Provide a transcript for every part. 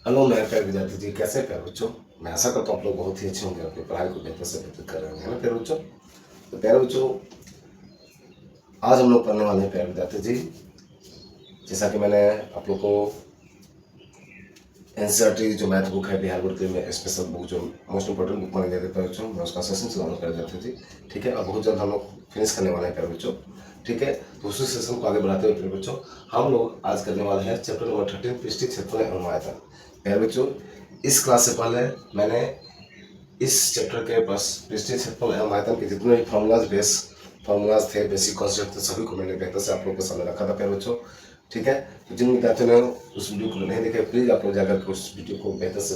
Hello मेरे प्यारे विद्यार्थी जी, कैसे हैं प्यारे बच्चों। मैं आशा करता हूँ आप लोग बहुत ही अच्छे होंगे, अपनी पढ़ाई को बेहतर से बेहतर कर रहे होंगे, है ना प्यारे बच्चों। तो प्यारे बच्चों, आज हम लोग पढ़ने वाले हैं प्यारे विद्यार्थी जी। जैसा कि मैंने आप लोग को एनसीईआरटी जो मैथ बुक है, बिहार बोर्ड की में स्पेशल बुक जो मोस्ट इंपॉर्टेंट बुक मानी जाती है प्यारे बच्चों, मैं उसका सेशन चालू कर देते थे। ठीक है, और बहुत जल्द हम लोग फिनिश करने वाले हैं प्यारे बच्चों। ठीक है, तो उसी सेशन को आगे बढ़ाते हुए प्यारे बच्चों, हम लोग आज करने वाले हैं चैप्टर नंबर 13, पृष्ठीय क्षेत्रफल एवं आयतन। प्यारे बच्चों, इस क्लास से पहले मैंने इस चैप्टर के पास पृष्ठीय क्षेत्रफल एवं आयतन के जितने भी फार्मूलाज थे, बेसिक कॉन्सेप्ट थे, सभी को मैंने बेहतर से आप लोगों के सामने रखा था प्यारे बच्चों। ठीक है, तो जिन विद्यार्थियों ने उस वीडियो को नहीं देखा, प्लीज आप लोग जाकर के उस वीडियो को बेहतर से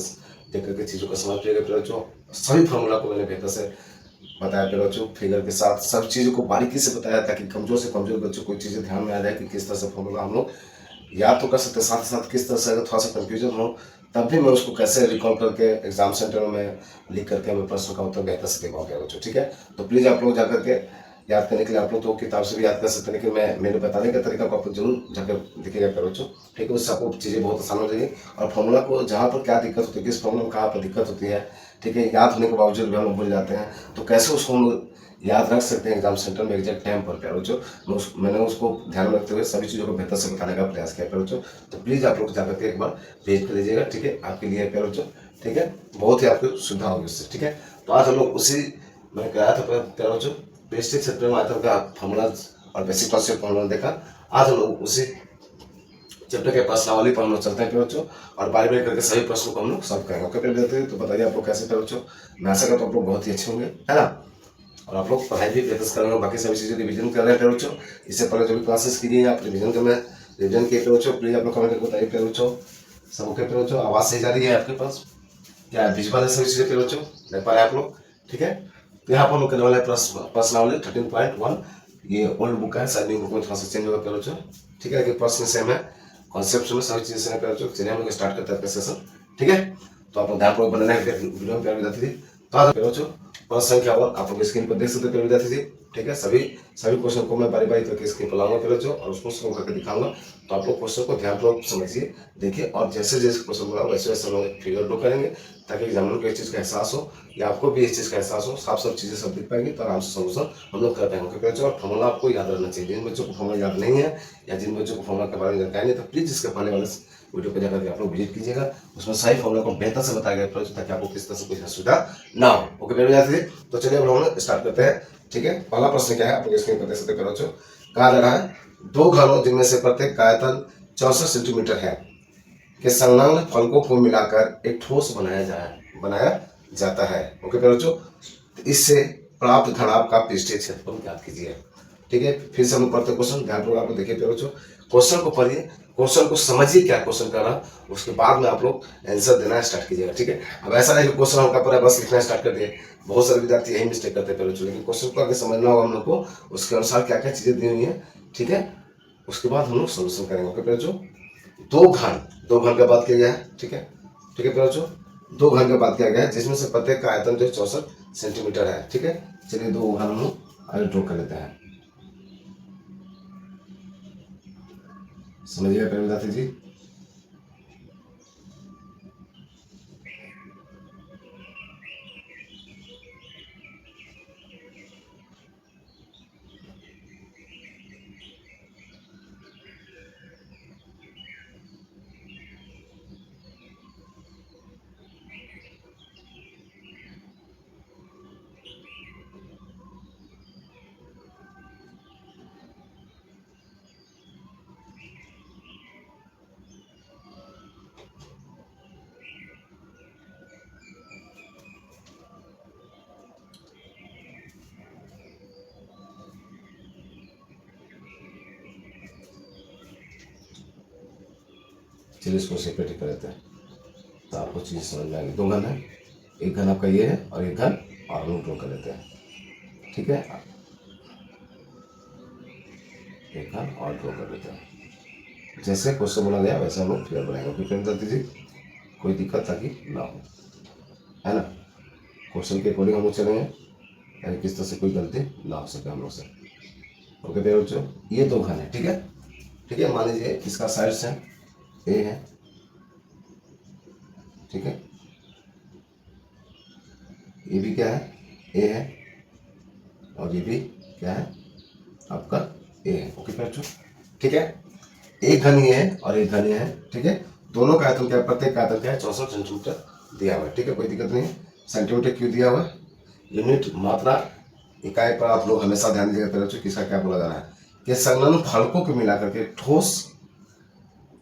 देख करके चीज़ों को समझ पाइएगा प्यारे बच्चों। सभी फार्मूला को मैंने बेहतर से बताया प्यारे बच्चों, फिगर के साथ सब चीज़ों को बारीकी से बताया, ताकि कमजोर से कमजोर बच्चों को चीज़ें ध्यान में आ जाए कि किस तरह से फार्मूला हम लोग याद तो कर सकते हैं, साथ ही साथ किस तरह से अगर थोड़ा सा कंफ्यूजन हो तब भी मैं उसको कैसे रिकॉल करके एग्जाम सेंटर में लिख करके मैं प्रश्न का उत्तर बेहतर से दे पाऊंगा बच्चों। ठीक है, तो प्लीज़ आप लोग जाकर के याद करने के लिए आप लोग तो किताब से भी याद कर सकते हैं, लेकिन मैं मेरे बताने का तरीका को आप लोग जरूर जाकर देखिएगा प्यारे बच्चों। ठीक है, उससे आपको चीज़ें बहुत आसान हो जाएगी, और फॉर्मूला को जहाँ पर क्या दिक्कत होती है, किस फॉर्मूला में कहाँ पर दिक्कत होती है, ठीक है, याद होने के बावजूद भी हम लोग भूल जाते हैं, तो कैसे उसको हम लोग याद रख सकते हैं एग्जाम सेंटर में एग्जैक्ट टाइम पर प्यारे बच्चों। मैंने उसको ध्यान में रखते हुए सभी चीज़ों को बेहतर से बताने का प्रयास किया प्यारे बच्चों। तो प्लीज़ आप लोग जाकर के एक बार भेज कर दीजिएगा। ठीक है, आपके लिए प्यारे बच्चों। ठीक है, बहुत ही आपको सुविधा होगी उससे। ठीक है, तो आज हम लोग उसी मैंने कराया था प्यारे बच्चों, पृष्ठीय क्षेत्रफल आयतन का फॉर्मूला और बेसिक कॉन्सेप्ट फॉर्मूला देखा। आज हम लोग उसी चैप्टर के प्रश्नावली पर हम लोग चलते हैं प्यारे बच्चों, और बारी बारी करके सभी प्रश्नों को हम लोग सॉल्व करेंगे। ओके प्यारे बच्चों, तो बताइए आप लोग कैसे प्यारे बच्चों। मैं आशा करता हूँ आप लोग बहुत ही अच्छे होंगे, है ना, और आप लोग पढ़ाई भी बेहतर कर रहे हो, बाकी सभी चीज़ें रिवीजन कर रहे हैं प्यारे बच्चों। इससे पहले जो भी क्लासेस की गई आप रिवीजन करना है, रिवीजन किए प्यारे बच्चों, प्लीज आप लोग कमेंट करके बताइए प्यारे बच्चों। सब ओके प्यारे बच्चों, आवाज़ सही जा रही है आपके पास, क्या विजुअल है सभी चीज़ें प्यारे बच्चों, देख पा रहे हैं आप लोग। ठीक है, तो यहाँ पर हम लोग करने वाले हैं प्रश्नावली 13.1। ये ओल्ड बुक है, शायद न्यू बुक में थोड़ा सा चेंज होगा प्यारे बच्चों। ठीक है, कि प्रश्न सेम है, कॉन्सेप्ट में सभी चीज़ें सेम है प्यारे बच्चों। चलिए हम लोग स्टार्ट करते हैं अपना सेशन। ठीक है, तो आप लोग ध्यानपूर्वक बने रहे वीडियो में प्यारे विद्यार्थी जी। तो आज प्यारे बच्चों प्रश्न संख्या 1 आप लोग स्क्रीन पर देख सकते हैं प्यारे विद्यार्थी जी। ठीक है, सभी सभी क्वेश्चन को मैं बारी बारी करके स्क्रीन पर लाऊंगा प्यारे बच्चों, और उस क्वेश्चन को करके दिखाऊंगा। तो आप लोग क्वेश्चन को ध्यानपूर्वक समझिए, देखिए, और जैसे जैसे क्वेश्चन बोला वैसे वैसे हम लोग फिगर ड्रॉ करेंगे, ताकि एग्जामिनर को इस चीज़ का एहसास हो या आपको भी इस चीज़ का एहसास हो, साफ साफ चीज़ें सब दिख पाएंगी, तो आराम से सोल्यूशन हम लोग कर पाएंगे। क्योंकि बच्चों फॉर्मूला आपको याद रहना चाहिए। जिन बच्चों को फॉर्मूला याद नहीं है या जिन बच्चों को फॉर्मूला के बारे में जानकारी नहीं, तो प्लीज़ इसके पहले वाले वीडियो पर जाकर के आप लोग विजिट कीजिएगा, उसमें सही फॉर्मूला को बेहतर से बताया गया, ताकि आपको किस तरह से कोई असुविधा ना हो। ओके मेरे विद्यार्थी, तो चलिए अब हम स्टार्ट करते हैं। ठीक है, पहला प्रश्न क्या है आप लोग स्क्रीन पर देख सकते हैं बच्चों। कहा जा रहा है दो घरों जिनमें से प्रत्येक का आयतन 64 सेंटीमीटर है के संलग्न फलकों को मिलाकर एक ठोस बनाया जाता है। ओके प्यारे बच्चों, तो इससे प्राप्त घनाभ का पृष्ठीय क्षेत्रफल ज्ञात कीजिए। ठीक है, फिर से हम पढ़ते क्वेश्चन, ध्यानपूर्वक आप देखिए प्यारे बच्चों। क्वेश्चन को पढ़िए, क्वेश्चन को समझिए क्या क्वेश्चन कर रहा है, उसके बाद में आप लोग आंसर देना स्टार्ट कीजिएगा। ठीक है, अब ऐसा नहीं कि क्वेश्चन हल्का पड़ा बस लिखना स्टार्ट कर दिए, बहुत सारे विद्यार्थी यही मिस्टेक करते हैं प्यारे बच्चों। लेकिन क्वेश्चन को आगे समझना होगा हम लोग को, उसके अनुसार क्या क्या चीजें दी हुई है। ठीक है, उसके बाद हम लोग सोल्यूशन करेंगे। ओके प्यारे बच्चों, दो घन का बात किया गया है। ठीक है, ठीक है प्यारे बच्चों, दो घन का बात किया गया है, जिसमें से प्रत्येक का आयतन जो 64 सेंटीमीटर है। ठीक है, चलिए दो घन हम आगे ड्रॉ कर लेते हैं। समझिए प्यारे विद्यार्थी जी। चलिए इसको सेपरेट कर लेते हैं, तो आपको चीज़ समझ में आएगी। दो घन है, एक घन आपका ये है और एक घन और हम ड्रॉ कर लेते हैं। ठीक है, एक घन और ड्रॉ कर लेते हैं। जैसे क्वेश्चन बोला गया वैसे हम लोग फिगर बनाएंगे। फिर विद्यार्थी जी कोई दिक्कत ताकि ना हो, है ना, क्वेश्चन के अकॉर्डिंग हम लोग चलेंगे, यानी किस तरह से कोई गलती ना हो सके हम लोग से। ओके प्यारे बच्चों, ये दो घन है। ठीक है, ठीक है, मान लीजिए इसका साइड्स है, ए है, ठीक है, ये भी क्या है, ए है, और ये भी क्या है आपका ए है। ओके बच्चों, ठीक है, एक घन ये है और एक घन ये है। ठीक है, दोनों का आयतन क्या, प्रत्येक का आयतन क्या है, 64 सेंटीमीटर दिया हुआ है। ठीक है, कोई दिक्कत नहीं है। सेंटीमीटर क्यों दिया हुआ है, यूनिट मात्रा इकाई पर आप लोग हमेशा ध्यान दीजिएगा बच्चों, किसका क्या बोला जा रहा है कि संलग्न फलकों को मिलाकर के ठोस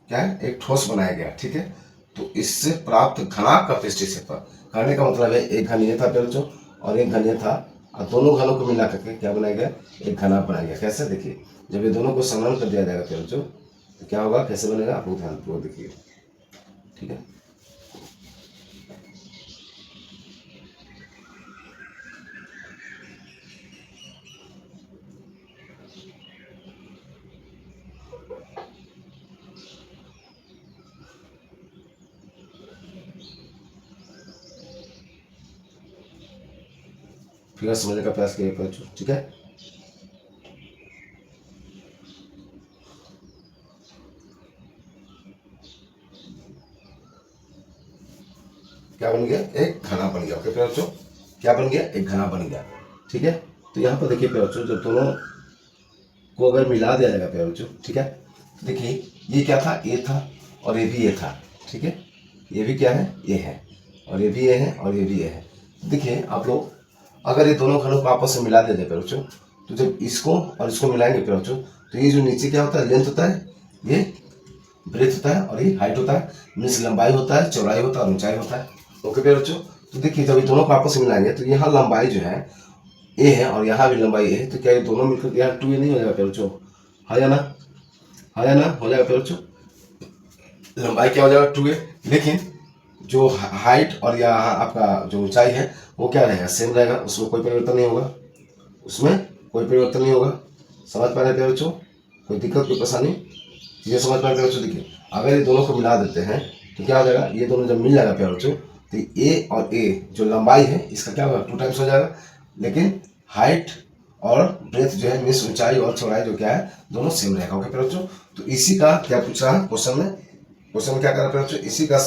क्या है, एक ठोस बनाया गया। ठीक है, तो इससे प्राप्त घनाभ का पृष्ठीय क्षेत्रफल, कहने का मतलब है एक घन ये था बच्चों और एक घन ये था, और दोनों घनों को मिला करके क्या बनाया गया, एक घनाभ बनाया गया। कैसे, देखिए, जब ये दोनों को संलग्न कर दिया जाएगा बच्चों तो क्या होगा, कैसे बनेगा, आप लोग ध्यान देखिए। ठीक है, फिगर समझने का प्रयास करिए बच्चों। ठीक है, क्या बन गया, एक घना बन गया। ओके बच्चों, क्या बन गया, एक घना बन गया। ठीक है, तो यहाँ पर देखिए बच्चों, जब दोनों को अगर मिला दिया जाएगा बच्चों, ठीक है, तो देखिए ये क्या था, ए था और ये भी ए था। ठीक है, ये भी क्या है, ये है, और ये भी ये है, और ये भी ये है। देखिए आप लोग, अगर ये दोनों घनों को आपस में मिला दिया जाए बच्चों, तो जब इसको और इसको मिलाएंगे बच्चों, तो ये जो नीचे क्या होता है, लेंथ होता है, ये ब्रेथ होता है, और ये हाइट होता है, मीन्स लंबाई होता है, चौड़ाई होता है और ऊंचाई होता है। ओके बच्चों, तो देखिए जब ये दोनों को आपस में मिलाएंगे तो यहाँ लंबाई जो है ए है और यहाँ भी लंबाई ए है, तो क्या ये दोनों मिलकर यहाँ 2a नहीं हो जाएगा बच्चों, हाँ या ना, हाँ या ना, हो जाएगा बच्चों, लंबाई क्या हो जाएगा 2a, लेकिन जो हाइट और यहाँ आपका जो ऊंचाई है वो क्या रहेगा, सेम रहेगा, उसमें कोई परिवर्तन नहीं होगा, उसमें कोई परिवर्तन नहीं होगा। समझ पा रहे हैं बच्चों, कोई दिक्कत कोई परेशानी, ये समझ पा रहे हैं बच्चों। देखिए अगर ये दोनों को मिला देते हैं तो क्या हो जाएगा, ये दोनों जब मिल जाएगा प्यार बच्चों, तो ए और ए जो लंबाई है इसका क्या होगा, 2 टाइम्स हो जाएगा, लेकिन हाइट और ब्रेथ जो है, मीन्स ऊंचाई और चौड़ाई जो क्या है, दोनों सेम रहेगा। ओके प्यार बच्चों, तो इसी का क्या पूछ रहा है क्वेश्चन में, क्वेश्चन में क्या कर रहा है बच्चों, इसी का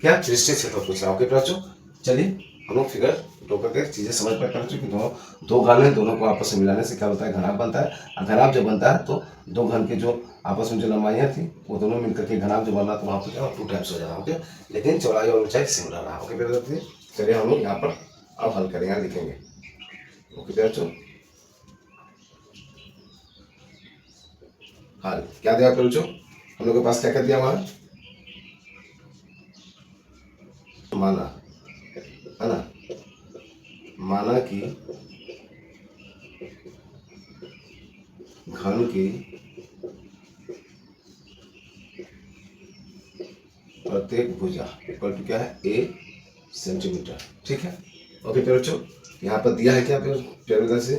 क्या पृष्ठीय क्षेत्र पूछ रहा है। ओके बच्चों, चलिए हम लोग फिगर ड्रॉ करके चीजें समझ पाए बच्चों कि दो घन है, दोनों को आपस में मिलाने से क्या होता है, घनाभ बनता है, और घनाभ जब बनता है तो दो घन के जो आपस में जो लंबाइयाँ थी वो दोनों मिलकर के घनाभ जो बन रहा, तो वहाँ पर क्या 2 टाइम्स हो जा रहा है। ओके, लेकिन चौड़ाई और ऊंचाई सेम रह रहा है। ओके बच्चों, चलिए हम लोग यहाँ पर अब हल करेंगे, यहाँ लिखेंगे। ओके बच्चों, हाँ क्या दिया बच्चों, हम लोग के पास क्या क्या दिया हमारा, माना है ना, माना कि घन की प्रत्येक भुजा इक्वल टू क्या है, ए सेंटीमीटर। ठीक है, ओके प्यारे बच्चों, यहाँ पर दिया है क्या प्यारे से,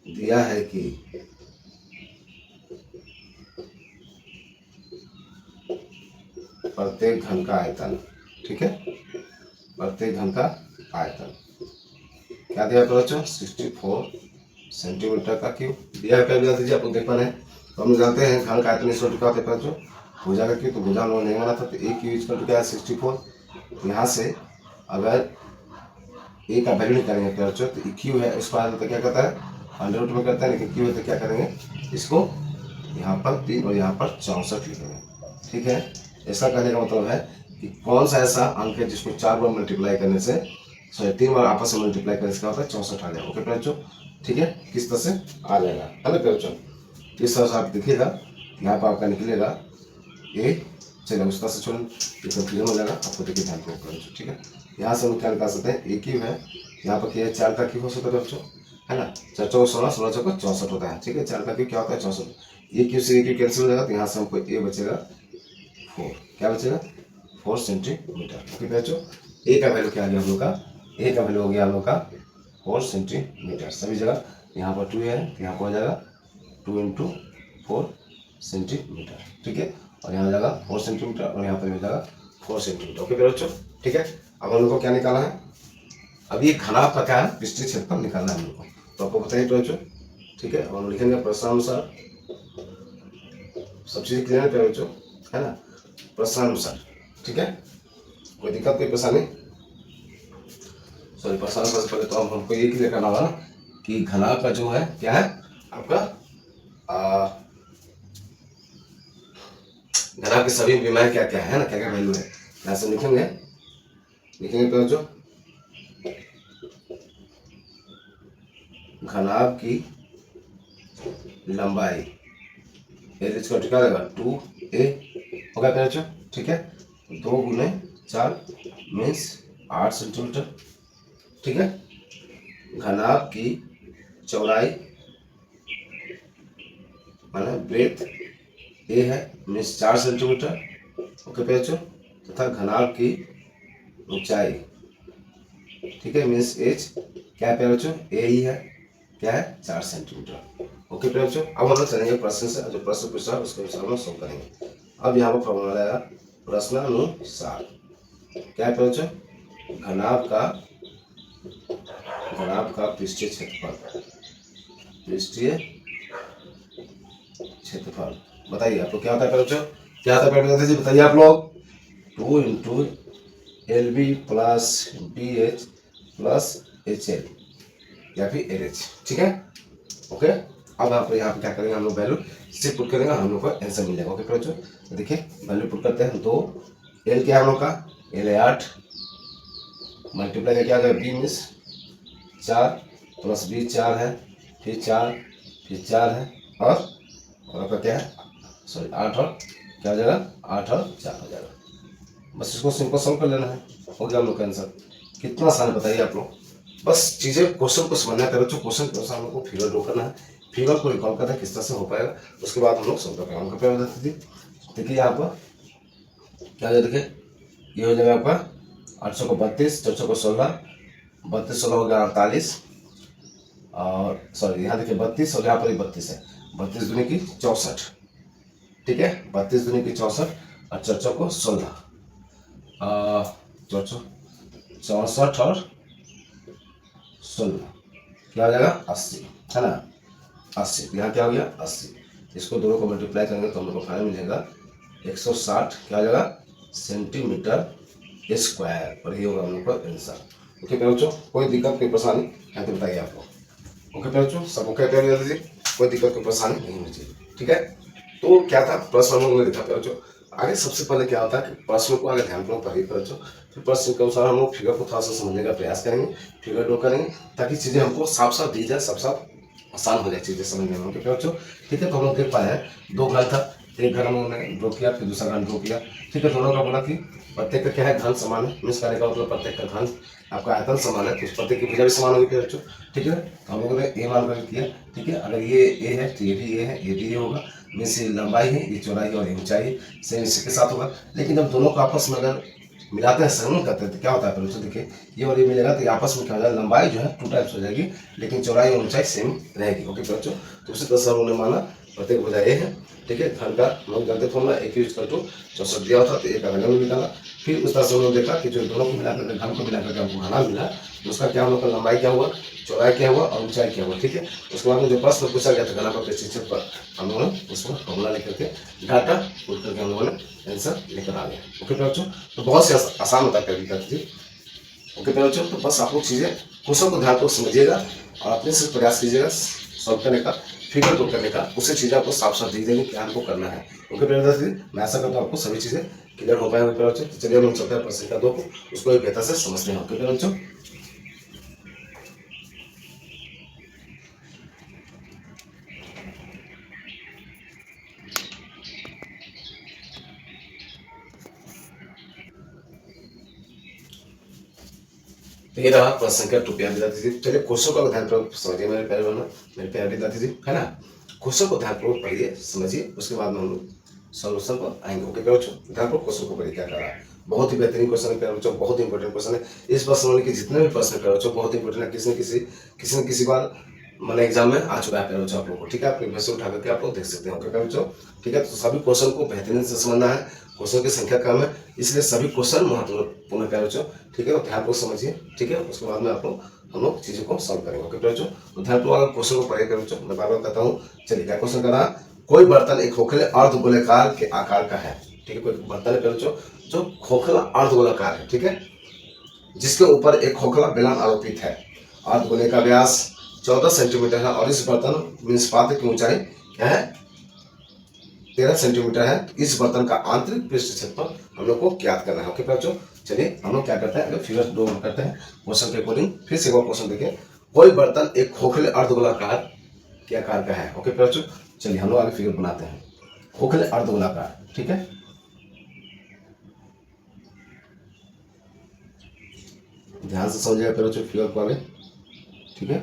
दिया है कि प्रत्येक घन का आयतन, ठीक है, प्रत्येक घन का आयतन क्या दिया है बच्चों, 64 सेंटीमीटर का क्यूब दिया है। पहले दीजिए, आप लोग देख पा रहे हैं, तो हम जानते हैं घन का आयतन इस क्या होता है बच्चों, भुजा का क्यूब, तो भुजा हम लोग नहीं माना था, तो ए क्यूब इक्वल टू क्या है 64। यहाँ से अगर ए का वैल्यू निकालेंगे बच्चों, तो क्यू है उसको आया तो क्या करता है 100 में करता है, लेकिन क्यू है तो क्या करेंगे, इसको यहाँ पर 3 और यहाँ पर 64 लिखेंगे। ठीक है, ऐसा कहने का मतलब है कि कौन सा ऐसा अंक है जिसको 4 बार मल्टीप्लाई करने से, सॉरी 3 बार आपस में मल्टीप्लाई करने से क्या होता है, 64 आ जाएगा। ओके बच्चों, ठीक है, किस तरह से आ जाएगा, है ना बच्चों, इस तरह से आप देखिएगा, यहाँ पर आपका निकलेगा ए, चलिए उस तरह से छोड़, ये कंफ्यूजन हो जाएगा आपको, देखिए ध्यान बच्चों। ठीक है, यहाँ से हम क्या निकाल सकते हैं, ए क्यू है, यहाँ पर क्या है 4 का क्यू हो सकता है बच्चों, है ना, 4 चौक 16, 16 चौक 64 होता है। ठीक है, 4 का क्यू क्या होता है 64, ए क्यू से ए क्यू कैंसिल हो जाएगा, तो यहाँ से हमको ए बचेगा 4, क्या बचेगा 4 सेंटीमीटर। ओके बच्चों, ए का वैल्यू क्या आ गया हम लोग का, ए का वैल्यू हो गया हम लोग का 4 सेंटीमीटर, सभी जगह यहाँ पर 2 है तो यहाँ पर हो जाएगा 2 × 4 सेंटीमीटर। ठीक है, और यहाँ हो जाएगा 4 सेंटीमीटर और यहाँ पर हो जाएगा 4 सेंटीमीटर। ओके बच्चों, ठीक है, अब हम लोग को क्या निकालना है, अब ये घनाभ का क्या है, पृष्ठीय क्षेत्रफल निकालना है हम लोग को, तो आपको बताइए बच्चों। ठीक है, और लिखेंगे प्रश्नानुसार, सब चीज़ क्लियर है बच्चों। है ना, प्रश्नानुसार। ठीक है, कोई दिक्कत कोई परेशानी? सॉरी, प्रश्नानुसार से पहले तो हमको ये क्लियर करना होगा कि घनाभ का जो है क्या है आपका, घनाभ के सभी विमाएं क्या क्या है ना, क्या क्या वैल्यू है, यहाँ से लिखेंगे तो जो घनाभ की लंबाई एल इसका क्या रहेगा 2a होगा बच्चों। ठीक है, 2 गुने 4 मीन्स 8 सेंटीमीटर। ठीक है, घनाभ की चौड़ाई माने ब्रेथ ए है मीन्स 4 सेंटीमीटर। ओके बच्चों, तथा घनाभ की ऊंचाई, ठीक है, मीन्स एच क्या है बच्चों, ए ही है, क्या है 4 सेंटीमीटर। ओके बच्चों, अब हम लोग चलेंगे प्रश्न से, जो प्रश्न पूछा है उसके अनुसार हम सोल्व करेंगे। अब यहाँ पर फॉर्मूला आएगा प्रश्नानुसार, क्या है बच्चों, घनाभ का पृष्ठीय क्षेत्रफल बताइए आपको क्या होता है बच्चों, क्या होता है जी बताइए आप लोग। 2 into LB plus BH plus HL या फिर LH। ठीक है, ओके। अब आप यहाँ पे क्या करेंगे, हम लोग वैल्यू से पुट करेंगे, हम लोग को आंसर मिलेगा। ओके बच्चों, देखिए वैल्यू पुट करते हैं। 2 L क्या है हम लोग का, L है 8 मल्टीप्लाई क्या आ जाएगा, B मीन्स 4 प्लस B 4 है, फिर 4 है और आपका क्या है, सॉरी 8 और क्या हो जाएगा, 8 और 4 हो जाएगा। बस इसको सिंपल सॉल्व कर लेना है, हो गया हम लोग का आंसर। कितना आसान है बताइए आप लोग। बस चीज़ें क्वेश्चन को समझना है बच्चों, क्वेश्चन के अनुसार हम लोग को फिगर ड्रॉ करना है, फिगर को रिकॉल करना है किस तरह से हो पाएगा, उसके बाद हम लोग सॉल्व कर पाएंगे। क्या हो जाती थी, देखिए यहाँ पर क्या हो जाए, देखिए ये हो जाएगा आपका 800 को 32, 400 को 16, 32 16 हो गया 48 और सॉरी यहाँ देखिए 32 और यहाँ पर 32 है, 32 दूनी की 64। ठीक है, 32 दूनी की 64 और 400 को 16, 64 और 16 क्या हो जाएगा 80, है ना 80। यहाँ क्या हो गया 80, इसको दोनों को मल्टीप्लाई करेंगे तो हम लोग को फाइनल मिलेगा 160 क्या हो जाएगा सेंटीमीटर स्क्वायर, और ये होगा हम लोग का आंसर। ओके बच्चों, कोई दिक्कत कोई परेशानी है तो बताइए आप लोग। ओके बच्चों, सब ओके तैयार दीजिए, कोई दिक्कत कोई परेशानी नहीं होनी चाहिए। ठीक है, तो क्या था प्रश्न हम लोग ने देखा बच्चों। आगे सबसे पहले क्या होता है कि प्रश्न को आगे ध्यानपूर्वक पढ़िए बच्चों, फिर प्रश्न के अनुसार हम लोग फिगर को थोड़ा सा समझने का प्रयास करेंगे, फिगर ड्रॉ करेंगे ताकि चीज़ें हमको साफ साफ दी जाए, साफ आसान हो जाए चीज़ें समझने में। ओके बच्चों, ठीक है, तो हम लोग देख पाए हैं 2 घन था, एक घन हम लोगों ने ड्रॉ किया, फिर दूसरा घन ड्रॉ किया। ठीक है, दोनों का बोला कि प्रत्येक का क्या है घन समान है, मीन्स करने का मतलब प्रत्येक का घन आपका आयतन समान है, तो प्रत्येक की भुजा भी समान होगी बच्चों। ठीक है, तो हम लोगों ने ए मान कर किया। ठीक है, अगर ये ए है तो ये भी ए है, ये भी ए होगा, मीन्स ये लंबाई है, ये चौड़ाई और ये ऊंचाई है, सेम इसी के साथ होगा। लेकिन जब दोनों को आपस में अगर मिलाते हैं, संगम करते हैं तो क्या होता है बच्चों, देखिए ये और ये मिलेगा तो आपस में क्या हो जाएगा, लंबाई जो है 2 टाइप्स हो जाएगी, लेकिन चौड़ाई और ऊंचाई सेम रहेगी। ओके बच्चों, तो उसी तरह से हम लोगों ने माना प्रत्येक भुजा ए है। ठीक है, घन का हम लोग जानते फॉर्मूला एक यूज कर 64 दिया होता तो एक का घन निकाला, फिर उस तरह से हम लोग देखा कि जो दोनों को मिलाकर घन को मिलाकर हमको घना मिला, तो उसका क्या हम लोग का लंबाई क्या हुआ, चौड़ाई क्या हुआ और ऊंचाई क्या हुआ। ठीक है, उसके बाद में जो प्रश्न पूछा गया था घना का पृष्ठीय पर, हम लोगों ने उसको फॉर्मूला लेकर के डाटा पुट करके हम लोगों ने आंसर लेकर आ गए। ओके बच्चों, तो बहुत से आसान होता है कभी कभी। ओके बच्चों, तो बस आप लोग चीज़ें क्वेश्चन को ध्यान को समझिएगा और अपने से प्रयास कीजिएगा सॉल्व करने का, फिगर ड्रॉ करने का, उससे चीज़ें आपको साफ साफ दिख जाएंगी क्या हमको करना है। ओके मैं आशा करता हूँ आपको सभी चीज़ें क्लियर हो पाएंगे बच्चों। तो चलिए हम लोग चलते हैं प्रश्न का 2 को, उसको भी बेहतर से समझते हैं। ओके बच्चों, तो ये रहा प्रश्न का 2 प्यार विद्यार्थी जी। चलिए क्वेश्चन को ध्यानपूर्वक समझिए मेरे प्यारे बहनों, मेरे प्यारे विद्यार्थी जी, है ना। क्वेश्चन को ध्यानपूर्वक पढ़िए समझिए, उसके बाद में हम लोग सॉल्यूशन पर आएंगे। ओके बच्चों, ध्यानपूर्वक क्वेश्चन को पढ़िए क्या कर रहा है। बहुत ही बेहतरीन क्वेश्चन है प्यारे बच्चों, बहुत इंपॉर्टेंट क्वेश्चन है। इस प्रश्न वाले के जितने भी प्रश्न प्यारे बच्चों बहुत इंपॉर्टेंट है, किसी न किसी बार मैंने एग्जाम में आ चुका है प्यारे बच्चों आप लोगों को। ठीक है, आप वैसे उठा करके आप लोग देख सकते हैं। ओके बच्चों, ठीक है, तो सभी क्वेश्चन को बेहतरीन से समझना है। क्वेश्चन की संख्या कम है, इसलिए सभी क्वेश्चन महत्वपूर्ण प्यारे बच्चों। ठीक है, तो ध्यान को समझिए। ठीक है, उसके बाद में हम लोग चीज़ों को सॉल्व करेंगे। ओके बच्चों, तो ध्यानपूर्वक क्वेश्चन को पढ़िए बच्चों। मैं बार बार कहता हूँ, चलिए क्या क्वेश्चन कर रहा, कोई बर्तन एक खोखले अर्धगोलाकार के आकार का है। ठीक है, कोई बर्तन है फिर जो खोखला अर्धगोलाकार है, ठीक है, जिसके ऊपर एक खोखला बेलन आरोपित है। अर्धगोले का व्यास 14 सेंटीमीटर है और इस बर्तन मीन्स पात्र की ऊंचाई क्या है 13 सेंटीमीटर है। तो इस बर्तन का आंतरिक पृष्ठ क्षेत्रफल हम लोग को ज्ञात करना है। ओके बच्चों, चलिए हम लोग क्या करते हैं, फिगर ड्रॉ करते हैं क्वेश्चन के अकॉर्डिंग। फिर से एक और क्वेश्चन देखिए, कोई बर्तन एक खोखले अर्धगोलाकार के आकार का है। ओके बच्चों, चलिए हम लोग आगे फिगर बनाते हैं। खोखले अर्धगोलाकार, ठीक है, ध्यान से समझिएगा बच्चों फिगर को आगे, ठीक है।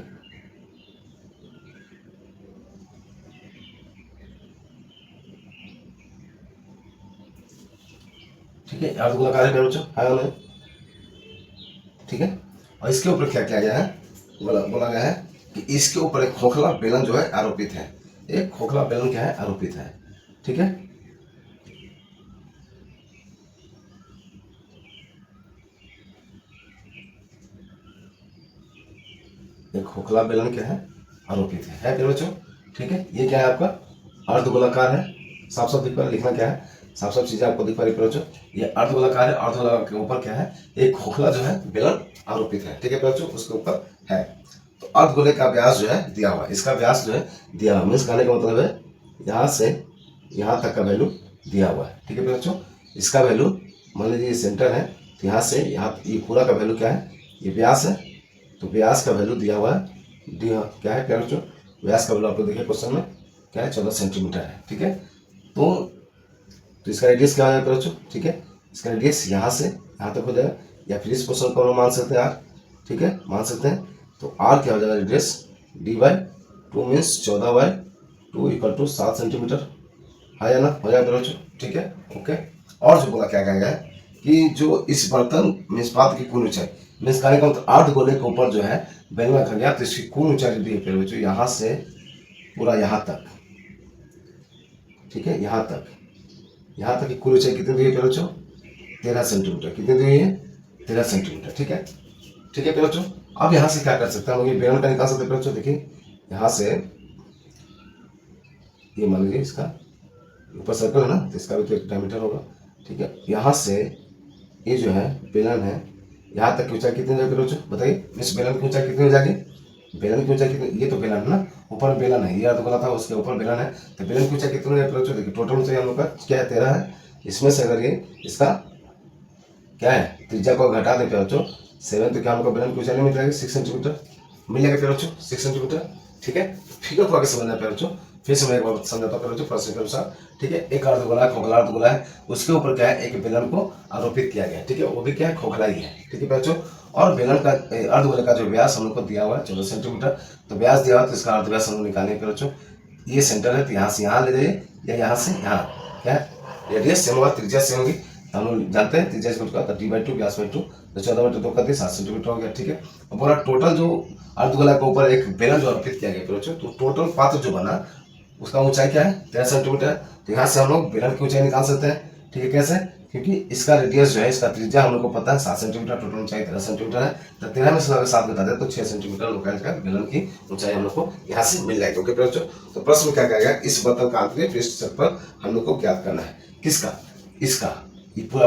ठीक है, अर्धगोलाकार है बच्चों, है ना, ठीक है। और इसके ऊपर क्या किया गया है, बोला गया है कि इसके ऊपर एक खोखला बेलन जो है आरोपित है। एक खोखला बेलन क्या है, आरोपित है, ठीक है। एक खोखला बेलन क्या है, आरोपित है फिर बच्चों, ठीक है। ये क्या है आपका अर्धगोलाकार है, साफ साफ दिख पा रहा है, लिखना क्या है, साफ साफ चीजें आपको दिख पा रही है बच्चों। ये अर्धगोलाकार है, अर्धगोलाकार के ऊपर क्या है, एक खोखला जो है बेलन आरोपित है, ठीक है बच्चों, उसके ऊपर है। तो अर्धगोले का व्यास जो है दिया हुआ है, इसका व्यास जो है दिया हुआ, मीन्स कहने का मतलब है यहाँ से यहाँ तक का वैल्यू दिया हुआ है, ठीक है बच्चों। इसका वैल्यू मान लीजिए सेंटर है, तो यहाँ से यहाँ ये पूरा का वैल्यू क्या है, ये व्यास है, तो व्यास का वैल्यू दिया हुआ है, क्या है बच्चों, व्यास का वैल्यू आप लोग देखिए क्वेश्चन में क्या है, 14 सेंटीमीटर है, ठीक है। तो इसका रेडियस क्या है बच्चों, ठीक है, इसका रेडियस यहाँ से यहाँ तक हो जाएगा, या फिर इस क्वेश्चन को हम मान सकते हैं आर, ठीक है, मान सकते हैं। तो आर क्या हो जाएगा, radius d/2 means 14/2 equal to 7 centimetre, है या ना, हो जाएगा बच्चों, ठीक है, ओके। और जो बोला क्या कहेगा है कि जो इस बर्तन मीन्स पात्र की कुल ऊंचाई, मीन्स कहने का मतलब अर्धगोले के ऊपर जो है बेलन रखा गया, तो इसकी कुल ऊंचाई दी है बच्चों यहाँ से पूरा यहाँ तक, ठीक है, यहाँ तक की कुल ऊंचाई कितनी दी है बच्चों, 13 सेंटीमीटर, कितनी दी है 13 सेंटीमीटर, ठीक है, ठीक है बच्चों। अब यहाँ से क्या कर सकते हैं हम लोग, ये बेलन का निकाल सकते हैं बच्चों, देखिए यहाँ से ये मान लीजिए इसका ऊपर सर्कल है ना, तो इसका भी तो एक डायमीटर होगा, ठीक है। यहाँ से ये जो है बेलन है, यहाँ तक की ऊंचाई कितनी जाएगी बच्चों, बताइए, इस बेलन की ऊंचाई कितनी हो जाएगी, बेलन की ऊंचाई कितनी, ये तो बेलन है ना, ऊपर बेलन है, ये अर्धगोला था उसके ऊपर बेलन है, तो बेलन की ऊंचाई कितनी है बच्चों, देखिए टोटल ऊंचाई हम लोग का क्या है 13 है, इसमें से अगर ये इसका क्या है त्रिज्या को घटा देते हैं बच्चों 7, तो क्या हम लोग बेलन की ऊंचाई नहीं मिल जाएगी 6 सेंटीमीटर मिल जाएगा फिर बच्चों 6 सेंटीमीटर, ठीक है। फिगर को आगे समझना है बच्चों, फिर से मैं एक बार समझाता हूँ बच्चों प्रश्न के अनुसार, ठीक है। एक अर्धगोला खोखला अर्धगोला है, उसके ऊपर क्या है एक बेलन को आरोपित किया गया, ठीक है, वो भी क्या है खोखला ही है, ठीक है बच्चों। और बेलन का अर्धगोले का जो व्यास हम लोग को दिया हुआ है 14 सेंटीमीटर, तो व्यास दिया हुआ तो इसका अर्धव्यास हम लोग निकालेंगे फिर बच्चों। ये सेंटर है तो यहाँ से यहाँ ले जाइए या यहाँ से यहाँ, क्या है रेडियस सेम होगा, त्रिज्या सेम होगी, हम लोग जानते हैं त्रिज्या इसको तो d/2 व्यास/2, तो 14/2 कर दिए 7 सेंटीमीटर हो गया, ठीक है। और पूरा टोटल जो अर्धगोला के ऊपर एक बेलन जो आरोपित किया गया बच्चों, तो टोटल पात्र जो बना उसका ऊंचाई क्या है 13 सेंटीमीटर, तो यहाँ से हम लोग बेलन की ऊंचाई निकाल सकते हैं, ठीक है। कैसे, क्योंकि इसका रेडियस जो है इसका त्रिज्या हम लोग को पता है 7 सेंटीमीटर, टोटल ऊंचाई 13 सेंटीमीटर है, तो 13 में से अगर 7 बता दे तो 6 सेंटीमीटर बेलन की ऊंचाई हम लोग को यहाँ से मिल जाएगी, ओके बच्चों। तो प्रश्न में क्या कहेगा, इस बर्तन का आंतरिक पृष्ठ क्षेत्रफल हम लोग को ज्ञात करना है, किसका, इसका, ये पूरा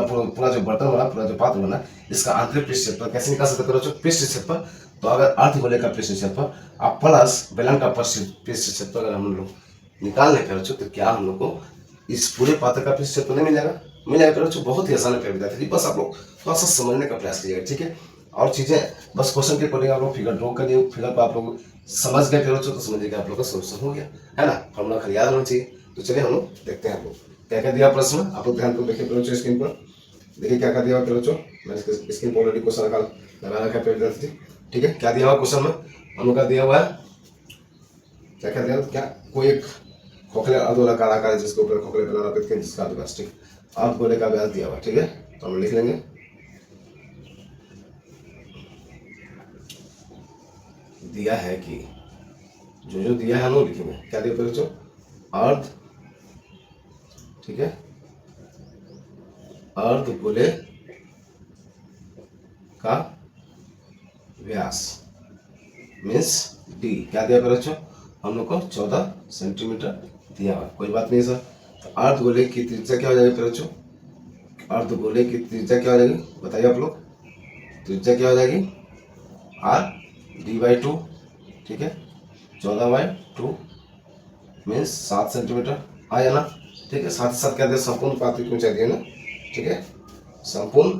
जो बर्तन बना, पूरा जो पात्र बना, इसका आंतरिक पृष्ठ क्षेत्रफल कैसे निकाल सकते हो बच्चों, पृष्ठ क्षेत्रफल। तो अगर अर्धगोले का पृष्ठ क्षेत्रफल आप प्लस बेलन का पृष्ठ क्षेत्रफल अगर हम लोग निकाल लें बच्चों, तो क्या हम लोग को इस पूरे पात्र का पृष्ठ क्षेत्रफल नहीं मिल जाएगा बच्चों। बहुत ही आसान है विद्यार्थी, बस आप लोग थोड़ा सा समझने का प्रयास कीजिएगा, ठीक है। और चीजें बस क्वेश्चन के अकॉर्डिंग आप लोग फिगर ड्रॉ करिए, फिगर को आप लोग समझ गए बच्चों, तो समझिएगा आप लोग का सोल्यूशन हो गया है ना, फॉर्मूला खाली याद होना चाहिए। तो चलिए हम लोग देखते हैं आप लोग क्या क्या दिया प्रश्न, आप लोग ध्यान को देखिए बच्चों स्क्रीन पर, देखिए क्या क्या दिया हुआ बच्चों, मैंने स्क्रीन पर ऑलरेडी क्वेश्चन लगा रखा है विद्यार्थी, ठीक है। क्या दिया हुआ क्वेश्चन में हम लोग का दिया हुआ है, क्या क्या दिया, क्या कोई एक खोखले अर्धगोलाकार आकार है जिसके ऊपर खोखले बेलन आरोपित किए, जिसका अर्धव्यास, ठीक, अर्धगोले का व्यास दिया हुआ, ठीक है। तो हम लिख लेंगे दिया है कि जो दिया है हम लोग लिखेंगे, क्या दिया बच्चों, अर्ध, ठीक है, अर्धगोले का व्यास मीन्स डी, क्या दिया बच्चों हम लोग को 14 सेंटीमीटर दिया हुआ, कोई बात नहीं सर। तो अर्धगोले की त्रिज्या क्या हो जाएगी बच्चों, अर्धगोले की त्रिज्या क्या हो जाएगी बताइए आप लोग। त्रिज्या क्या हो जाएगी r/d/2, ठीक है, 14/2 मीन्स 7 सेंटीमीटर आया ना, ठीक है। साथ ही साथ क्या दिया, संपूर्ण पात्र की ऊंचाई दी है ना, ठीक है, संपूर्ण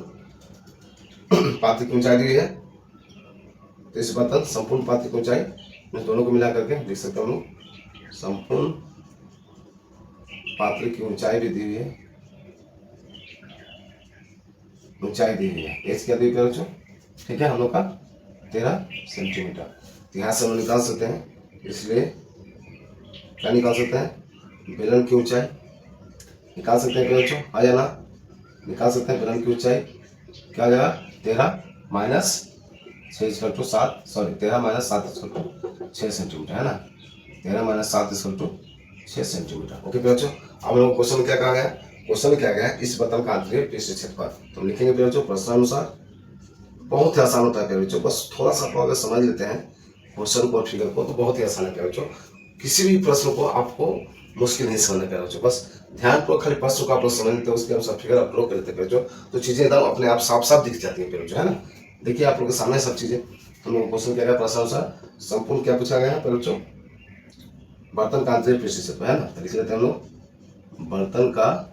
पात्र की ऊंचाई दी है। तो इस बर्तन संपूर्ण पात्र की ऊंचाई में दोनों को मिला करके लिख सकते हम लोग, संपूर्ण पात्र की ऊंचाई भी दी हुई है, ऊंचाई दी हुई है, एच क्या दी हुई है बच्चों, ठीक है, हम लोग का 13 सेंटीमीटर। तो यहाँ से हम निकाल सकते हैं, इसलिए क्या निकाल सकते हैं, बेलन की ऊंचाई निकाल सकते हैं बच्चों, आ जाना, निकाल सकते हैं बेलन की ऊंचाई क्या हो जाएगा, 13 माइनस 6/7, सॉरी 13 माइनस 7/6 सेंटीमीटर, है ना, 13 माइनस 7/6 सेंटीमीटर। ओके बच्चों, अब लोग क्वेश्चन में क्या कहा गया, क्वेश्चन में क्या गया, इस बर्तन का आंतरिक पृष्ठ क्षेत्रफल, तो हम लिखेंगे बच्चों प्रश्नानुसार। बहुत ही आसान होता है बच्चों, बस थोड़ा सा आप अगर समझ लेते हैं क्वेश्चन को और फिगर को तो बहुत ही आसान है बच्चों। किसी भी प्रश्न को आपको मुश्किल नहीं समझना है बच्चों, बस ध्यान को खाली प्रश्न को आप लोग समझ लेते हैं, उसके अनुसार फिगर आप लोग कर लेते हैं बच्चों, तो चीजें एकदम अपने आप साफ साफ दिख जाती है बच्चों, है ना। देखिए आप लोग के सामने सब चीजें, हम लोग क्वेश्चन क्या गया, प्रश्नानुसार संपूर्ण क्या पूछा गया है बच्चों, बर्तन का आंतरिक पृष्ठ क्षेत्रफल, है ना, तो लिख लेते हैं हम लोग बर्तन का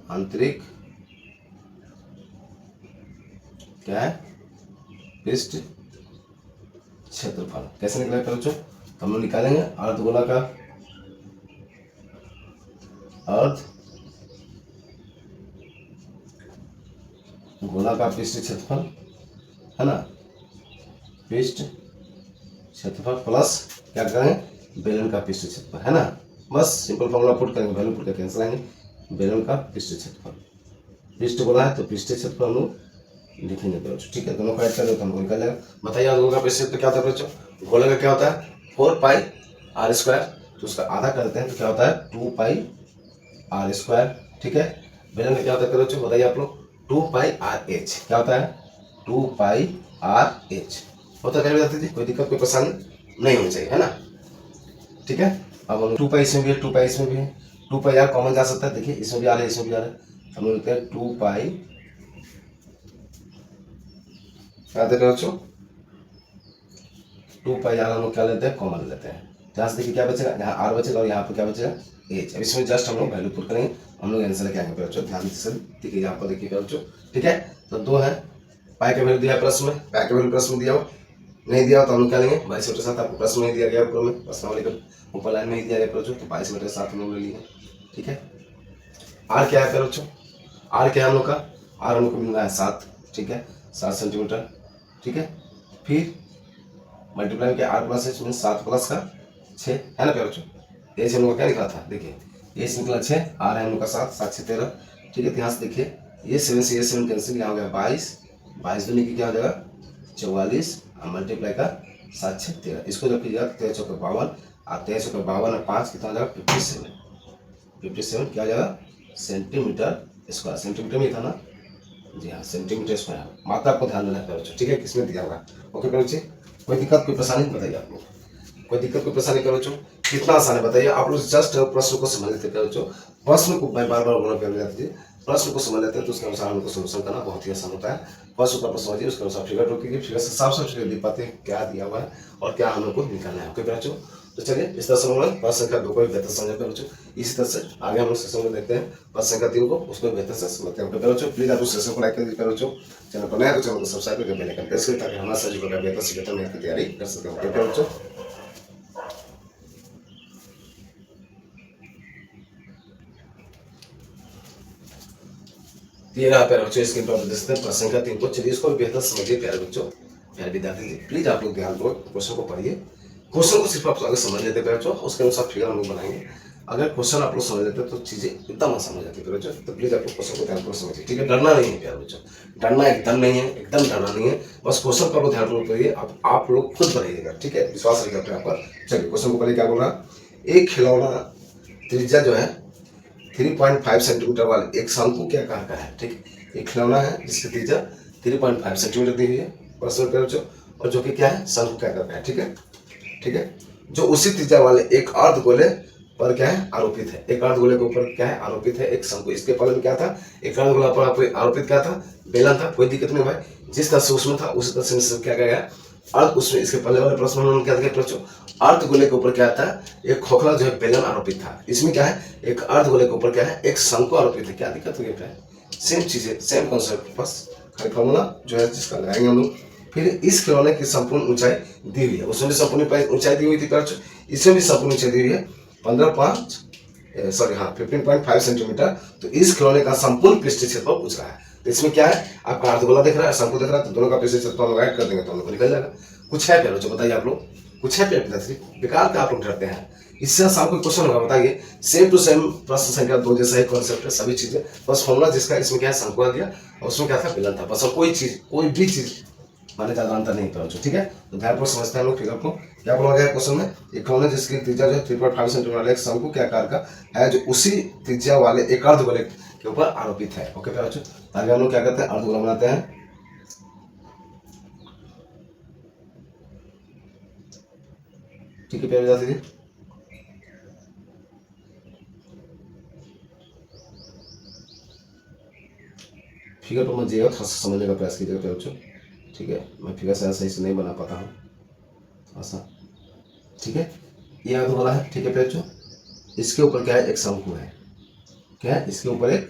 आंतरिक क्या है, पृष्ठ क्षेत्रफल। कैसे निकलेगा बच्चों, तो हम लोग निकालेंगे अर्धगोला का गोला का पृष्ठ क्षेत्रफल, है ना, पृष्ठ क्षेत्रफल प्लस क्या करेंगे, बेलन का पृष्ठ क्षेत्रफल, है ना, बस सिंपल फॉर्मूला पुट करेंगे, वैल्यू पुट करके कैंसिल आएंगे, बेलन का पृष्ठ क्षेत्रफल, पृष्ठ गोला है तो पृष्ठ क्षेत्रफल हम लोग लिखेंगे बच्चों, ठीक है, दोनों का ऐड कर दो तो हमको निकल जाएगा। बताइए अर्धगोला का पृष्ठ क्षेत्रफल क्या होता है बच्चों, गोले का क्या होता है 4πr², तो उसका आधा करते हैं तो क्या होता है 2πr², ठीक है। बेलन का क्या होता है बच्चों बताइए आप लोग, 2πrh, क्या होता है 2πrh होता है, बताते थे, कोई दिक्कत कोई परेशानी नहीं होनी चाहिए, है ना, ठीक है। अब हम 2π इसमें भी है, 2π इसमें भी है, 2πr कॉमन जा सकता है, देखिए इसमें भी आ रहा है इसमें भी आ रहा है, हम लोग लिखते हैं 2π, क्या देते हैं बच्चों 2πr हम लोग क्या लेते हैं, कॉमन लेते हैं, यहाँ से देखिए क्या बचेगा, यहाँ r बचेगा और यहाँ पर क्या बचेगा h। अब इसमें जस्ट हम लोग वैल्यू पुट करेंगे, हम लोग आंसर क्या आएंगे बच्चों, ध्यान से देखिए यहाँ पर देखिए बच्चों, ठीक है। तो 2 है, पाई का वैल्यू दिया प्रश्न में, पाई का वैल्यू प्रश्न में दिया हो, नहीं दिया हो तो हम लोग क्या लेंगे 22/7, आपको प्रश्न में दिया गया ऊपर में, प्रश्न वाले ऊपर लाइन में ही दिया गया बच्चों, तो 22/7 हम लोग ले लिए, ठीक है। r क्या है बच्चों, r क्या है हम लोग का, r हम लोग को मिल रहा है 7, ठीक है, 7 सेंटीमीटर, ठीक है। फिर मल्टीप्लाई किया r plus h mean 7 plus का 6, है ना प्यारे बच्चों, एच हम लोग का क्या निकला था, देखिए एच निकला 6, r है हम लोग का 7, 7 6 13, ठीक है। यहाँ से देखिए ये 7 से ये 7 कैंसिल, यहाँ हो गया 22, 22 दूनी की क्या हो जाएगा 44, और मल्टीप्लाई का 7 6 13, इसको जब कीजिएगा 13 चौके 52, और 13 चौके 52 और 5 कितना हो जाएगा 57, 57 क्या हो जाएगा सेंटीमीटर स्क्वायर, सेंटीमीटर में था ना, जी हाँ सेंटीमीटर स्क्वायर, मात्रा आपको ध्यान देना है बच्चों, ठीक है, किसमें दिया होगा। ओके बच्चे, कोई दिक्कत कोई परेशानी बताइए आप लोग, कोई दिक्कत कोई परेशानी करो बच्चों, कितना आसान है बताइए आप लोग, जस्ट प्रश्न को समझ लेते हैं बच्चों, प्रश्न को मैं बार बार बोलना कर जाती है, प्रश्न को समझ लेते हैं तो उसके अनुसार हमको सोल्यूशन करना बहुत ही आसान होता है। प्रश्न को आप समझिए, उसके अनुसार फिगर रोकिए, फिगर से साफ साफ फिगर दिख पाते हैं क्या दिया हुआ है और क्या हम लोग को निकालना है। ओके बच्चों, तो चलिए इस तरह से हम लोग प्रश्न संख्या 2 को भी बेहतर समझते हैं बच्चों, इसी तरह से आगे हम लोग सेशन में देखते हैं प्रश्न संख्या 3 को, उसको बेहतर से समझते हैं। ओके बच्चों, प्लीज आप उस सेशन को लाइक कर दीजिए बच्चों, चैनल पर नया तो चैनल को सब्सक्राइब करके बेल आइकन प्रेस करें ताकि हमारा सभी को बेहतर से बेहतर मैथ की तैयारी कर सकें। ओके बच्चों, ये रहा प्यारे बच्चों, स्क्रीन पर देख सकते हैं प्रश्न संख्या 3 को। चलिए इसको बेहतर समझिए प्यारे बच्चों, प्यारे विद्यार्थी जी, प्लीज आप लोग ध्यान दो, क्वेश्चन को पढ़िए, क्वेश्चन को सिर्फ आप अगर समझ लेते हैं बच्चों, उसके अनुसार फिगर हम लोग बनाएंगे। अगर क्वेश्चन आप लोग समझ लेते हैं तो चीजें एकदम आसान हो जाती है बच्चों, तो प्लीज आप लोग क्वेश्चन को ध्यानपूर्वक समझिए, ठीक है। डरना नहीं है प्यारे बच्चों, डरना एकदम नहीं है, एकदम डरना नहीं है, बस क्वेश्चन को ध्यानपूर्वक करिए, आप लोग खुद बनाइएगा, ठीक है, विश्वास रखिए अपने आप पर। चलिए क्वेश्चन को पढ़िए, क्या बोल रहा, एक खिलौना त्रिज्या जो है 3.5 सेंटीमीटर वाले एक शंकु के आकार का है, ठीक है, एक खिलौना है जिसकी त्रिज्या 3.5 सेंटीमीटर दी हुई है प्रश्न प्यारे बच्चों, और जो कि क्या है शंकु के आकार का है, ठीक है, ठीक है, जो उसी त्रिज्या वाले एक अर्धगोले पर क्या है, आरोपित है। एक अर्धगोले के ऊपर क्या है, आरोपित है एक शंकु। इसके पहले में क्या था, एक अर्धगोला पर आरोपित क्या था, बेलन था। कोई दिक्कत नहीं भाई, जिस तरह से उसमें था उसी तरह से क्या गया अर्ध। उसमें इसके पहले वाले प्रश्न में क्या था बच्चों, अर्धगोले के ऊपर क्या था, एक खोखला जो है बेलन आरोपित था। इसमें क्या है, एक अर्धगोले के ऊपर क्या है, एक शंकु आरोपित है। क्या दिक्कत हुई है, सेम चीज है, सेम कॉन्सेप्ट, बस खाली फॉर्मूला जो है जिसका लगाएंगे हम लोग। फिर इस खिलौने की संपूर्ण ऊंचाई दी हुई है, उसमें भी संपूर्ण ऊंचाई दी हुई थी बच्चों, इसमें भी संपूर्ण ऊंचाई दी हुई है 15.5 सेंटीमीटर। तो इस खिलौने का संपूर्ण पृष्ठीय क्षेत्रफल पूछ रहा है। तो इसमें क्या है, आपका अर्धगोला दिख रहा है, शंकु दिख रहा है, तो दोनों का पृष्ठीय क्षेत्रफल हम ऐड कर देंगे तो हम लोग को निकल जाएगा। कुछ है प्यारो, जो बताइए आप लोग, कुछ है प्यार पिताश्री, बेकार का आप लोग डरते हैं। इससे आसान कोई क्वेश्चन होगा बताइए, सेम टू सेम प्रश्न संख्या 2 जैसा ही कॉन्सेप्ट है, सभी चीजें, बस फॉर्मूला जिसका इसमें क्या है, शंकु आ गया और उसमें क्या था, बेलन था, बस। और कोई भी चीज माने ज्यादा अंतर नहीं पहुंचो, ठीक है। तो ध्यानपूर्वक समझते हैं हम लोग फिगर को। क्या बोला गया क्वेश्चन में, एक खिलौने जिसकी त्रिज्या जो है 3.5 सेंटीमीटर वाले एक शंकु के आकार का है, जो उसी त्रिज्या वाले एक अर्धगोले के ऊपर आरोपित है। ओके बच्चों, आगे हम लोग क्या करते हैं, अर्धगोला बनाते हैं। ठीक है प्यारे विद्यार्थी जी, फिगर पर मत जाइएगा, थोड़ा सा समझने का प्रयास कीजिएगा प्यारे बच्चों, ठीक है। मैं फिगर सही से नहीं बना पाता हूँ थोड़ा सा, ठीक है। ये अर्धगोला है, ठीक है प्यारे बच्चों। इसके ऊपर क्या है, एक शंकु है। क्या है, इसके ऊपर एक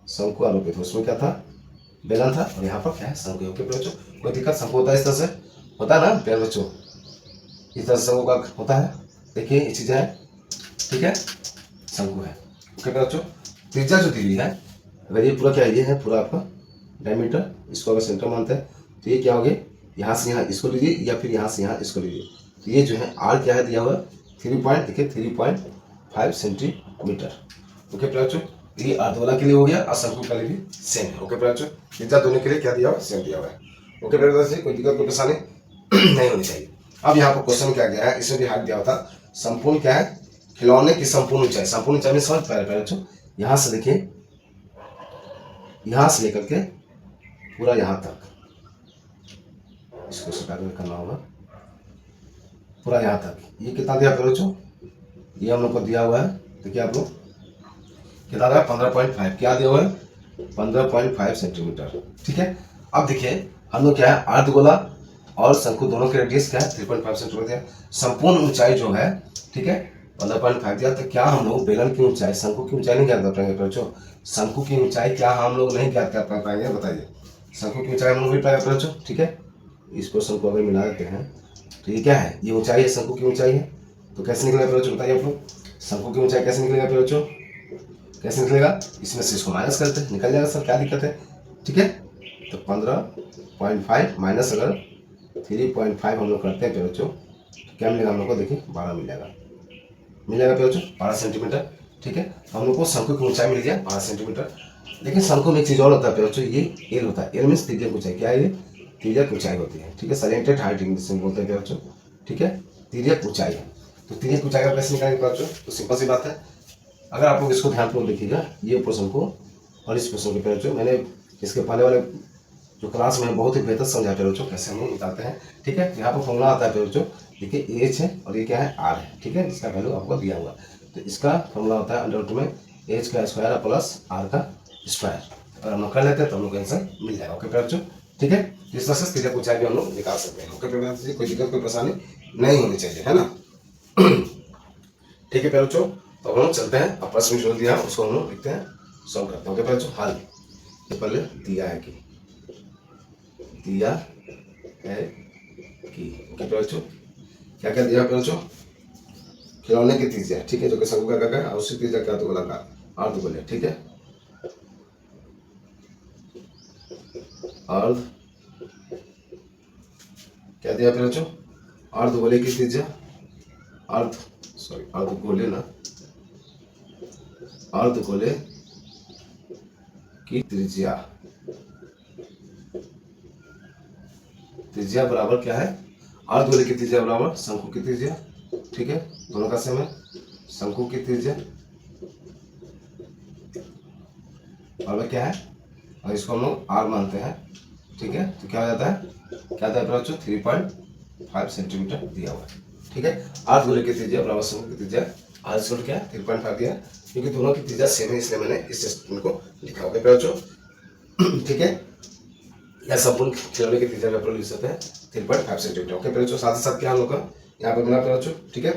शंकु आरोपित है, उसमें क्या था, बेलन था, और यहाँ पर क्या है, शंकु है। ओके प्यारे बच्चों, कोई दिक्कत, शंकु होता है इस तरह से, होता है ना प्यारे बच्चों, इस तरह से शंकु का होता है। देखिए ये चीज़ है, ठीक है, शंकु है। ओके प्यारे बच्चों, त्रिज्या जो दी हुई है, अगर ये पूरा क्या ये है, पूरा आपका डायमीटर, इसको अगर सेंटर मानते हैं तो ये क्या हो गया, यहाँ से यहाँ इसको लीजिए या फिर यहाँ से यहाँ इसको लीजिए, तो ये जो है आर क्या है दिया हुआ, 3.5 सेंटीमीटर। ओके प्यारे बच्चों, ये अर्धगोला के लिए हो गया और शंकु के लिए भी सेम है। ओके प्यारे बच्चों, त्रिज्या दोनों के लिए क्या दिया हुआ, सेम दिया हुआ है। ओके प्यारे बच्चों, कोई दिक्कत कोई परेशानी नहीं होनी चाहिए। अब यहाँ पर क्वेश्चन क्या गया है, इसमें भी हाथ दिया हुआ था, संपूर्ण क्या है, खिलौने की संपूर्ण ऊंचाई। संपूर्ण ऊंचाई में समझ पा रहे बच्चों, यहाँ से देखिए, यहाँ से लेकर के पूरा यहाँ तक, इसको सटा कर करना होगा, पूरा यहाँ तक। ये कितना दिया प्यारे बच्चों, ये हम लोग को दिया हुआ है, देखिए आप लोग कितना दिया, 15.5, क्या दिया हुआ है, 15.5 सेंटीमीटर, ठीक है। अब देखिए हम लोग क्या है, अर्धगोला और शंकु दोनों के रेडियस क्या है, 3.5 सेंटीमीटर दिया। संपूर्ण ऊंचाई जो है, ठीक है, 15.5 दिया। तो क्या हम लोग बेलन की ऊंचाई, शंकु की ऊंचाई नहीं ज्ञात कर पाएंगे बच्चों, शंकु की ऊंचाई क्या हम लोग नहीं ज्ञात कर पाएंगे, बताइए। शंकु की ऊंचाई हम लोग नहीं पाएंगे बच्चों, ठीक है। इस क्वेश्चन को अगर मिला देते हैं तो ये क्या है, ये ऊंचाई है, शंकु की ऊंचाई है, तो कैसे निकलेगा बच्चों, बताइए आप लोग, शंकु की ऊंचाई कैसे निकलेगा बच्चों, कैसे निकलेगा, इसमें से इसको माइनस करते हैं, निकल जाएगा सर, क्या दिक्कत है, ठीक है। तो 15.5 माइनस अगर 3.5 हम लोग करते हैं बच्चों, तो क्या मिलेगा हम लोग को, देखिए 12 मिलेगा बच्चों, 12 सेंटीमीटर, ठीक है। हम लोग को शंकु की ऊंचाई मिल गया 12 सेंटीमीटर। लेकिन शंकु में एक चीज और होता है बच्चों, ये एल होता है, एल मीन्स त्रिज्या ऊंचाई, क्या है ये, त्रिज्या ऊंचाई होती है, ठीक है। सैलेंटेड हाइट इंग्लिश में बोलते हैं बच्चों, ठीक है, त्रिज्या ऊंचाई है। तो त्रिज्या ऊंचाई का कैसे निकालेंगे बच्चों, तो सिंपल सी बात है, अगर आप लोग इसको ध्यानपूर्वक देखिएगा, ये क्वेश्चन को और इस क्वेश्चन के बच्चों, मैंने इसके पहले वाले जो क्लास में बहुत ही बेहतर समझाते हैं बच्चों, कैसे हम लोग निकालते हैं, ठीक है। यहाँ पर फॉर्मूला आता है बच्चों, देखिए एच है और ये क्या है, आर है, ठीक है, इसका वैल्यू आपको दिया हुआ। तो इसका फॉर्मूला होता है अंडर रूट में एच का स्क्वायर प्लस आर का स्क्वायर। अगर हम लोग कर लेते हैं तो हम लोग को आंसर मिल जाएगा। ओके बच्चों, ठीक है, इस तरह से त्रिज्या ऊंचाई भी हम लोग निकाल सकते हैं। ओके बच्चों, कोई दिक्कत कोई परेशानी नहीं होनी चाहिए, है ना। ठीक है बच्चों, तो हम लोग चलते हैं, अब प्रश्न जो दिया उसको हम लोग लिखते हैं, सॉल्व करते हैं। ओके बच्चों, हल ये पहले दिया है कि ओके बच्चों, क्या क्या दिया बच्चों, खिलौने की त्रिज्या, ठीक है, जो कि शंकु का आकार है, और उसकी त्रिज्या क्या, अर्धगोलाकार, अर्धगोले, ठीक है, अर्ध क्या दिया बच्चों, अर्धगोले की त्रिज्या, अर्धगोले ना, अर्धगोले की त्रिज्या, त्रिज्या बराबर क्या है, अर्धगोले की त्रिज्या बराबर शंकु की त्रिज्या, ठीक है, दोनों का सेम है, शंकु की त्रिज्या बराबर क्या है, और इसको हम लोग आर मानते हैं, ठीक है। तो क्या हो जाता है, क्या आता है बच्चों, 3.5 सेंटीमीटर दिया हुआ है, ठीक है। अर्धगोले की त्रिज्या बराबर शंकु की त्रिज्या आर स्क्वायर क्या 3.5 दिया, क्योंकि दोनों की त्रिज्या सेम है इसलिए मैंने इस स्टेटमेंट को लिखा। ओके प्यारे बच्चों, ठीक है, या संपूर्ण खिलौने की त्रिज्या लिख सकते हैं 3.5 सेंटीमीटर। ओके प्यारे बच्चों, साथ ही साथ क्या हम लोग का यहाँ पर मिला प्यारे बच्चों, ठीक है,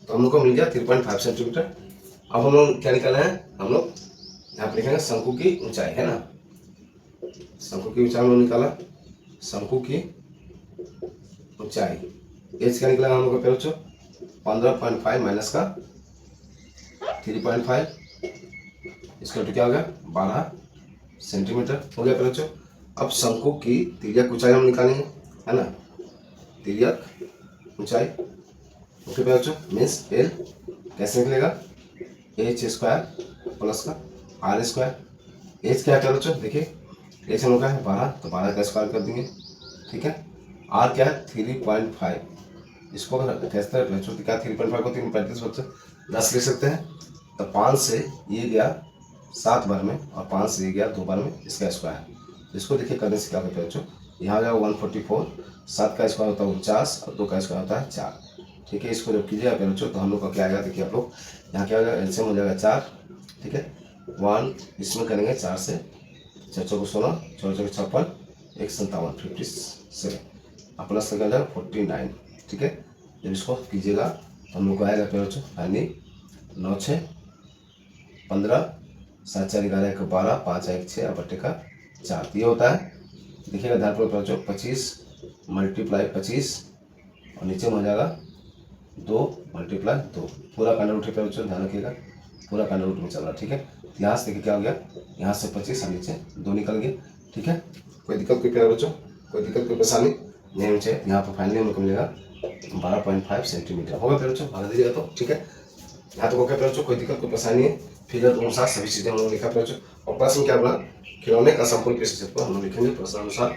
तो हम लोग को मिल गया 3.5 सेंटीमीटर। अब हम लोग क्या निकालना है, हम लोग यहाँ पर लिखेंगे शंकु की ऊंचाई, है ना, शंकु की ऊंचाई हम लोग निकाला, शंकु की ऊंचाई एच क्या निकला हम लोग का प्यारे बच्चों 15.5 माइनस का 3.5, इसका तो क्या हो गया 12 सेंटीमीटर हो गया प्यारे बच्चों। अब शंकु की तिर्यक ऊंचाई हम निकालेंगे, है ना, तिर्यक ऊंचाई। ओके प्यारे बच्चों, मीन्स एल कैसे निकलेगा, एच स्क्वायर प्लस का आर स्क्वायर। एच क्या है प्यारे बच्चों, देखिए एच हम लोग का है 12, तो 12 का स्क्वायर कर देंगे, ठीक है। आर क्या है 3.5, इसको कैसे बच्चों क्या 3.5 को 3.35 बच्चों 10 लिख सकते हैं, तो 5 से ये गया 7 बार में और 5 से ये गया 2 बार में, इसका स्क्वायर। तो इसको देखिए करने से क्या होता है बच्चों, यहाँ गया 144, 7 का स्क्वायर होता है 49 और 2 का स्क्वायर होता है 4, ठीक है। इसको जब कीजिएगा बच्चों तो हम लोग का क्या आएगा, देखिए आप लोग यहाँ क्या होगा एलसीएम हो जाएगा 4, ठीक है, 1 इसमें करेंगे 4 से 4 को 16, 4 4 56, 1 57 57 और प्लस लगा जाएगा 49, ठीक है। जब इसको कीजिएगा तो हम लोग को आएगा प्यारे बच्चों यानी 9 6 15, 7 4 11 1 12, 5 1 6 बट्टे का 4, ये होता है। देखिएगा ध्यान पर बच्चों 25 मल्टीप्लाई 25 और नीचे में हो जाएगा 2 मल्टीप्लाई 2, पूरा का अंडर रूट पे बच्चों ध्यान रखिएगा, पूरा का अंडर रूट में चल रहा है, ठीक है। यहाँ से देखिए क्या हो गया, यहाँ से 25 और नीचे 2 निकल गए, ठीक है। कोई दिक्कत कोई प्यारे बच्चों, कोई दिक्कत कोई परेशानी नहीं होनी चाहिए। यहाँ पर फाइनली हमको मिलेगा 12.5 सेंटीमीटर होगा प्यारे बच्चों, आगे दीजिएगा तो, ठीक है। यहाँ तक हो गया प्यारे बच्चों, कोई दिक्कत कोई परेशानी है, फिगर के अनुसार सभी चीजें हम लोग लिखा प्यारे बच्चों। और प्रश्न क्या बना, खिलौने का संपूर्ण पृष्ठ क्षेत्रफल हम लोग लिखेंगे प्रश्नानुसार,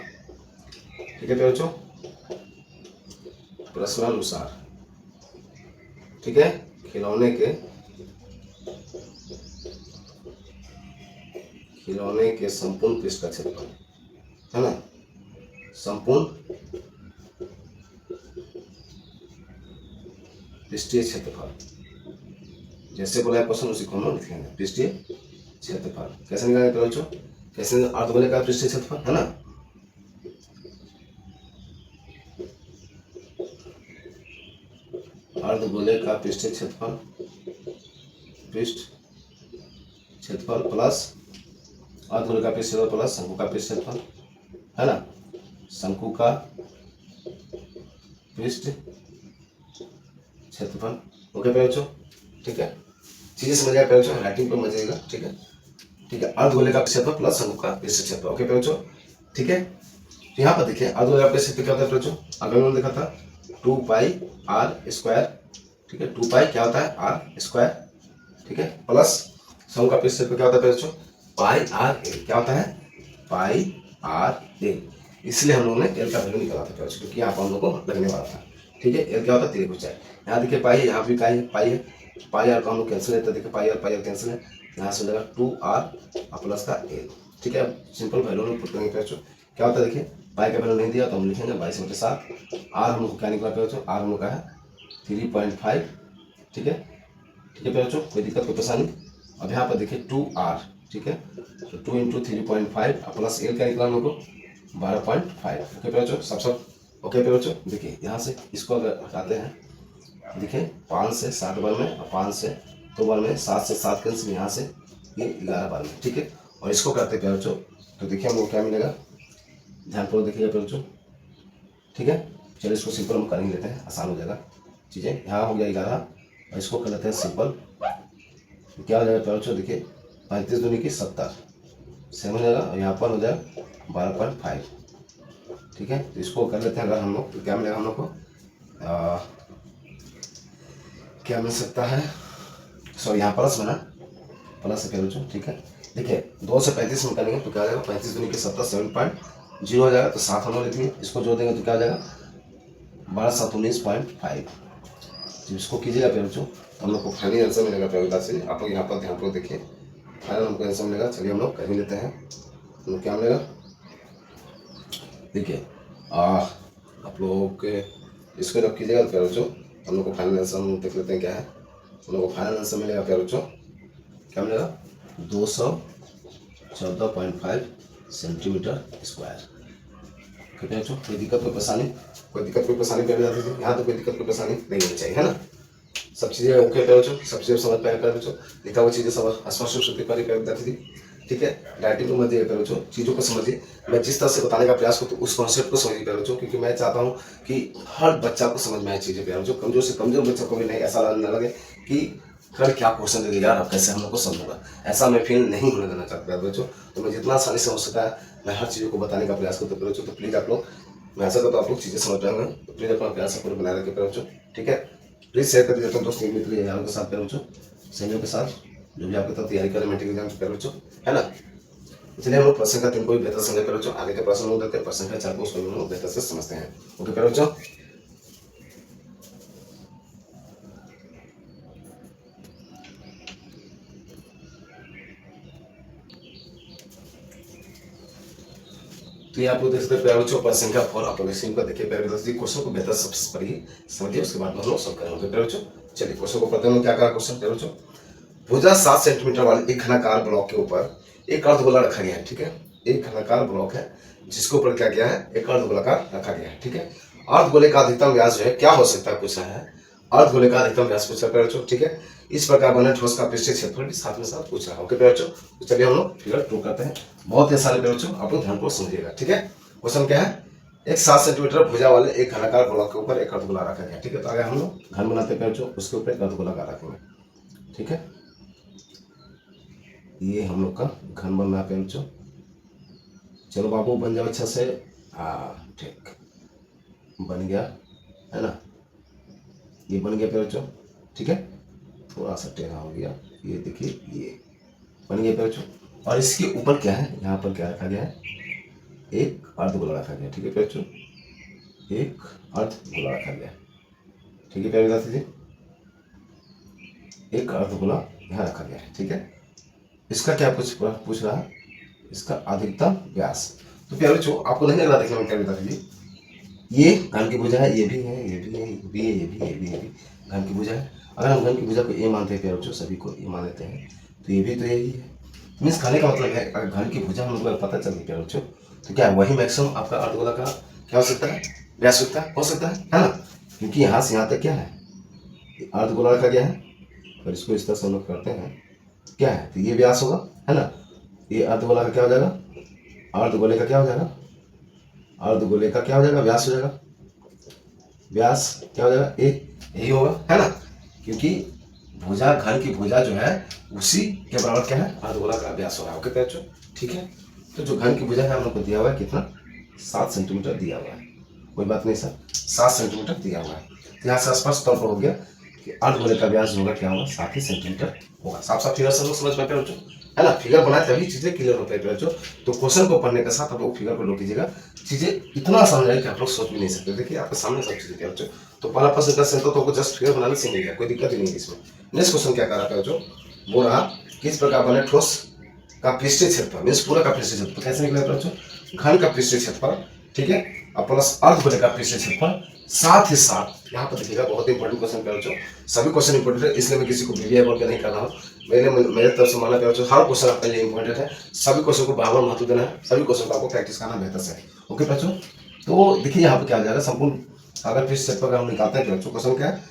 ठीक है प्यारे बच्चों, प्रश्नानुसार, ठीक है। खिलौने के संपूर्ण पृष्ठ का क्षेत्रफल, है ना, संपूर्ण पृष्ठीय क्षेत्रफल, जैसे बोला है क्वेश्चन उसी को हम लोग लिखेंगे पृष्ठीय क्षेत्रफल। कैसे निकालेंगे प्यारे बच्चों, कैसे अर्धगोले का पृष्ठीय क्षेत्रफल, है ना, अर्धगोले का पृष्ठीय क्षेत्रफल, पृष्ठ क्षेत्रफल प्लस अर्धगोले का पृष्ठ क्षेत्रफल प्लस शंकु का पृष्ठ क्षेत्रफल, है ना, शंकु का पृष्ठ क्षेत्रफल। ओके प्यारे बच्चों, ठीक है, चीजें समझ आए प्यारे बच्चों, राइटिंग पर मजेगा, ठीक है, ठीक है। अर्धगोले का क्षेत्रफल प्लस शंकु का पृष्ठ क्षेत्रफल, ओके प्यारे बच्चों, ठीक है। तो यहाँ पर देखिए अर्धगोले का पृष्ठ क्षेत्रफल क्या होता है प्यारे बच्चों, अगर मैंने देखा था 2 पाई आर स्क्वायर, ठीक है, 2 पाई क्या होता है आर स्क्वायर, ठीक है, प्लस शंकु का पृष्ठ क्षेत्रफल क्या होता है प्यारे बच्चों पाई आर एल, क्या होता है पाई आर एल, इसलिए हम लोगों ने एल का वैल्यू निकाला था बच्चों, क्योंकि यहाँ पर हम लोग को लगने वाला था, ठीक है। एल क्या होता है तिर्यक ऊंचाई, यहाँ देखिए पाई है, यहाँ भी पाई है, पाई आर को हम लोग कैंसिल लेते हैं, देखिए पाई आर कैंसिल है, यहाँ से हो जाएगा 2r प्लस का एल, ठीक है। सिंपल वैल्यू में पुट करेंगे बच्चों, क्या होता है देखिए पाई का वैल्यू नहीं दिया तो हम लिखेंगे 22/7, आर हम लोग क्या निकला बच्चों, आर हम लोग का है 3.5, ठीक है, ठीक है बच्चों, कोई दिक्कत कोई परेशानी। अब यहाँ पर देखिए 2r, ठीक है, तो 2 × 3.5 प्लस एल क्या निकला हम लोग को 12.5, ओके बच्चों, सब ओके बच्चों। देखिए यहाँ से इसको अगर हटाते हैं, देखिए 5 से 7 बार में और 5 से 2 बार में, 7 से 7 कैंसिल, यहाँ से ये 11 बार में, ठीक है। और इसको करते प्यारे बच्चों तो देखिए हमको क्या मिलेगा, ध्यान पूर्वक देखिएगा प्यारे बच्चों, ठीक है। चलिए इसको सिंपल हम कर ही लेते हैं, आसान हो जाएगा चीज़ें। यहाँ हो गया 11 और इसको कर लेते हैं सिंपल, क्या हो जाएगा प्यारे बच्चों, देखिए 35 दूनी की 70 सेम हो जाएगा और यहाँ पर हो जाएगा 12.5, ठीक है। तो इसको कर लेते हैं अगर हम लोग तो क्या मिलेगा हम लोग को, क्या मिल सकता है, सॉरी यहाँ प्लस में ना, प्लस है बच्चों, ठीक है। देखिए 2 से 35 में करेंगे तो क्या हो जाएगा 35 दूनी की 70 7.0 हो जाएगा, तो 7 हम लोग लिखेंगे, इसको जोड़ देंगे तो क्या हो जाएगा 12 7 19.5। जब इसको कीजिएगा प्यारे बच्चों तो हम लोग को फाइनल आंसर मिलेगा प्यारे से, आप लोग यहाँ पर ध्यान पूर्वक देखिए, फाइनल हमको आंसर मिलेगा। चलिए हम लोग कर ही लेते हैं, हम लोग क्या मिलेगा, देखिए आप लोग इसको जब कीजिएगा तो प्यारे बच्चों हम लोग को फाइनल आंसर हम देख लेते हैं क्या है। हम लोग को फाइनल आंसर मिलेगा प्यारे बच्चों, क्या मिलेगा 214.5 सेंटीमीटर स्क्वायर। ठीक है बच्चों, कोई दिक्कत कोई परेशानी प्यारे जाती थी, यहाँ तो कोई दिक्कत कोई परेशानी नहीं होनी चाहिए, है ना। सब चीज़ें ओके प्यारे बच्चों, सब चीज़ें समझ पाए प्यारे बच्चों, लिखा हुआ चीज़ें सब स्पष्ट रूप से दिख पा रही प्यारे जाती थी। ठीक है, राइटिंग को मत दिए प्यारे बच्चों, चीज़ों को समझिए। मैं जिस तरह से बताने का प्रयास करता हूँ उस कॉन्सेप्ट को समझिए प्यारे बच्चों, क्योंकि मैं चाहता हूँ कि हर बच्चा को समझ में आए चीज़ें प्यारे बच्चों। कमजोर से कमजोर बच्चा को भी नहीं ऐसा न लगे कि कर क्या क्वेश्चन दे दिया यार, अब कैसे हम लोग को समझूंगा, ऐसा मैं फील नहीं होने देना चाहता प्यारे बच्चों। तो मैं जितना आसानी से हो सकता है मैं हर चीज़ों को बताने का प्रयास करता हूँ प्यारे बच्चों। तो प्लीज़ आप लोग, मैं ऐसा करता हूँ आप लोग चीज़ें समझ पाएंगे, तो प्लीज़ अपना प्रयास पूरा बनाए रखिए प्यारे बच्चों। ठीक है, प्लीज़ शेयर कर दीजिए दोस्तों मित्र यारों के साथ प्यारे बच्चों, सहयोगियों के साथ, जो भी आपके तरफ तैयारी कर रहे हैं मेट्रिक एग्जाम के प्यारे बच्चों, है ना। इसलिए हम लोग प्रश्न का 3 को भी बेहतर समझे प्यारे बच्चों, आगे के प्रश्न लोग देखते हैं, प्रश्न का 4 को उसको हम लोग बेहतर से समझते हैं। ओके प्यारे बच्चों, तो ये आप लोग देख सकते हैं प्यारे बच्चों, प्रश्न संख्या 4 आप लोग स्क्रीन पर देखिए प्यारे बच्चों, क्वेश्चन को बेहतर से पढ़िए समझिए, उसके बाद हम लोग सब करेंगे प्यारे बच्चों। चलिए क्वेश्चन को पढ़ते हैं, क्या करा क्वेश्चन प्यारे बच्चों। भुजा 7 सेंटीमीटर वाले एक घनाकार ब्लॉक के ऊपर एक अर्धगोला रखा गया है। ठीक है, एक घनाकार ब्लॉक है जिसके ऊपर क्या गया है, एक अर्धगोलाकार रखा गया है। ठीक है, अर्धगोले का अधिकतम व्यास जो है क्या हो सकता है पूछा है, अर्धगोले का अधिकतम व्यास पूछा प्यारे बच्चों। ठीक है, इस प्रकार बने ठोस का पृष्ठीय क्षेत्रफल भी साथ में साथ पूछ रहा है। ओके प्यारे बच्चों, तो चलिए हम लोग फिगर 2 करते हैं। बहुत ही आसान प्यारे बच्चों, आप लोग ध्यान को समझिएगा। ठीक है, क्वेश्चन क्या है, एक 7 सेंटीमीटर भुजा वाले एक घनाकार ब्लॉक के ऊपर एक अर्धगोला रखा गया। ठीक है, तो आगे हम लोग घन बनाते हैं प्यारे बच्चों, उसके ऊपर एक अर्धगोलाकार रखेंगे। ठीक है, ये हम लोग का घन बन रहा है प्यारे बच्चों। चलो बाबू बन जाओ अच्छा से, हाँ ठीक बन गया, है ना, ये बन गया प्यारे बच्चों। ठीक है, थोड़ा सा टेढ़ा हो गया, ये देखिए ये बन गया प्यारे बच्चों। और इसके ऊपर क्या है, यहाँ पर क्या रखा गया है, एक अर्धगोला रखा गया। ठीक है प्यारे बच्चों, एक अर्धगोला रखा गया। ठीक है प्यारे विद्यार्थी जी, एक अर्धगोला यहाँ रखा गया है। ठीक है, इसका क्या पूछ रहा है, इसका अधिकतम व्यास। तो प्यारे बच्चों आपको नहीं लग रहा देखने में प्यारे विद्यार्थी जी, ये घन की भुजा है, ये भी है, ये भी है, ये भी है, ये भी है, ये भी है, घन की भुजा है। अगर हम घन की भुजा को ए मानते हैं प्यारे बच्चों, सभी को ए मान लेते हैं, तो ये भी तो यही है। मीन्स कहने का मतलब है अगर घन की भुजा हम लोग पता चल गई प्यारे बच्चों, तो क्या वही मैक्सिमम आपका अर्धगोला का क्या हो सकता है, व्यास हो सकता है ना। क्योंकि यहाँ से यहाँ तक क्या है, अर्धगोला का क्या है, और इसको इस तरह से हम लोग करते हैं क्या है, तो ये व्यास होगा, है ना। ये अर्धगोला का क्या हो जाएगा, अर्धगोले का क्या हो जाएगा, अर्धगोले का क्या हो जाएगा, व्यास हो जाएगा, व्यास क्या हो जाएगा, एक यही होगा, है ना। क्योंकि भुजा घन की भुजा जो है उसी के बराबर क्या है, अर्धगोला का व्यास हो रहा है। ओके बच्चों, ठीक है, तो जो घन की भुजा है हम लोग को दिया हुआ है कितना, 7 सेंटीमीटर दिया हुआ है, कोई बात नहीं सर, 7 सेंटीमीटर दिया हुआ है। तो यहाँ से स्पष्ट तौर पर हो गया कि अर्धगोले का व्यास होगा क्या होगा, 7 ही सेंटीमीटर होगा। साफ साफ फिगर सब लोग समझ पाते हैं बच्चों, है ना। फिगर बनाए तभी चीजें क्लियर होता है बच्चों। तो क्वेश्चन को पढ़ने के साथ आप लोग फिगर को लो कीजिएगा, चीजें इतना आसान है कि आप लोग सोच भी नहीं सकते। देखिए आपके सामने सब चीजें क्या बच्चों, तो पहला प्रश्न का सेंटर तो जस्ट फिगर बनाने से मिल गया, कोई दिक्कत ही नहीं है इसमें। नेक्स्ट क्वेश्चन क्या कर रहा है बच्चों, वो रहा किस प्रकार बने ठोस का पृष्ठीय क्षेत्रफल, मीन्स पूरा का पृष्ठीय क्षेत्रफल कैसे निकला बच्चों, घन का पृष्ठीय क्षेत्रफल, ठीक है, और प्लस अर्धगोले का पृष्ठीय क्षेत्रफल। साथ ही साथ यहाँ पर देखिएगा बहुत इंपॉर्टेंट क्वेश्चन प्यारे बच्चों, सभी क्वेश्चन इंपॉर्टेंट है, इसलिए मैं किसी को बीबीआई बोल के नहीं कर रहा हूँ। मेरे तरफ से माना प्यारे बच्चों, हर क्वेश्चन आपके लिए इंपॉर्टेंट है, सभी क्वेश्चन को बार बार महत्व देना है, सभी क्वेश्चन को आपको प्रैक्टिस करना बेहतर से। ओके बच्चों, तो देखिए यहाँ पर क्या आ जाएगा, संपूर्ण अगर पृष्ठ क्षेत्रफल हम निकालते हैं बच्चों, क्वेश्चन क्या है,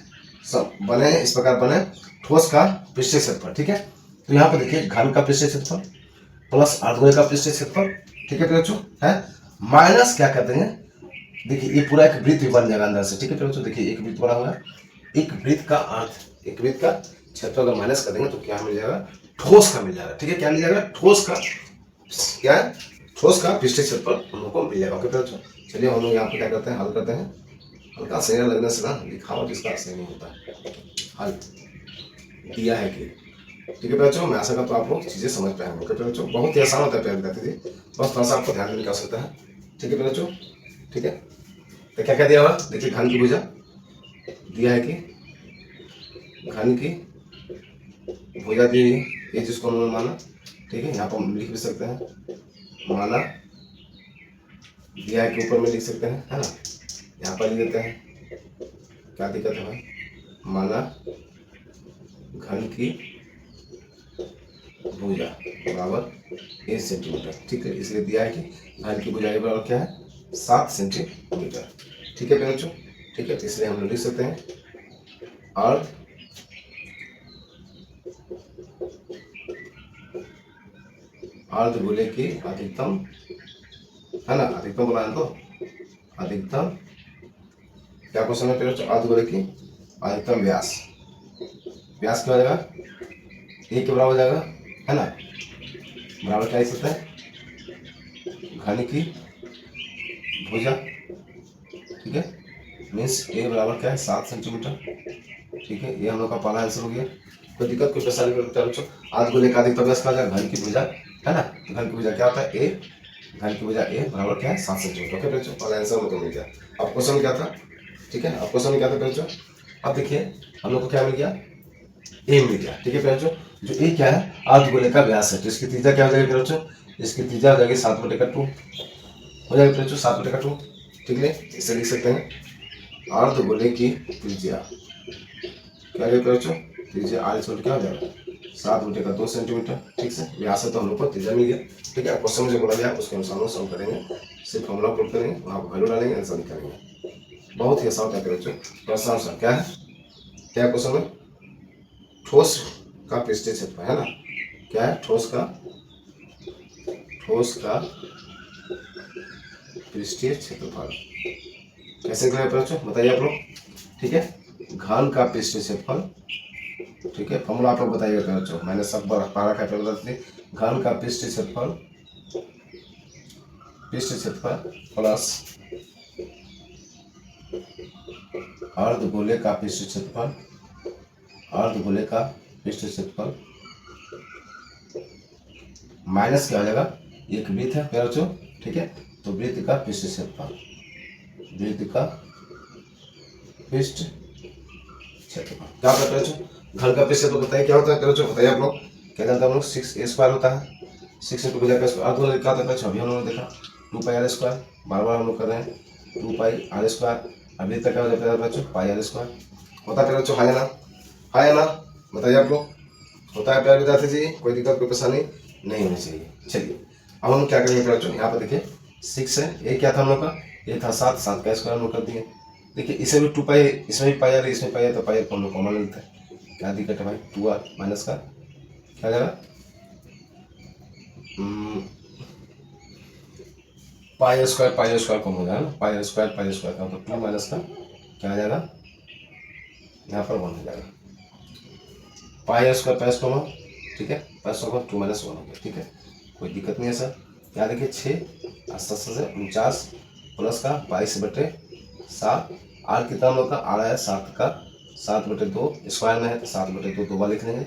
सब बने इस प्रकार बने ठोस का पृष्ठीय क्षेत्रफल, ठीक है। तो यहाँ पर देखिए घन का पृष्ठीय क्षेत्रफल प्लस अर्धगोले का पृष्ठीय क्षेत्रफल, ठीक है बच्चों, है माइनस क्या कहते हैं, देखिए ये पूरा एक वृत्त भी बन जाएगा अंदर से, ठीक है बच्चों। देखिए एक वृत्त बना हुआ है, एक वृत्त का अर्ध, एक वृत्त का क्षेत्रफल अगर माइनस कर देंगे तो क्या मिल जाएगा, ठोस का मिल जाएगा, ठीक है। क्या मिल जाएगा, ठोस का, क्या है, ठोस का पृष्ठीय क्षेत्रफल हम लोग को मिल जाएगा। ओके बच्चों, चलिए हम लोग यहाँ पे क्या करते हैं, हल करते हैं। हल्का सही लगने से ना लिखावट इसका सही नहीं होता है, हल दिया है कि, ठीक है बच्चों, मैं आशा करता हूँ आप लोग चीजें समझ पाएंगे। ओके बच्चों, बहुत ही आसान होता है प्यारे विद्यार्थी जी, बस थोड़ा सा आपको ध्यान देने की आवश्यकता है, ठीक है बच्चों, ठीक है। तो क्या क्या दिया हुआ, देखिए घन की भुजा दिया है कि घन की भुजा दी है, ये जिसको उन्होंने माना, ठीक है, यहाँ पर हम लिख भी सकते हैं, माना दिया है कि ऊपर में लिख सकते हैं, है ना, यहाँ पर लिख देते हैं, क्या दिक्कत है भाई, माना घन की भुजा बराबर 1 सेंटीमीटर। ठीक है, इसलिए दिया है कि घन की भुजा बराबर क्या है 7 सेंटीमीटर। ठीक है बच्चों, ठीक है, तो इसलिए हम लोग लिख सकते हैं अर्ध अर्धगोले की अधिकतम, है ना, अधिकतम बोला है तो अधिकतम क्या क्वेश्चन है बच्चों, अर्धगोले की अधिकतम व्यास, व्यास क्या हो जाएगा ए के बराबर हो जाएगा, है ना, बराबर क्या लिख सकते हैं घन की भुजा। ठीक है, मीन्स ए बराबर क्या है 7 सेंटीमीटर। ठीक है, ये हम लोग का पहला आंसर हो गया। कोई दिक्कत कोई परेशानी करता बच्चों, अर्धगोले का अधिकतम व्यास क्या हो जाएगा घन की भुजा, है ना, तो घन की भुजा क्या होता है ए, घन की भुजा ए बराबर क्या है 7 सेंटीमीटर। ओके बच्चों, पहला आंसर हम लोग को मिल गया। अब क्वेश्चन क्या था, ठीक है, अब क्वेश्चन में क्या था बच्चों, अब देखिए हम लोग को क्या मिल गया ए मिल गया। ठीक है बच्चों, जो ए क्या है अर्धगोले का व्यास है, तो इसकी त्रिज्या क्या हो जाएगी बच्चों, इसकी त्रिज्या हो जाएगी 7/2 हो जाएगा बच्चों 7/2। ठीक है, इसे लिख सकते हैं अर्धगोले की त्रिज्या क्या है बच्चों, त्रिज्या आर इक्वल क्या हो जाएगा 7/2 सेंटीमीटर। ठीक है, व्यास है तो हम लोग को त्रिज्या मिल गया। ठीक है, क्वेश्चन में जो बोला गया उसके अनुसार हम सॉल्व करेंगे, सिर्फ फॉर्मूला पुट करेंगे, वहाँ पर वैल्यू डालेंगे, आंसर निकालेंगे। बहुत ही आसान होता है बच्चों। प्रश्न आंसर क्या है, क्या क्वेश्चन में ठोस का पृष्ठीय क्षेत्रफल, है ना, क्या है ठोस का पृष्ठीय क्षेत्रफल कैसे निकलेगा बच्चों बताइए आप लोग। ठीक है, घन का पृष्ठीय क्षेत्रफल, ठीक है, फॉर्मूला आप लोग बताइएगा बच्चों, मैंने सब पढ़ा रखा है, बता दें घन का पृष्ठीय क्षेत्रफल प्लस अर्धगोले का पृष्ठीय क्षेत्रफल, अर्धगोले का पृष्ठीय क्षेत्रफल माइनस क्या हो जाएगा, एक वृत्त है प्यारे बच्चों। ठीक है, तो वृत्त का पृष्ठीय क्षेत्रफल, वृत्त का पृष्ठ क्षेत्रफल क्या होता है बच्चों, घन का पृष्ठ तो बताइए क्या होता है बच्चों, बताइए आप लोग क्या जानते हैं हम लोग 6a² होता है, 6 × भुजा का स्क्वायर, अर्धगोले क्या होता है अभी हम लोगों ने देखा 2πr², बार बार हम लोग कर रहे हैं 2πr², अभी तक क्या हो जाता है बच्चों πr² होता है बच्चों, है ना, है ना, बताइए आप लोग होता है प्यारे विद्यार्थी जी, कोई दिक्कत कोई परेशानी नहीं होनी चाहिए। चलिए अब हम क्या करेंगे बच्चों, यहाँ पर देखिए 6 है, ये क्या था हम लोग का, ये था 7, 7 का स्क्वायर हम लोग कर दिए। देखिए इसे भी 2π, इसमें भी πr, इसमें πr, तो πr को हम लोग कॉमन लेते हैं, क्या दिक्कत है भाई 2r माइनस का क्या जाएगा πr² कम हो जाएगा ना, πr² का तो 2 माइनस का क्या आ जाएगा यहाँ पर 1 हो जाएगा, πr² पैस कॉमन, ठीक है, पैस कॉमन 2 - 1 हो गया। ठीक है, कोई दिक्कत नहीं है सर। यहाँ देखिए 6 से 49 प्लस का 22/7, आर कितना हम लोग का आ रहा है 7 का 7/2 स्क्वायर में है तो 7/2 दो बार लिख लेंगे।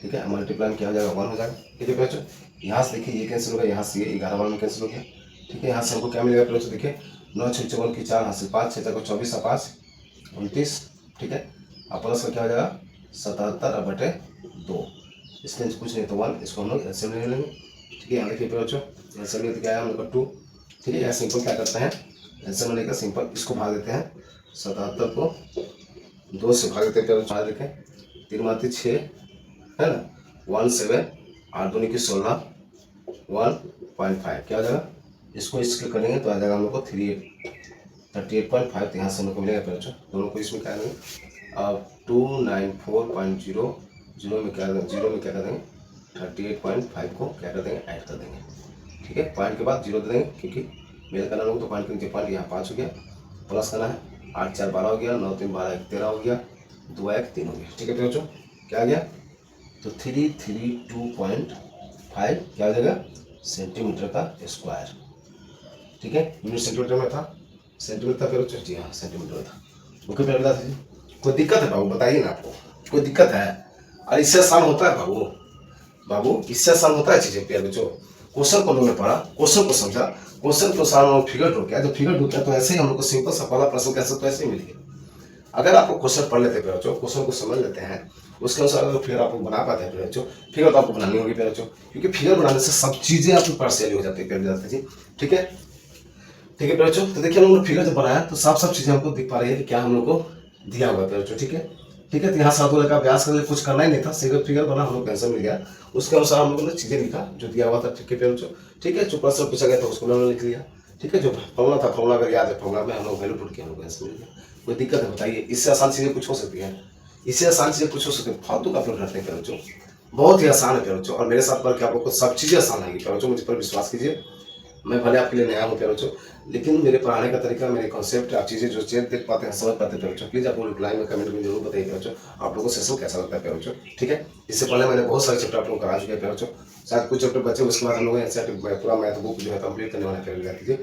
ठीक है, मल्टीप्लाई क्या हो जाएगा 1 हो जाएगा। ठीक है बच्चों, यहाँ से देखिए ये कैंसिल हो गया, यहाँ से ये 11 बार में कैंसिल हो गया। ठीक है, यहाँ से हमको क्या मिलेगा बच्चों, देखिए 9 × 6 = 54 की 4 हासिल 5 6 × 24 5 29। ठीक है, अब प्लस का क्या हो जाएगा 77/2, इसके कुछ नहीं तो 1, इसको हम लोग एलसीएम ले लेंगे। ठीक है, यहाँ देखिए बच्चों एलसीएम लेते क्या है हम लोग का 2। ठीक है, यहाँ सिंपल क्या करते हैं एलसीएम लेकर सिंपल इसको भाग देते हैं, 77 को 2 से भाग देते हैं, भाग देखें 3 × 6 है ना 17, 8 × 2 = 16, 1.5 क्या हो जाएगा, इसको इसके करेंगे तो आ जाएगा हम लोग को 38.5, तो यहाँ से हम लोग को मिलेगा बच्चों, दोनों को इसमें क्या करेंगे अब 294.0 में क्या करेंगे, 0 में क्या कर देंगे 38.5 को क्या कर देंगे ऐड कर देंगे। ठीक है, पॉइंट के बाद 0 दे देंगे क्योंकि मेल करना होगा तो पॉइंट के नीचे पॉइंट, यहाँ 5 हो गया, प्लस करना है 8 × 4 = 12 हो गया, 9 × 3 = 12, 1 = 13 हो गया, 2 × 1 = 3 हो गया। ठीक है बच्चों, क्या आ गया तो 332.5 क्या हो जाएगा सेंटीमीटर का स्क्वायर। ठीक है, यूनिट सेंटीमीटर में था, सेंटीमीटर था फिर जी हाँ सेंटीमीटर में था। ओके प्यारे बता दीजिए, कोई दिक्कत है बाबू बताइए ना, आपको कोई दिक्कत है? और इससे आसान होता है बाबू, बाबू इससे आसान होता है चीजें प्यारे बच्चों। क्वेश्चन को लोगों ने पढ़ा, क्वेश्चन को समझा, क्वेश्चन को सारा फिगर ढूंढ के, जब फिगर ढूंढते हैं तो ऐसे ही हम लोग को सिंपल सा पहला प्रश्न कैसे तो ऐसे ही मिल गया। अगर आपको क्वेश्चन पढ़ लेते हैं बच्चों, क्वेश्चन को समझ लेते हैं, उसके अनुसार अगर फिगर आप बना पाते हैं बच्चों, फिगर तो आपको बनानी होगी बच्चों, क्योंकि फिगर बनाने से सब चीजें आपकी पार्शियली हो जाती है प्यारे जी। ठीक है, ठीक है बच्चों, तो देखिए हम लोग फिगर जब बनाया तो साफ साफ चीजें हमको दिख पा रही है कि क्या हम लोग को दिया हुआ है बच्चों। ठीक है, ठीक है। तो यहाँ से अर्धगोले का व्यास के लिए कुछ करना ही नहीं था, सिर्फ फिगर बना, हम लोग आंसर मिल गया। उसके अनुसार हम लोगों ने चीजें लिखा जो दिया हुआ था, ठीक है बच्चों। ठीक है, जो प्रश्न पूछा गया था उसको हमने लिख लिया। ठीक है, जो फॉर्मूला था, फॉर्मूला अगर याद है, फॉर्मूला में हम लोग वैल्यू पुट किया, हम लोग आंसर मिल गया। कोई दिक्कत है बताइए? इससे आसान चीजें कुछ हो सकती है? इससे आसान चीजें कुछ हो सकती है? फालतू का आप लोग रटने प्यारे बच्चों, बहुत ही आसान है प्यारे बच्चों। और मेरे साथ पढ़ के आप लोग को सब चीजें आसान आएगी प्यारे बच्चों, मुझ पर विश्वास कीजिए। मैं भले आपके लिए नया हूँ प्यारे बच्चों, लेकिन मेरे पढ़ाने का तरीका, मेरे कॉन्सेप्ट, आप चीजें जो चेंज देख पाते हैं, समझ पाते हैं प्यारे बच्चों। प्लीज आप लोग रिप्लाई में, कमेंट में जरूर बताइए प्यारे बच्चों, आप लोगों को सेशन कैसा लगता है प्यारे बच्चों। ठीक है, इससे पहले मैंने बहुत सारे चैप्टर आप लोग करा चुके हैं प्यारे बच्चों, शायद कुछ चैप्टर बचे, उसके बाद हम लोग पूरा मैथ बुक जो है कंप्लीट करने वाले प्यारे कीजिए।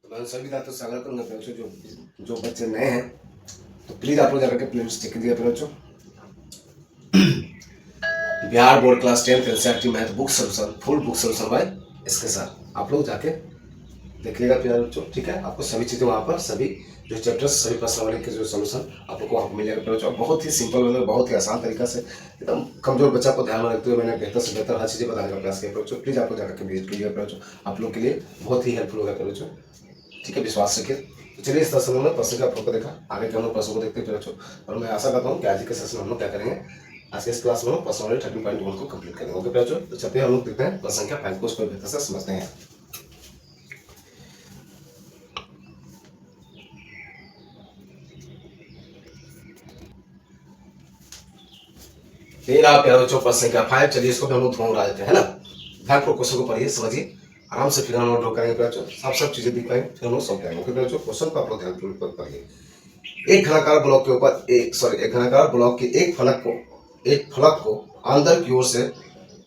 मैं सभी दांतों से आग्रह करूंगा बच्चों, जो बच्चे नए हैं तो प्लीज आप लोग जाकर के प्लेलिस्ट चेक कीजिए बच्चों। Bihar board class 10 NCERT math book solution, full book solution bye इसके साथ आप लोग जाके देखिएगा प्यारे बच्चों। ठीक है, आपको सभी चीजें वहाँ पर, सभी जो चैप्टर्स, सभी प्रश्नावली के जो सॉल्यूशन आप लोग को वहाँ मिलेगा प्यारे बच्चों। बहुत ही सिंपल वे में, बहुत ही आसान तरीका से, एकदम कमजोर बच्चा को ध्यान में रखते हुए मैंने बेहतर से बेहतर हर चीजें बताने का प्रयास किया बच्चों। प्लीज आपको जाकर के विजिट कीजिएगा प्यारे बच्चों, आप लोग के लिए बहुत ही हेल्पफुल होगा प्यारे बच्चों। ठीक है, विश्वास रखिए। तो चलिए, इस दर्शन में प्रश्न का आप लोग को देखा, आगे के हम लोग प्रश्न को देखते हैं बच्चों। और मैं आशा करता हूँ कि आज के सेशन में हम लोग क्या करेंगे, आज के इस क्लास में हम प्रश्न 13.1 को कंप्लीट करेंगे। ओके बच्चों, तो चलते हैं हम लोग देखते हैं प्रश्न संख्या 5 को, उसको बेहतर से समझते हैं। ये रहा प्यारे बच्चों प्रश्न संख्या 5। चलिए इसको हम लोग थोड़ा उड़ा देते हैं, है ना। ध्यान को क्वेश्चन को पढ़िए, समझिए, आराम से फिर हम लोग ड्रॉ करेंगे प्यारे बच्चों, सब चीजें दिख पाएंगे, फिर हम लोग समझ पाएंगे। ओके प्यारे बच्चों, क्वेश्चन को आप लोग ध्यानपूर्वक पढ़िए। एक घनाकार ब्लॉक के ऊपर एक घनाकार ब्लॉक के एक फलक को अंदर की ओर से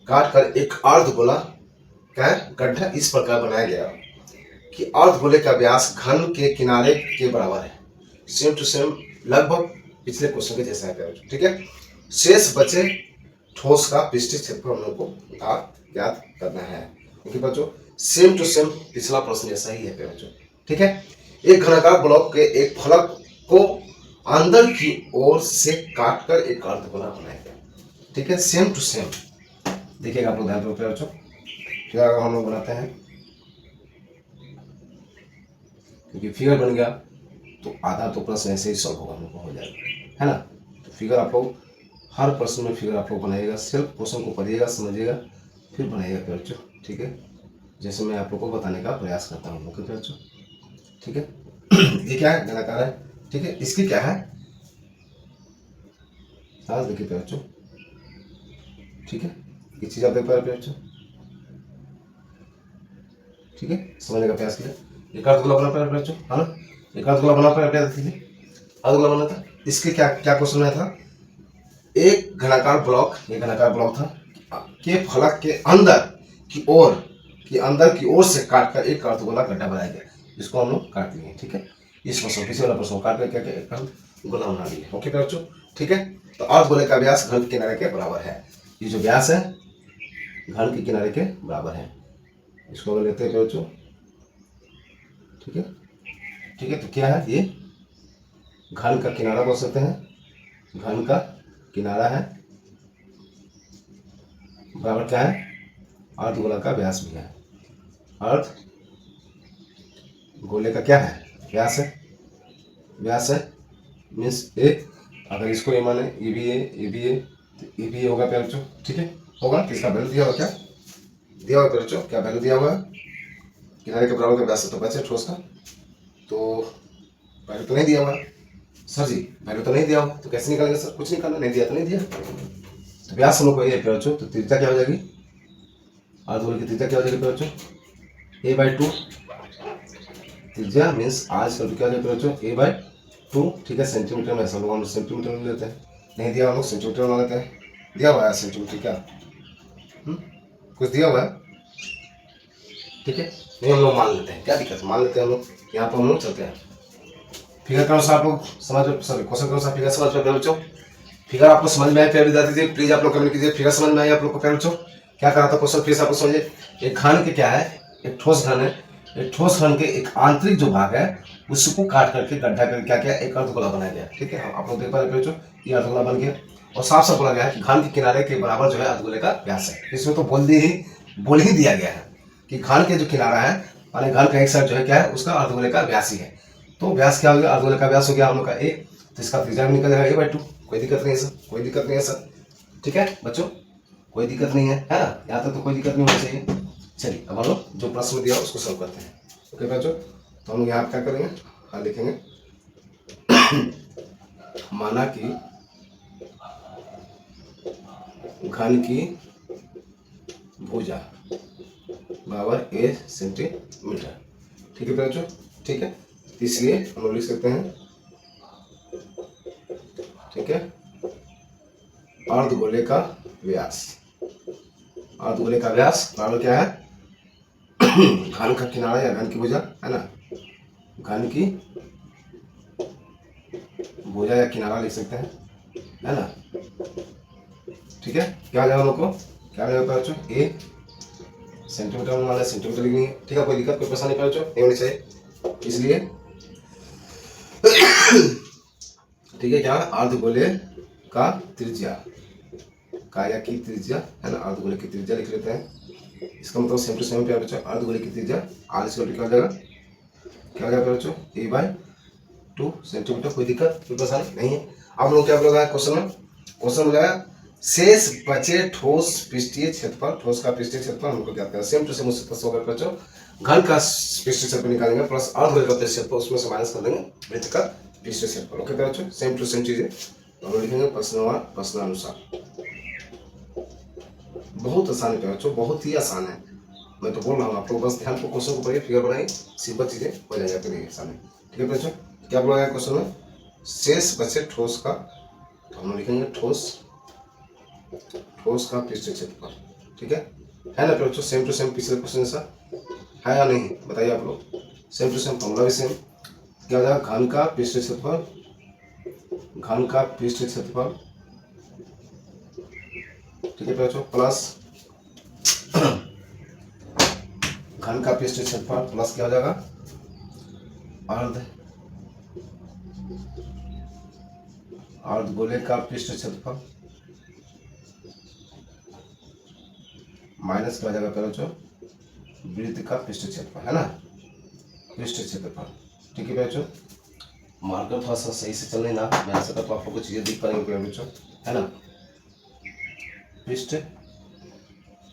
काटकर एक अर्धगोला का गड्ढा इस प्रकार बनाया गया कि अर्धगोले का व्यास घन के किनारे के बराबर है। सेम टू सेम, लगभग पिछले क्वेश्चन के जैसा है प्यारे बच्चों। ठीक है, शेष बचे ठोस का पृष्ठीय क्षेत्रफल हम लोग को ज्ञात करना है, क्योंकि बच्चों सेम टू सेम पिछला प्रश्न जैसा ही है प्यारे बच्चों। ठीक है, एक घनाकार ब्लॉक के एक फलक को अंदर की ओर से काटकर एक अर्धगोला बनाया गया। ठीक है, सेम टू सेम, देखिएगा आप लोग ध्यान रखिए बच्चों। फिर अगर हम लोग बनाते हैं, क्योंकि फिगर बन गया तो आधा तो प्रश्न ऐसे ही सॉल्व होगा, हम लोग को हो जाएगा, है ना। तो फिगर आप लोग हर प्रश्न में फिगर आप लोग बनाइएगा, सिर्फ क्वेश्चन को पढ़िएगा, समझिएगा, फिर बनाइएगा बच्चों। ठीक है, जैसे मैं आप लोग को बताने का प्रयास करता हूँ। ओके बच्चों, ठीक है। ये क्या है, घनाकार है। ठीक है, इसकी क्या है, देखिए बच्चों। ठीक है, ये चीज आप देख पा रहे बच्चों। ठीक है, समझने का प्रयास कीजिए। एक अर्धगोला बना पाए बच्चों, है ना, एक अर्धगोला बना पाए अर्धगोला बना था। इसके क्या क्या क्वेश्चन में था, एक घनाकार ब्लॉक, ये घनाकार ब्लॉक था, के फलक के अंदर की ओर से काटकर एक अर्धगोला गड्ढा बनाया गया। इसको हम लोग काट लिए। ठीक है, इस प्रश्न, किसी वाला प्रश्न काट करके एक अर्धगोला बना लिए। ओके बच्चों, ठीक है। तो अर्धगोले का व्यास घन के किनारे के बराबर है। ये जो व्यास है घन के किनारे के बराबर है, इसको अगर लेते हैं बच्चों। ठीक है, ठीक है, तो क्या है ये, घन का किनारा बोल सकते हैं, घन का किनारा है, बराबर क्या है, अर्धगोला का व्यास भी है। अर्धगोले का क्या है, व्यास है, व्यास है मीन्स ए। अगर इसको ए माने, ये भी ए, ये भी ए, तो ये भी ए होगा प्यारे बच्चों। ठीक है, होगा, तो इसका वैल्यू दिया हुआ, क्या दिया हुआ प्यारे बच्चों, क्या वैल्यू दिया हुआ है, किनारे के बराबर का व्यास है तो बचे ठोस का, तो वैल्यू तो नहीं दिया हुआ सर जी, वैल्यू तो नहीं दिया हुआ, तो कैसे निकालेंगे सर, कुछ निकालना, नहीं दिया तो नहीं दिया। तो व्यास हम लोग को ये प्यारे बच्चों, तो त्रिज्या क्या हो जाएगी, अर्धगोले की त्रिज्या क्या हो जाएगी प्यारे बच्चों, a/2 त्रिज्या मीन्स आज कल क्या हो जाएगा बच्चों, a/2। ठीक है, सेंटीमीटर में ऐसा लोग हम लोग सेंटीमीटर में लेते हैं, नहीं दिया हम लोग सेंटीमीटर में लेते हैं। दिया हुआ है सेंटीमीटर, क्या कुछ दिया हुआ है, ठीक है, नहीं हम लोग मान लेते हैं, क्या दिक्कत है, मान लेते हैं हम लोग। यहाँ पर हम लोग चलते हैं फिगर के अनुसार, आप लोग समझ, सॉरी क्वेश्चन के अनुसार फिगर समझ में बच्चों। फिगर आपको समझ में आए प्यारे विद्यार्थी, प्लीज आप लोग कमेंट कीजिए, फिगर समझ में आए आप लोग को प्यारे बच्चों। क्या करा था क्वेश्चन, फिर से आपको समझिए। एक घन के क्या है, एक ठोस घन है, एक ठोस घन के एक आंतरिक जो भाग है उसको काट करके गड्ढा करके क्या किया, एक अर्धगोला बनाया गया। ठीक है, आप लोग देख पा रहे बच्चों, ये अर्धगोला बन गया और साफ साफ बोला गया है कि घन के किनारे के बराबर जो है अर्धगोले का व्यास है। इसमें तो बोल ही दिया गया है कि घन के जो किनारा है माने घन का एक साइड जो है क्या है, उसका अर्धगोले का व्यास ही है। तो व्यास क्या हो गया, अर्धगोले का व्यास हो गया हम लोग का ए, तो इसका त्रिज्या भी निकल जाएगा a/2। कोई दिक्कत नहीं है सर, कोई दिक्कत नहीं है सर, ठीक है बच्चों, कोई दिक्कत नहीं है ना, यहाँ तक तो कोई दिक्कत नहीं होनी चाहिए। चलिए अब हम लोग जो प्रश्न दिया उसको सॉल्व करते हैं। ओके बच्चों, तो हम लोग यहाँ क्या करेंगे, हाँ लिखेंगे माना कि घन की भुजा बराबर a सेंटीमीटर, ठीक है बच्चों, ठीक है। इसलिए हम लोग लिख सकते हैं, ठीक है, अर्धगोले का व्यास, अर्धगोले का व्यास बराबर क्या है, घन का किनारा या घन की भुजा है ना, घन की भुजा या किनारा लिख सकते हैं, है ना, ठीक है। क्या हो जाएगा हम लोग को, क्या हो जाएगा बच्चों, a सेंटीमीटर में, वाला सेंटीमीटर लिखनी है, ठीक है, कोई दिक्कत कोई परेशानी बच्चों नहीं होनी चाहिए। इसलिए ठीक है, क्या अर्धगोले का त्रिज्या का या की त्रिज्या है ना, अर्धगोले की त्रिज्या लिख लेते हैं। इसका मतलब सेम टू सेम पे बच्चों, अर्धगोले की त्रिज्या r इक्वल टू क्या हो जाएगा, क्या हो जाएगा बच्चों, a/2 सेंटीमीटर। कोई दिक्कत कोई परेशानी नहीं है। आप लोग क्या बोला क्वेश्चन में, क्वेश्चन बोला शेष बचे ठोस पृष्ठीय क्षेत्रफल, ठोस का पृष्ठीय क्षेत्रफल हमको क्या करना है, सेम टू सेम उससे प्रश्न होगा बच्चों, घन का पृष्ठीय क्षेत्रफल निकालेंगे प्लस अर्धगोले का पृष्ठीय क्षेत्रफल, उसमें से माइनस कर देंगे वृत्त का पृष्ठीय क्षेत्रफल। ओके बच्चों, सेम टू सेम चीजें तो हम लिखेंगे प्रश्नवार प्रश्नानुसार। बहुत आसान है बच्चों, बहुत ही आसान है, मैं तो बोल रहा हूँ आपको, बस ध्यान को क्वेश्चन को पढ़िए, फिगर बनाइए, सिंपल चीजें हो जाएगा आपके लिए सामने, ठीक है बच्चों। क्या बोला गया क्वेश्चन में, शेष बचे ठोस का, तो हम लिखेंगे ठोस, ठोस का पृष्ठीय क्षेत्रफल, ठीक है ना बच्चों, सेम टू सेम पिछले क्वेश्चन जैसा है या नहीं बताइए आप लोग, सेम टू सेम, फॉर्मूला भी सेम। क्या हो जाएगा, घन का पृष्ठीय क्षेत्रफल, घन का पृष्ठीय क्षेत्रफल, ठीक है बच्चों, प्लस घन का पृष्ठीय क्षेत्रफल प्लस क्या हो जाएगा, अर्धगोले का पृष्ठीय क्षेत्रफल माइनस क्या हो जाएगा बच्चों, वृत्त का पृष्ठीय क्षेत्रफल, है ना, पृष्ठीय क्षेत्रफल, ठीक है बच्चों। मार्कर थोड़ा सा सही से चल नहीं ना, मैं ऐसा तो आप लोग को चीजें दिख पाएंगे बच्चों, है ना, पृष्ठ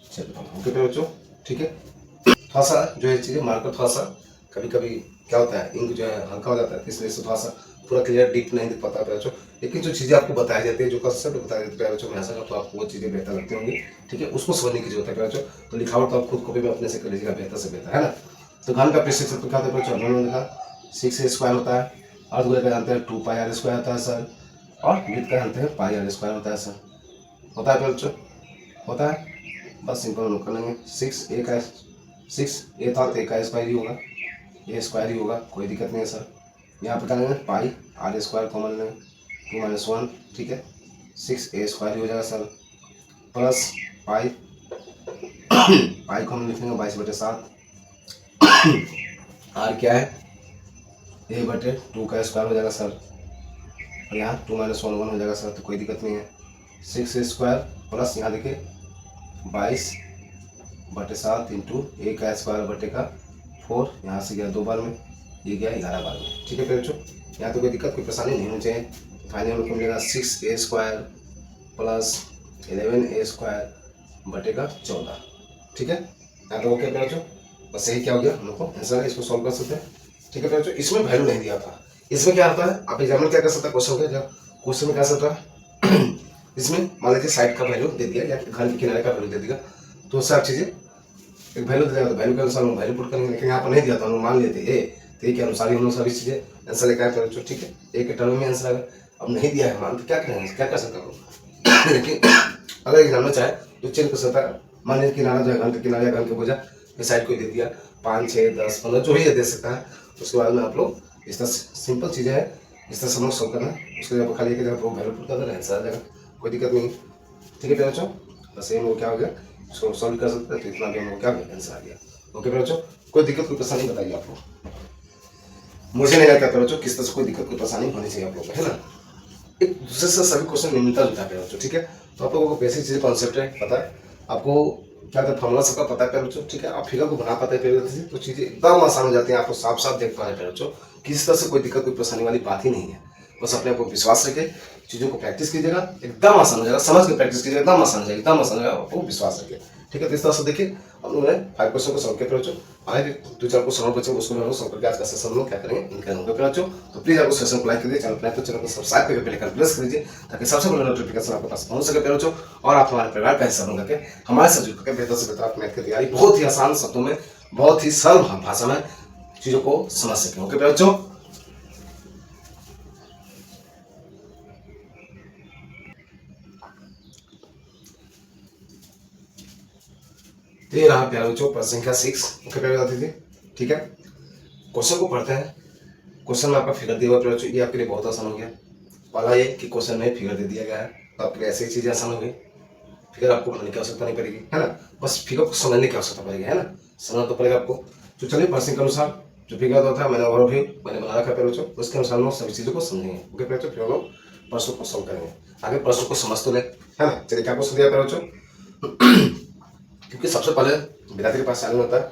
क्षेत्रफल, ओके बच्चों, ठीक है। थोड़ा सा जो है चीजें मार्कर थोड़ा सा कभी कभी क्या होता है, इंक जो है हल्का हो जाता है, इसलिए थोड़ा सा पूरा क्लियर डीप नहीं दिख पाता बच्चों, लेकिन जो चीजें आपको बताई जाती है, जो कंसेप्ट बताया जाता है बच्चों, मैं ऐसा करता हूँ आपको वो चीजें बेहतर लगती होंगी, ठीक है, उसको समझने की जरूरत है बच्चों। तो लिखावट तो आप खुद कॉपी में अपने से कर लीजिएगा बेहतर से बेहतर, है ना। तो घन का पृष्ठीय क्षेत्रफल क्या होता है बच्चों, हमने देखा 6a² होता है, अर्धगोले का जानते हैं 2πr² होता है सर, और वृत्त का जानते हैं πr² होता है सर, होता है बच्चों, होता है, बस सिंपल नोट कर लेंगे, 6a का 6a था तो a का स्क्वायर ही होगा, a स्क्वायर ही होगा, कोई दिक्कत नहीं है सर। यहाँ पर क्या लेंगे, πr² कॉमन लेंगे, 2 - 1, ठीक है, 6a² ही हो जाएगा सर, प्लस पाई को हम लिखेंगे 22/7, r क्या है, a/2 का स्क्वायर हो जाएगा सर, और यहाँ 2 - 1 1 हो जाएगा सर, तो कोई दिक्कत नहीं है, 6a² प्लस यहाँ देखिए 22/7 इंटू a का स्क्वायर बटे का 4, यहाँ से गया 2 बार में, ये गया 11 बार में, ठीक है बच्चों। यहाँ तो कोई दिक्कत कोई परेशानी नहीं होनी चाहिए। फाइनल में मिलेगा 6a² प्लस 11a² बटे का 14, ठीक है। यहाँ तो ओके बच्चों, बस यही क्या हो गया हम लोग को आंसर है, इसको सॉल्व कर सकते हैं, ठीक है बच्चों। इसमें वैल्यू नहीं दिया था, इसमें क्या होता है, आप एग्जामिनर क्या कर सकता है, क्वेश्चन में क्या सकता है इसमें मान लीजिए साइड का वैल्यू दे दिया या घर के किनारे का वैल्यू दे दिया, तो उससे आप चीजें एक वैल्यू दे देगा, तो वैल्यू के अनुसार हम वैल्यू पुट करेंगे, लेकिन यहाँ पर नहीं दिया था, हम मान लेते ए, तो ए के अनुसार ही हम लोग सभी चीजें आंसर लेकर आए बच्चों, ठीक है, एक के टर्म में आंसर आएगा। अब नहीं दिया है मान, तो क्या करेंगे, क्या कर सकता हूँ लेकिन अगर एग्जामिनर चाहे तो चेंज कर सकता है, मान लीजिए किनारा जो है घर के किनारे या घर के भुजा साइड को दे दिया, 5 6 10 15 जो ही दे सकता है। उसके बाद में आप लोग इस तरह सिंपल चीज़ें हैं, इस तरह से हम लोग सॉल्व करना है, उसके लिए खाली एक जगह वैल्यू पुट कर देना, आंसर आ जाएगा, कोई दिक्कत नहीं, ठीक है बच्चों। बस ये हम लोग क्या हो गया, इसको सॉल्व कर सकते हैं, तो इतना भी हम लोग क्या आंसर आ गया, ओके बच्चों। कोई दिक्कत कोई परेशानी बताइए आप लोग, मुझे नहीं लगता बच्चों किस तरह से कोई दिक्कत कोई परेशानी होनी चाहिए आप लोग को, है ना। एक दूसरे से सभी क्वेश्चन मिलता जुलता है बच्चों, ठीक है। तो आप लोगों को बेसिक चीज़ कॉन्सेप्ट है पता है, आपको क्या था फॉर्मूला सबका पता है बच्चों, ठीक है। आप फिगर को बना पाते हैं तो चीजें एकदम आसान हो जाती हैं, आपको साफ साफ देख पा रहे हैं बच्चों। किसी तरह से कोई दिक्कत कोई परेशानी वाली बात ही नहीं है। बस अपने आपको विश्वास रखे, चीजों को प्रैक्टिस कीजिएगा, एकदम आसान हो जाएगा। समझ के प्रैक्टिस कीजिएगा, एकदम आसान हो जाएगा, एकदम आसान हो जाएगा। आपको विश्वास रखे, ठीक है। तो इस तरह से देखिए हम लोगों ने 5 क्वेश्चन को सॉल्व किया बच्चों। आगे 2-4 को सॉल्व बच्चों उसको हम सॉल्व करके आज का सेशन में क्या करेंगे इनका होगा बच्चों। तो प्लीज आपको सेशन को लाइक कीजिए, चैनल पर तो चैनल को सब्सक्राइब करके बेल आइकन प्रेस कीजिए ताकि सबसे पहले नोटिफिकेशन आपके पास पहुंच सके बच्चों। और आप हमारे परिवार का हिस्सा बन करके हमारे साथ जुड़ करके बेहतर से बेहतर मैथ की तैयारी बहुत ही आसान शब्दों में, बहुत ही सरल भाषा में चीजों को समझ सके। ओके बच्चों, तो ये रहा प्यारे बच्चों प्रश्न संख्या 6। ओके प्यारे बता दीजिए, ठीक है। क्वेश्चन को पढ़ते हैं। क्वेश्चन में आपका फिगर दिया हुआ प्यारे बच्चों, ये आपके लिए बहुत आसान हो गया। पहला ये कि क्वेश्चन में फिगर दे दिया गया है तो आपके लिए ऐसी चीजें आसान हो गई। फिगर आपको बनाने की आवश्यकता नहीं पड़ेगी, है ना। बस फिगर को समझने की आवश्यकता पड़ेगी, है ना। समझना तो पड़ेगा आपको। तो चलिए प्रश्न के अनुसार जो फिगर होता है मैंने ओवरव्यू मैंने बना रखा है प्यारे बच्चों, उसके अनुसार हम लोग सभी चीजों को समझेंगे। ओके प्यारे बच्चों, फिर हम लोग प्रश्नों को सॉल्व करेंगे। आगे प्रश्नों को समझ तो ले, है ना। चलिए क्या क्वेश्चन दिया प्यारे बच्चों। क्योंकि सबसे पहले विद्यार्थी के पास चैलेंज होता है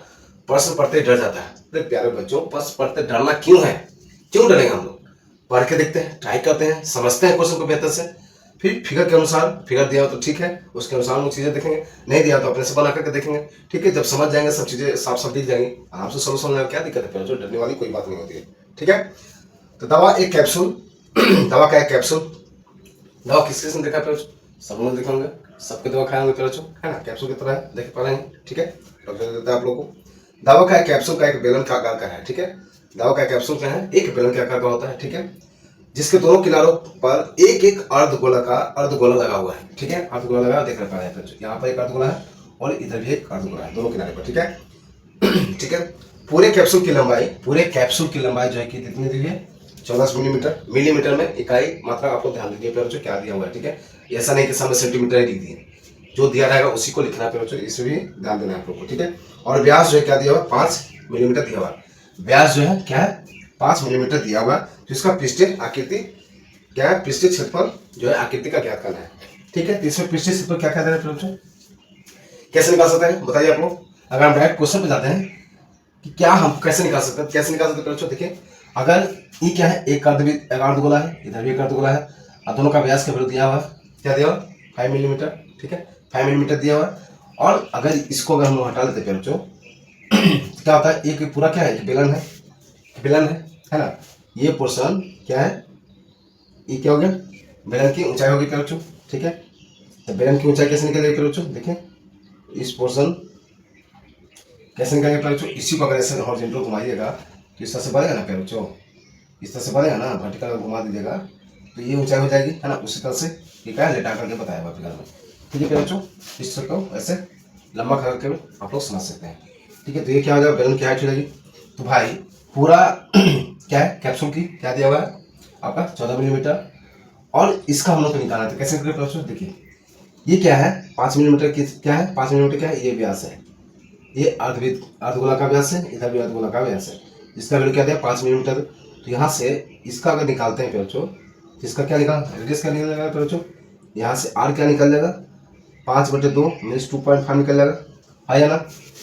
प्रश्न पढ़ते डर जाता है। अरे प्यारे बच्चों, प्रश्न पढ़ते डरना क्यों है, क्यों डरेंगे हम लोग। पढ़ के देखते हैं, ट्राई करते हैं, समझते हैं क्वेश्चन को बेहतर से, फिर फिगर के अनुसार, फिगर दिया हो तो ठीक है उसके अनुसार हम चीजें देखेंगे, नहीं दिया तो अपने से बना करके देखेंगे, ठीक है। जब समझ जाएंगे सब चीजें साफ साफ दिख जाएंगी, आराम से सोल्यूशन में क्या दिक्कत है, डरने वाली कोई बात नहीं होती है, ठीक है। तो दवा एक कैप्सूल दवा का एक कैप्सूल, दवा किस किस्म देखा है सब लोग देखे होंगे, सबके दवा खाए होंगे बच्चों, है ना। कैप्सूल की तरह है, देख पा रहे हैं, ठीक है। डॉक्टर देता है आप लोगों को। दवा का एक कैप्सूल का एक बेलन का आकार का है, ठीक है। दवा का कैप्सूल क्या है, एक बेलन के आकार का होता है, ठीक है। जिसके दोनों किनारों पर एक एक अर्धगोला लगा हुआ है, ठीक है। अर्धगोला लगा देख पा रहे हैं बच्चों, यहाँ पर एक अर्धगोला है और इधर भी एक अर्धगोला है, दोनों किनारे पर, ठीक है। ठीक है। पूरे कैप्सूल की लंबाई जो है कि कितनी दी है, 14 मिलीमीटर में इकाई मात्रा आपको ध्यान दीजिए बच्चों क्या दिया हुआ है, ठीक है। ऐसा नहीं कि सामने सेंटीमीटर ही लिख दिए, जो दिया रहेगा उसी को लिखना है बच्चों, इसे भी ध्यान देना है आप लोग को, ठीक है। और व्यास जो है क्या दिया हुआ, 5 मिलीमीटर दिया हुआ। व्यास जो है क्या है, 5 मिलीमीटर दिया हुआ, जिसका पृष्ठीय आकृति क्या है, पृष्ठीय क्षेत्रफल जो है आकृति का ज्ञात करना है, ठीक है। तो इसमें पृष्ठीय क्षेत्रफल क्या कहते हैं बच्चों, कैसे निकाल सकते हैं बताइए आप लोग। अगर हम डायरेक्ट क्वेश्चन पे जाते हैं कि क्या हम कैसे निकाल सकते हैं, कैसे निकाल सकते हैं बच्चों, देखिए। अगर ये क्या है, एक अर्धगोला है, इधर भी एक अर्धगोला है, और दोनों का व्यास केवल दिया हुआ है, क्या दिया हुआ, 5 मिलीमीटर, ठीक है। 5 मिलीमीटर दिया हुआ है। और अगर इसको अगर हम हटा लेते हैं बच्चों क्या होता है, एक पूरा क्या है, बेलन है ना। ये पोर्शन क्या है, ये क्या हो गया, बेलन की ऊंचाई होगी बच्चों, ठीक है। तो बेलन की ऊंचाई कैसे निकलेगी बच्चों, देखिए इस पोर्शन कैसे निकालेंगे बच्चों, इसी को अगर ऐसे हॉरिजॉन्टल घुमाइएगा तो इस तरह से बढ़ेगा ना बच्चों, इस तरह से बढ़ेगा ना, वर्टिकल घुमा दीजिएगा तो ये ऊंचाई हो जाएगी, है ना। उसी तरह से ये क्या लेटा करके बताया हुआ फिगर में, ठीक है बच्चों। इस तरह को ऐसे लंबा करके आप लोग समझ सकते हैं, ठीक है। तो ये क्या हो जाएगा, बेलन की हाइट हो जाएगी। तो भाई पूरा क्या है, कैप्सूल की क्या दिया हुआ है आपका 14 मिलीमीटर, और इसका हम लोग को निकालना है। तो कैसे करेंगे बच्चों, देखिए ये क्या है, 5 मिलीमीटर की क्या है, 5 मिलीमीटर क्या है, ये व्यास है, ये अर्धगोला का व्यास है, इधर भी अर्धगोला का व्यास है, इसका वैल्यू क्या दिया 5 मिलीमीटर। तो यहाँ से इसका अगर निकालते हैं बच्चों, इसका क्या निकाल, रेडियस क्या निकल जाएगा बच्चों, यहाँ से आर क्या निकल जाएगा, 5/2 मीन्स 2.5 निकल जाएगा, है ना।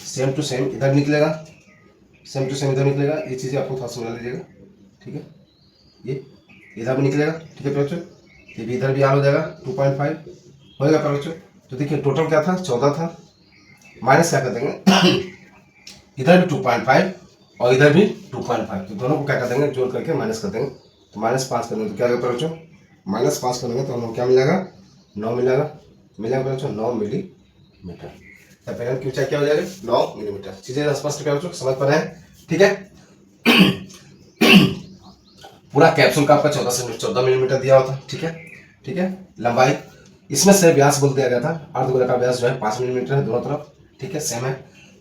सेम टू सेम इधर निकलेगा, सेम टू सेम इधर निकलेगा, ये चीज़ें आपको थोड़ा समझ लीजिएगा, ठीक है। ये इधर भी निकलेगा, ठीक है बच्चों। ये भी इधर भी आर हो जाएगा, 2.5 होएगा बच्चों। तो देखिए टोटल क्या था, 14 था, माइनस क्या कर देंगे इधर भी 2.5 और इधर भी 2.5, तो दोनों को क्या कर देंगे, जोड़ करके माइनस कर देंगे। तो -5 कर देंगे तो क्या होगा बच्चों, -5 कर देंगे तो हम क्या मिल जाएगा, 9 मिलेगा बच्चों, 9 मिलीमीटर। तो बेलन की ऊंचाई क्या हो जाएगी, 9 मिलीमीटर। चीजें स्पष्ट क्या बच्चों समझ पा रहे हैं, ठीक है। पूरा कैप्सूल का आपका 14 मिलीमीटर दिया हुआ था, ठीक है। लंबाई इसमें से व्यास बोल दिया गया था, अर्धगोला का व्यास जो है 5 मिलीमीटर है दोनों तरफ, ठीक है, सेम है।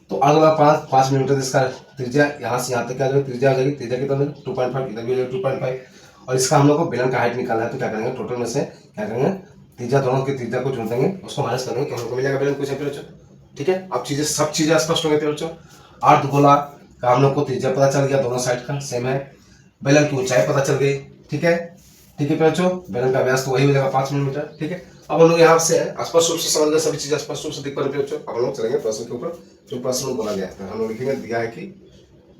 तो अर्धगोला 5 मिलीमीटर, इसका त्रिज्या यहाँ से यहाँ तक क्या त्रिज्या हो जाएगी, त्रिज्या कितना 2.5, इधर भी 2.5। और इसका हम लोग को बेलन का हाइट निकालना है, तो क्या करेंगे, टोटल में से क्या करेंगे, त्रिज्या दोनों की त्रिज्या को जोड़ देंगे, उसको माइनस करेंगे तो हम लोग को मिलेगा बेलन कुछ है बच्चों, ठीक है। अब सब चीजें स्पष्ट हो गई बच्चों। अर्धगोला का हम लोग को त्रिज्या पता चल गया, दोनों साइड का सेम है, बेलन की ऊंचाई पता चल गई, ठीक है। ठीक है बच्चों, बेलन का व्यास तो वही हो जाएगा 5 मिलीमीटर। ठीक है, अब हम लोग यहाँ से स्पष्ट रूप से समझ गए, सभी चीजें स्पष्ट रूप से दिख पा रही बच्चों। अब हम लोग चलेंगे प्रश्न के ऊपर, जो प्रश्न बोला गया है हम लोग लिखेंगे, दिया है कि,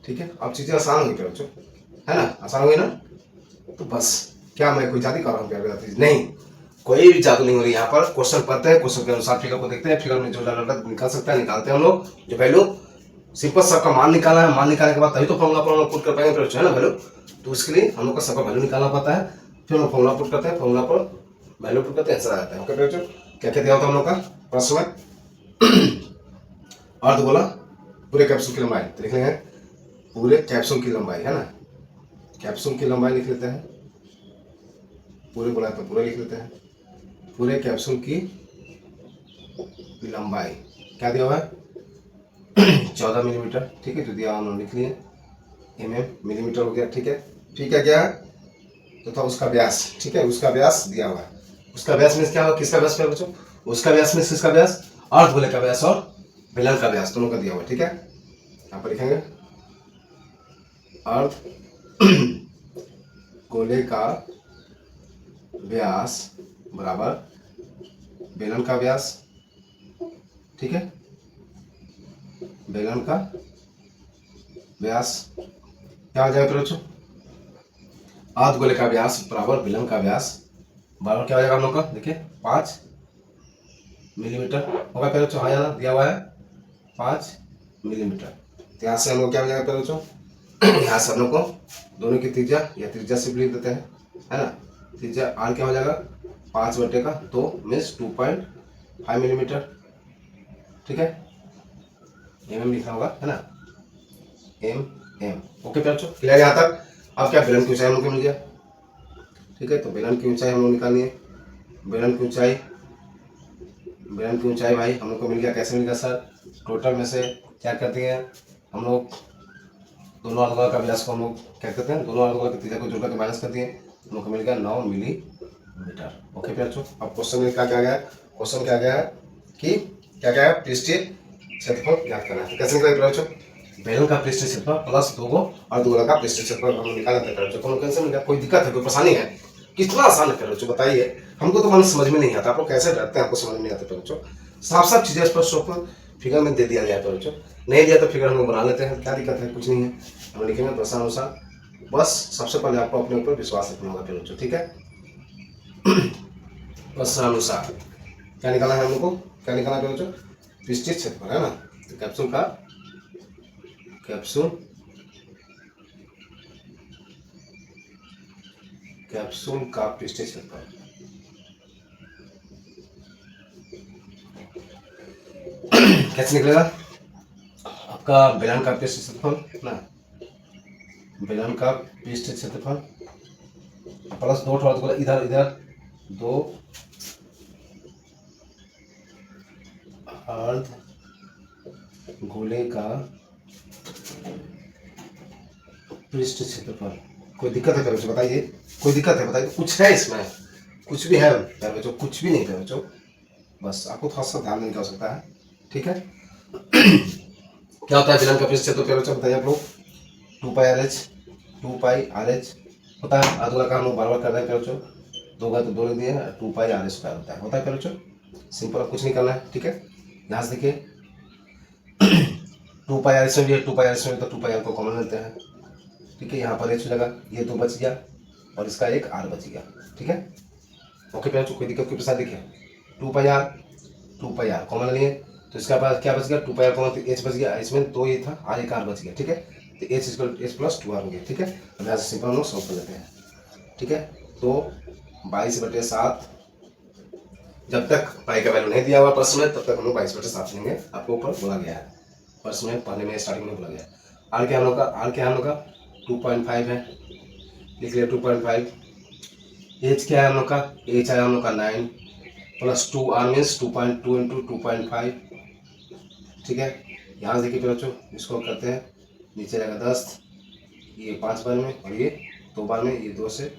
ठीक है, अब चीजें आसान होगी बच्चों, है ना, आसान होगी ना। तो बस क्या मैं कोई जादू कर रहा हूँ प्यार, नहीं, कोई भी जादू नहीं हो रही यहाँ पर। क्वेश्चन पढ़ते हैं, क्वेश्चन के अनुसार फिगर को देखते हैं, फिगर में जो डाटा निकाल सकता है निकालते हैं हम लोग। जो वैल्यू सिंपल सबका मान निकालना है, मान निकालने के बाद तभी तो फॉर्मूला पर हम लोग पुट कर पाएंगे है ना वैल्यू। तो उसके लिए हम लोग का सबका वैल्यू निकालना पड़ता है, फिर हम फॉर्मूला पुट करते हैं, फॉर्मूला पर वैल्यू पुट करते हैं, आंसर आ जाता है। ओके बच्चों, क्या क्या दिया होता है हम लोग का प्रश्न में, अर्ध बोला पूरे कैप्सूल की लंबाई, तो लिख लेंगे पूरे कैप्सूल की लंबाई, है ना, कैप्सूल की लंबाई लिख लेते हैं, पूरे बोला तो पूरे लिख लेते हैं, पूरे कैप्सूल की लंबाई क्या दिया हुआ है 14 मिलीमीटर। ठीक है, जो दिया उन्होंने लिख लिए, मिलीमीटर हो गया। ठीक है, ठीक है, क्या है तो था उसका व्यास। ठीक है, उसका व्यास दिया हुआ है, उसका व्यास में क्या होगा, किसका व्यास पे बच्चों, उसका व्यास में किसका व्यास, अर्ध गोले का व्यास और बेलन का व्यास दोनों का दिया हुआ है। ठीक है, यहाँ पर लिखेंगे अर्ध गोले का व्यास बराबर बेलन का व्यास। ठीक है, बेलन का व्यास क्या हो जाएगा बच्चों, अर्ध गोले का व्यास बराबर बेलन का व्यास बराबर क्या हो जाएगा हम लोग का, देखिए 5 मिलीमीटर होगा पहले बच्चों। हाँ या ना, दिया हुआ है 5 मिलीमीटर। तो यहाँ से हम लोग क्या हो जाएगा पहले बच्चों, यहाँ से हम लोग को दोनों की त्रिज्या या त्रिज्या से भी लिख देते हैं, है ना, त्रिज्या आर क्या हो जाएगा 5/2 मीन्स 2.5 मिलीमीटर। ठीक है, एम लिखना होगा, है ना, एम। ओके बच्चों, क्लियर यहाँ तक। अब क्या बेलन की ऊंचाई हम लोग को मिल गया। ठीक है, तो बेलन की ऊंचाई हम लोग निकालनी है, बेलन की ऊंचाई, बेलन की ऊंचाई भाई हम लोग को मिल गया। कैसे मिल गया सर, टोटल में से क्या करते हैं हम लोग, दोनों अर्धगोला का व्यास को हम लोग क्या करते हैं, दोनों अर्धगोला की त्रिज्या को जोड़ करके माइनस कर दिए, हम लोग को मिल गया 9 मिलीमीटर। ओके बच्चों, अब क्वेश्चन में क्या क्या गया है, क्वेश्चन क्या गया है कि क्या क्या है, पृष्ठीय क्षेत्रफल ज्ञात करना है। तो कैसे निकलेगा बच्चों, बेलन का पृष्ठीय क्षेत्रफल प्लस 2 अर्धगोला का पृष्ठीय क्षेत्रफल हम निकाल देते हैं बच्चों। कैसे मिल गया, कोई दिक्कत है, कोई परेशानी है, कितना आसान है बच्चों बताइए, हमको तो मन समझ में नहीं आता, आप लोग कैसे डरते हैं, आपको समझ में नहीं आता बच्चों। साफ साफ चीजें स्पष्ट रूप में फिगर में दे दिया जाए तो बच्चों, नहीं दिया तो फिगर हम लोग बना लेते हैं, क्या दिक्कत है, कुछ नहीं है, हम लिखेंगे प्रश्नानुसार। बस सबसे पहले आपको अपने ऊपर विश्वास रखना होगा फिर बच्चों। ठीक है, प्रश्नानुसार क्या निकाला है हम लोग को, क्या निकाला है बच्चों, पृष्ठीय क्षेत्रफल, है ना, तो कैप्सूल का पृष्ठीय क्षेत्रफल कैसे निकलेगा, आपका बेलन का पृष्ठीय क्षेत्रफल ना, बेलन का पृष्ठीय क्षेत्रफल प्लस 2 अर्धगोला, इधर इधर 2 अर्धगोले का पृष्ठीय क्षेत्रफल। कोई दिक्कत है क्या बच्चों बताइए, कोई दिक्कत है बताइए, कुछ है इसमें, कुछ भी है यार बच्चों, कुछ भी नहीं है बच्चों, बस आपको थोड़ा सा ध्यान देने की आवश्यकता है। ठीक है, क्या होता है बेलन का पृष्ठीय क्षेत्रफल बच्चों बताइए आप लोग, 2πRh होता है, अर्धगोला का हम लोग बार बार कर रहे हैं बच्चों, 2 का तो 2 लिख दिए, 2πRh होता है बच्चों, सिंपल, कुछ नहीं करना है। ठीक है, यहाँ से देखिए 2πRh में भी है, 2πRh में तो 2πR को कॉमन लेते हैं। ठीक है, यहाँ पर h हो जाएगा, ये 2 बच गया और इसका एक r बच गया। ठीक है, ओके बच्चों, कोई दिक्कत के साथ देखिए 2πR कॉमन लिए, तो इसका पास क्या बच गया, 2πR कॉमन, h बच गया, इसमें 2 ये था और एक r बच गया। ठीक है, तो h प्लस 2r हो गया। ठीक है, अब यहाँ से सिंपल हम लोग सॉल्व कर लेते हैं। ठीक है, तो 22/7, जब तक पाई का वैल्यू नहीं दिया हुआ प्रश्न में तब तक हम लोग 22/7 लेंगे, आपको ऊपर बोला गया है प्रश्न में, पहले में स्टार्टिंग में बोला गया है। आर क्या हम लोग का 2.5 है, लिख लिया 2.5। एच क्या है हम लोग का, एच है हम लोग का 9 प्लस 2r मीन्स 2.2 इंटू 2.5। ठीक है, यहाँ देखिए फिर बच्चों, इसको करते हैं, नीचे रहेगा 10, ये 5 बार में और ये 2 बार में, ये 2 से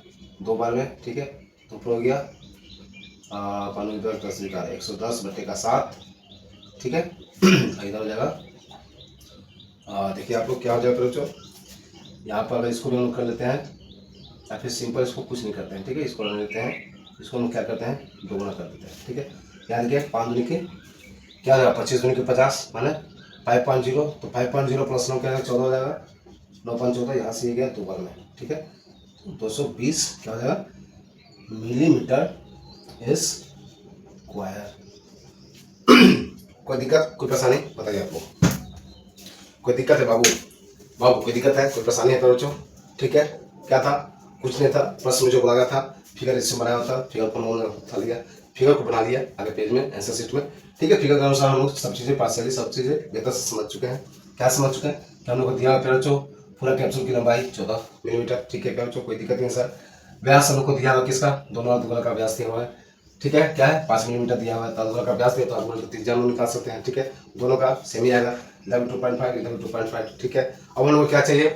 2 बार में। ठीक है, तो ऊपर हो गया 110/7। ठीक है, इधर हो जाएगा, देखिए आप लोग क्या हो जाएगा बच्चों, यहाँ पर अगर इसको भी हम लोग कर लेते हैं, या फिर सिंपल इसको कुछ नहीं करते हैं, ठीक है। इसको रन लेते हैं, इसको हम क्या करते हैं, दोगुना कर देते हैं, ठीक है। यहाँ देखिए 5 दूनी के क्या होगा, 25 दूनी के 50 माने 5.0, तो 5.0 प्लस 9 क्या होगा, 14 हो जाएगा, 9.14, यहाँ से ये गया 2 बार में, ठीक है। 220 क्या हो जाएगा मिलीमीटर स्क्वायर। कोई दिक्कत, कोई परेशानी बताइए आपको, कोई दिक्कत है बाबू, बाबू कोई दिक्कत है, कोई परेशानी है बच्चों, ठीक है। क्या था, कुछ नहीं था, प्रश्न में जो बोला गया था फिगर इससे बनाया होता, फिगर को उन्होंने उठा लिया, फिगर को बना लिया आगे पेज में आंसर शीट में, ठीक है। फिगर के अनुसार हम लोग सब चीज़ें पार्शियली सब चीज़ें बेहतर से समझ चुके हैं। क्या समझ चुके हैं कि हम लोग को दिया हुआ बच्चों पूरा कैप्सूल की लंबाई 14 मिलीमीटर, ठीक है बच्चों, कोई दिक्कत नहीं सर। व्यास हम लोग को दिया हुआ किसका, दोनों अर्धगोला का व्यास दिया हुआ है, ठीक है। क्या है 5 मिलीमीटर दिया हुआ है, अर्धगोला का व्यास दिया तो अर्धगोला का त्रिज्या हम लोग निकाल सकते हैं, ठीक है। दोनों का सेम ही आएगा, इधर 2.5 इधर 2.5, ठीक है। अब हम लोग को क्या चाहिए,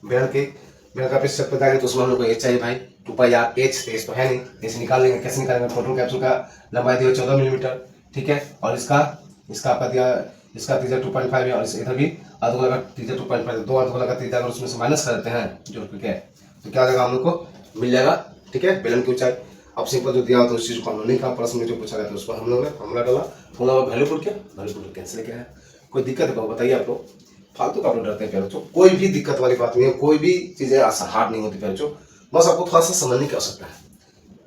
बेलन का पीस पे जाएंगे तो उसमें हम लोग को एच चाहिए भाई, 2πr/h, एच तो है नहीं, एच निकाल लेंगे, कैसे निकालेंगे, टोटल कैप्सूल का लंबाई दी 14 मिलीमीटर, ठीक है। और इसका आपका दिया, इसका त्रिज्या 2.5 है, और इधर भी अर्धगोला का त्रिज्या 2.5, दो अर्धगोला का त्रिज्या अगर उसमें से माइनस कर देते हैं जोड़ के, तो क्या हो जाएगा, हम लोग को मिल जाएगा, ठीक है, बेलन की ऊंचाई। अब सिंपल जो दिया होता है उस चीज को हम लोग नहीं कहा, प्रश्न में जो पूछा गया था उस पर हम लोग ने फॉर्मूला डाला, फॉर्मूला वैल्यू पुट किया, वैल्यू पुट कैंसिल किया है। कोई दिक्कत है बताइए आप लोग, फालतू का आप लोग डरते हैं बच्चों, कोई भी दिक्कत वाली बात नहीं है, कोई भी चीजें हार्ड नहीं होती बच्चों, बस आपको थोड़ा सा समझने की आवश्यकता है,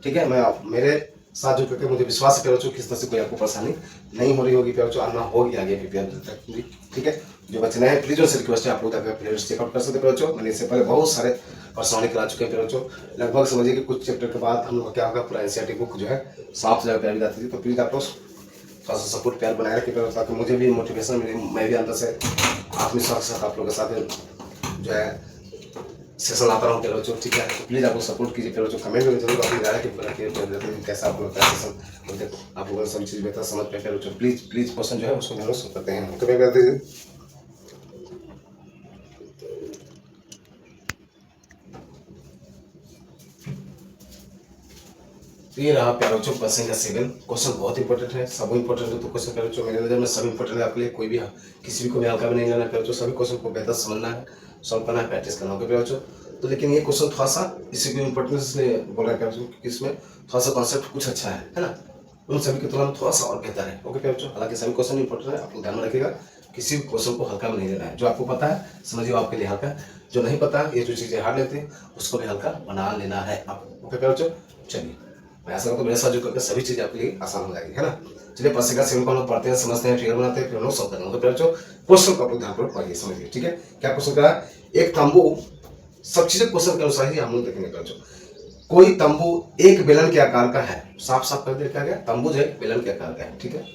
ठीक है। मैं मेरे साथ जो करके मुझे विश्वास है बच्चों किस तरह से कोई आपको परेशानी नहीं हो रही होगी बच्चों, आना होगी आगे भी, ठीक है। जो बच्चे नए प्लीज उनसे रिक्वेस्ट है आप लोग प्लेलिस्ट चेकआउट कर सकते हैं बच्चों, मैंने इससे पहले बहुत सारे पर्सनली करा चुके हैं बच्चों, लगभग समझिए कि कुछ चैप्टर के बाद हम लोग का क्या होगा, पूरा एनसीईआरटी बुक जो है साफ जगह पे जाती थी, तो प्लीज आप लोग थोड़ा सा सपोर्ट प्यार बनाए रखिए ताकि मुझे भी मोटिवेशन मिले, मैं भी अंदर से आत्मविश्वास के साथ आप लोगों के साथ जो है सेशन आता रहूँ प्यारे बच्चों, ठीक है। तो प्लीज़ आप लोग सपोर्ट कीजिए प्यारे बच्चों, कमेंट में जरूर अपनी राय रखिए कैसा आप लोग का सेशन, आप लोगों ने सभी चीज़ बेहतर समझ पाए प्यारे बच्चों, प्लीज क्वेश्चन जो है उसको जरूर करते हैं, कमेंट कर दीजिए। तो ये रहा प्यारे बच्चों क्वेश्चन का 7 क्वेश्चन, बहुत इंपॉर्टेंट है, सब इंपॉर्टेंट है, तो क्वेश्चन प्यारे बच्चों मेरे नजर में सब इंपॉर्टेंट है आपके लिए, कोई भी किसी भी को भी हल्का भी नहीं लेना प्यारे बच्चों, सभी क्वेश्चन को बेहतर समझना है, सॉल्व करना है, प्रैक्टिस करना होगा प्यारे बच्चों। तो लेकिन ये क्वेश्चन थोड़ा सा इसी की इंपॉर्टेंस इसलिए बोल रहा है प्यारे बच्चों क्योंकि इसमें थोड़ा सा कॉन्सेप्ट कुछ अच्छा है ना, उन सभी की तुलना में थोड़ा सा और बेहतर है, ओके प्यारे बच्चों। हालांकि सभी क्वेश्चन इंपॉर्टेंट है, आप लोग ध्यान में रखिएगा, किसी भी क्वेश्चन को हल्का में नहीं लेना है, जो आपको पता है समझिए आपके लिए हल्का, जो नहीं पता ये जो चीज़ें हार्ड लेते हैं उसको भी हल्का बना लेना है आप, ओके प्यारे बच्चों। चलिए मैं ऐसा करता हूँ मेरे साथ जो करके सभी चीज़ें आपके लिए आसान हो जाएगी, है ना। चलिए पर्सन का सेवन को हम लोग पढ़ते हैं, समझते हैं, फिगर बनाते हैं, फिर हम लोग सॉल्व करते हैं, तो बच्चों क्वेश्चन को आप लोग ध्यानपूर्वक पढ़िए समझिए, ठीक है। क्या क्वेश्चन का है, एक तंबू, सब चीजें क्वेश्चन के अनुसार ही हम लोग देखेंगे बच्चों। कोई तंबू एक बेलन के आकार का है, साफ साफ कर दिया क्या गया, तंबू जो है बेलन के आकार का है, ठीक है,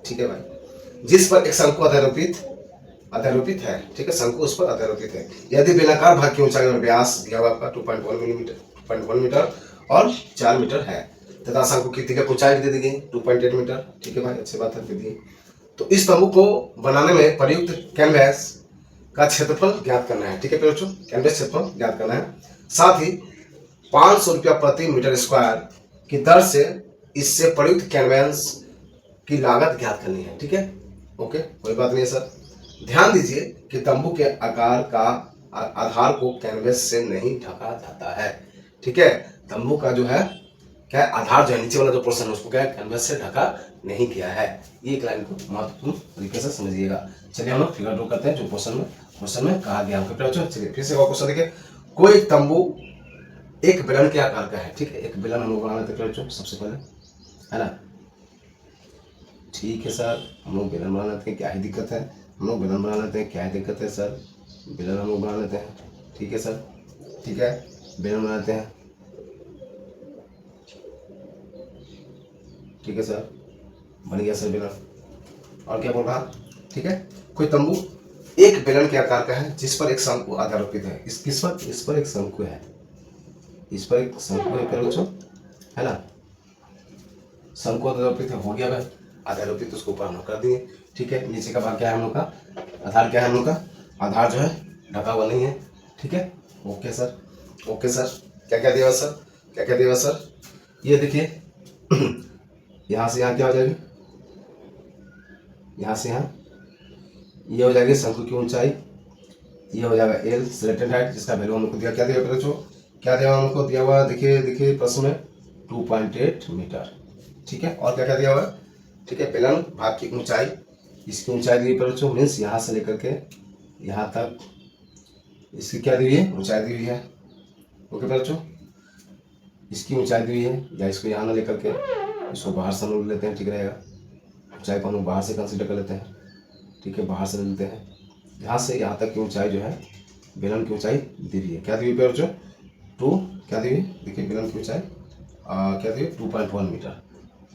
ठीक है भाई, जिस पर एक शंकु अध्यारोपित है, ठीक है, शंकु उस पर अध्यारोपित है। यदि बेलनाकार भाग की ऊंचाई और व्यास दिया हुआ आपका 2.1 मीटर और 4 मीटर है तथा शंकु की ऊंचाई भी दे दी गई 2.8 मीटर, ठीक है भाई, अच्छी बात है, दे दी। तो इस तंबू को बनाने में प्रयुक्त कैनवस का क्षेत्रफल ज्ञात करना है, ठीक है बच्चों, कैनवस क्षेत्रफल ज्ञात करना है, साथ ही 500 रुपया प्रति मीटर स्क्वायर की दर से इससे प्रयुक्त कैनवस की लागत ज्ञात करनी है, ठीक है, ओके, कोई बात नहीं है सर। ध्यान दीजिए कि तंबू के आकार का आधार को कैनवस से नहीं ढका जाता है, ठीक है, तंबू का जो है क्या आधार जो है नीचे वाला जो पोर्शन है उसको क्या कैनवस से ढका नहीं किया है, ये एक लाइन को महत्वपूर्ण तरीके से समझिएगा। चलिए हम लोग फिगर ड्रॉ करते हैं जो क्वेश्चन में कहा गया हमको, चलिए फिर से क्वेश्चन देखिए, कोई तंबू एक बेलन के आकार का है, ठीक है, एक बेलन हम लोग बना लेते हैं सबसे पहले, है ना, ठीक है सर, हम लोग बेलन बना लेते हैं, क्या ही दिक्कत है, हम लोग बेलन बना लेते हैं, क्या ही दिक्कत है सर, बेलन हम लोग बना लेते हैं, ठीक है सर, ठीक है, बेलन बना लेते हैं, ठीक है सर, बन गया सर बेलन। और क्या बोल रहा, ठीक है, कोई तंबू एक बेलन के आकार का है जिस पर एक शंकु आधारोपित है, इस पर एक शंकु है, इस पर एक शंकु है बच्चों, है ना, शंकु आधारोपित है, हो गया भाई, आधारोपित उसको ऊपर हम लोग कर दिए, ठीक है। नीचे का भाग क्या है हम लोग का, आधार क्या है हम लोग का, आधार जो है ढका हुआ नहीं है, ठीक है, ओके सर, ओके सर। क्या क्या दिया सर, क्या क्या दिया सर, ये देखिए यहाँ से यहाँ क्या हो जाएगी, यहाँ से यहाँ ये हो जाएगी शंकु की ऊंचाई, ये हो जाएगा एल सिलेक्टेड हाइट जिसका वैल्यू हमको दिया, क्या दिया बच्चों, क्या दिया हुआ हमको, दिया हुआ देखिए देखिए प्रश्न में 2.8 मीटर। ठीक है, और क्या क्या दिया हुआ है, ठीक है, बेलन भाग की ऊंचाई, इसकी ऊंचाई दी हुई बच्चों, मीन्स यहाँ से लेकर के यहाँ तक इसकी क्या दी हुई है, ऊंचाई दी हुई है। ओके बच्चों, इसकी ऊंचाई दी हुई है, या इसको यहाँ ना लेकर के इसको बाहर से हम लोग लेते हैं, ठीक रहेगा। ऊंचाई को हम लोग बाहर से कंसीडर कर लेते हैं, ठीक है, बाहर से ले लेते हैं। यहाँ से यहाँ तक की ऊंचाई जो है बेलन की ऊंचाई दी हुई है, क्या दी हुई बच्चों, 2 क्या दी हुई, देखिए बेलन की ऊंचाई क्या दी हुई 2.1 मीटर,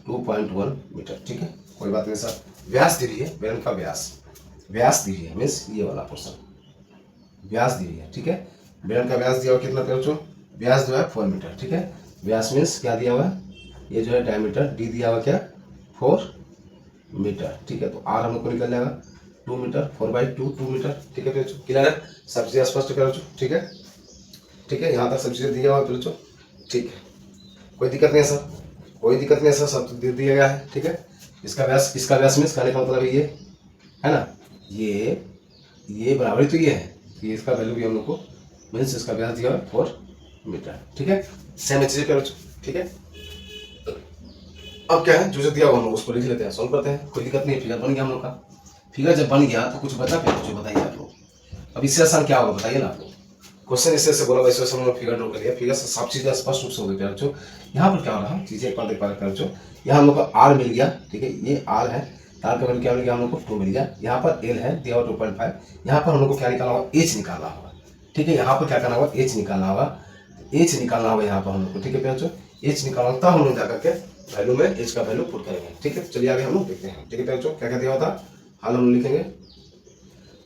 2.1 मीटर। ठीक है, कोई बात नहीं सर। व्यास दी हुई है, बेलन का व्यास, व्यास दी हुई है, मीन्स ये वाला पोर्शन व्यास दी हुई है। ठीक है, बेलन का व्यास दिया हुआ कितना बच्चों, व्यास जो है 4 मीटर। ठीक है, व्यास मीन्स क्या दिया हुआ है, ये जो है डायमीटर, डी दिया हुआ क्या 4 मीटर। ठीक है, तो आर हम लोग को निकल जाएगा 2 मीटर, 4/2 2 मीटर। ठीक है बच्चों, क्लियर है, सब चीज़ स्पष्ट करो बच्चों। ठीक है, ठीक है, यहाँ तक सब चीज़ें दिया हुआ है बच्चों। ठीक है, कोई दिक्कत नहीं है सर, कोई दिक्कत नहीं है सर, सब दे दिया गया है। ठीक है, इसका व्यास मीन्स कहने का मतलब ये है ना, ये बराबर तो ये है, ये इसका वैल्यू भी हम लोग को मीन्स इसका व्यास दिया है 4 मीटर। ठीक है, सेम चीज़ें करो। ठीक है, अब क्या है, जो दिया हुआ हम लोग उसको लिख लेते हैं, सॉल्व करते हैं, कोई दिक्कत नहीं है। फिगर बन गया हम लोग का, फिगर जब बन गया तो कुछ बचा फिर कुछ बताइए आप लोग। अब इससे आसान क्या होगा बताइए ना आप लोग, क्वेश्चन इससे बोला वैसे वैसे हम लोग फिगर ड्रॉ कर लिया, फिगर से सब चीज़ें स्पष्ट रूप से हो गई बच्चों। यहाँ पर क्या हो रहा चीज़ें एक बार देख पा रहे बच्चों, यहाँ हम लोग को आर मिल गया। ठीक है, ये आर है, तार का वैल्यू क्या मिल गया हम लोग को 2 मिल गया। यहाँ पर एल है दिया हुआ 2.5, यहाँ पर हम लोग को क्या निकालना होगा, एच निकालना होगा। ठीक है, यहाँ पर क्या करना होगा, एच निकालना होगा, एच निकालना होगा यहाँ पर हम लोग को। ठीक है बच्चों, एच निकालना तब हम लोग जाकर के वैल्यू में एच का वैल्यू पुट करेंगे। ठीक है, चलिए आगे हम लोग देखते हैं। ठीक है बच्चों, क्या क्या दिया होता हाल हम लिखेंगे,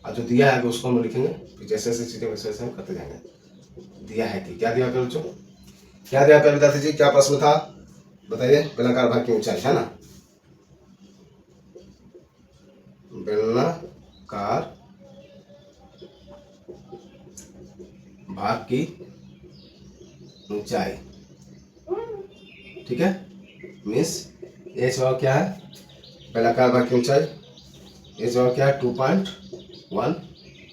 और जो दिया है आगे उसको हम लिखेंगे, फिर जैसे जैसे चीजें वैसे वैसे हम करते जाएंगे। दिया है कि क्या दिया बच्चों, क्या दिया पहले बता दीजिए, क्या प्रश्न था बताइए। बेलनाकार भाग की ऊंचाई है ना, बेलनाकार भाग की ऊंचाई। ठीक है, मीन्स एच भाग क्या है, बेलनाकार भाग की ऊंचाई, एच भाग क्या है 2.1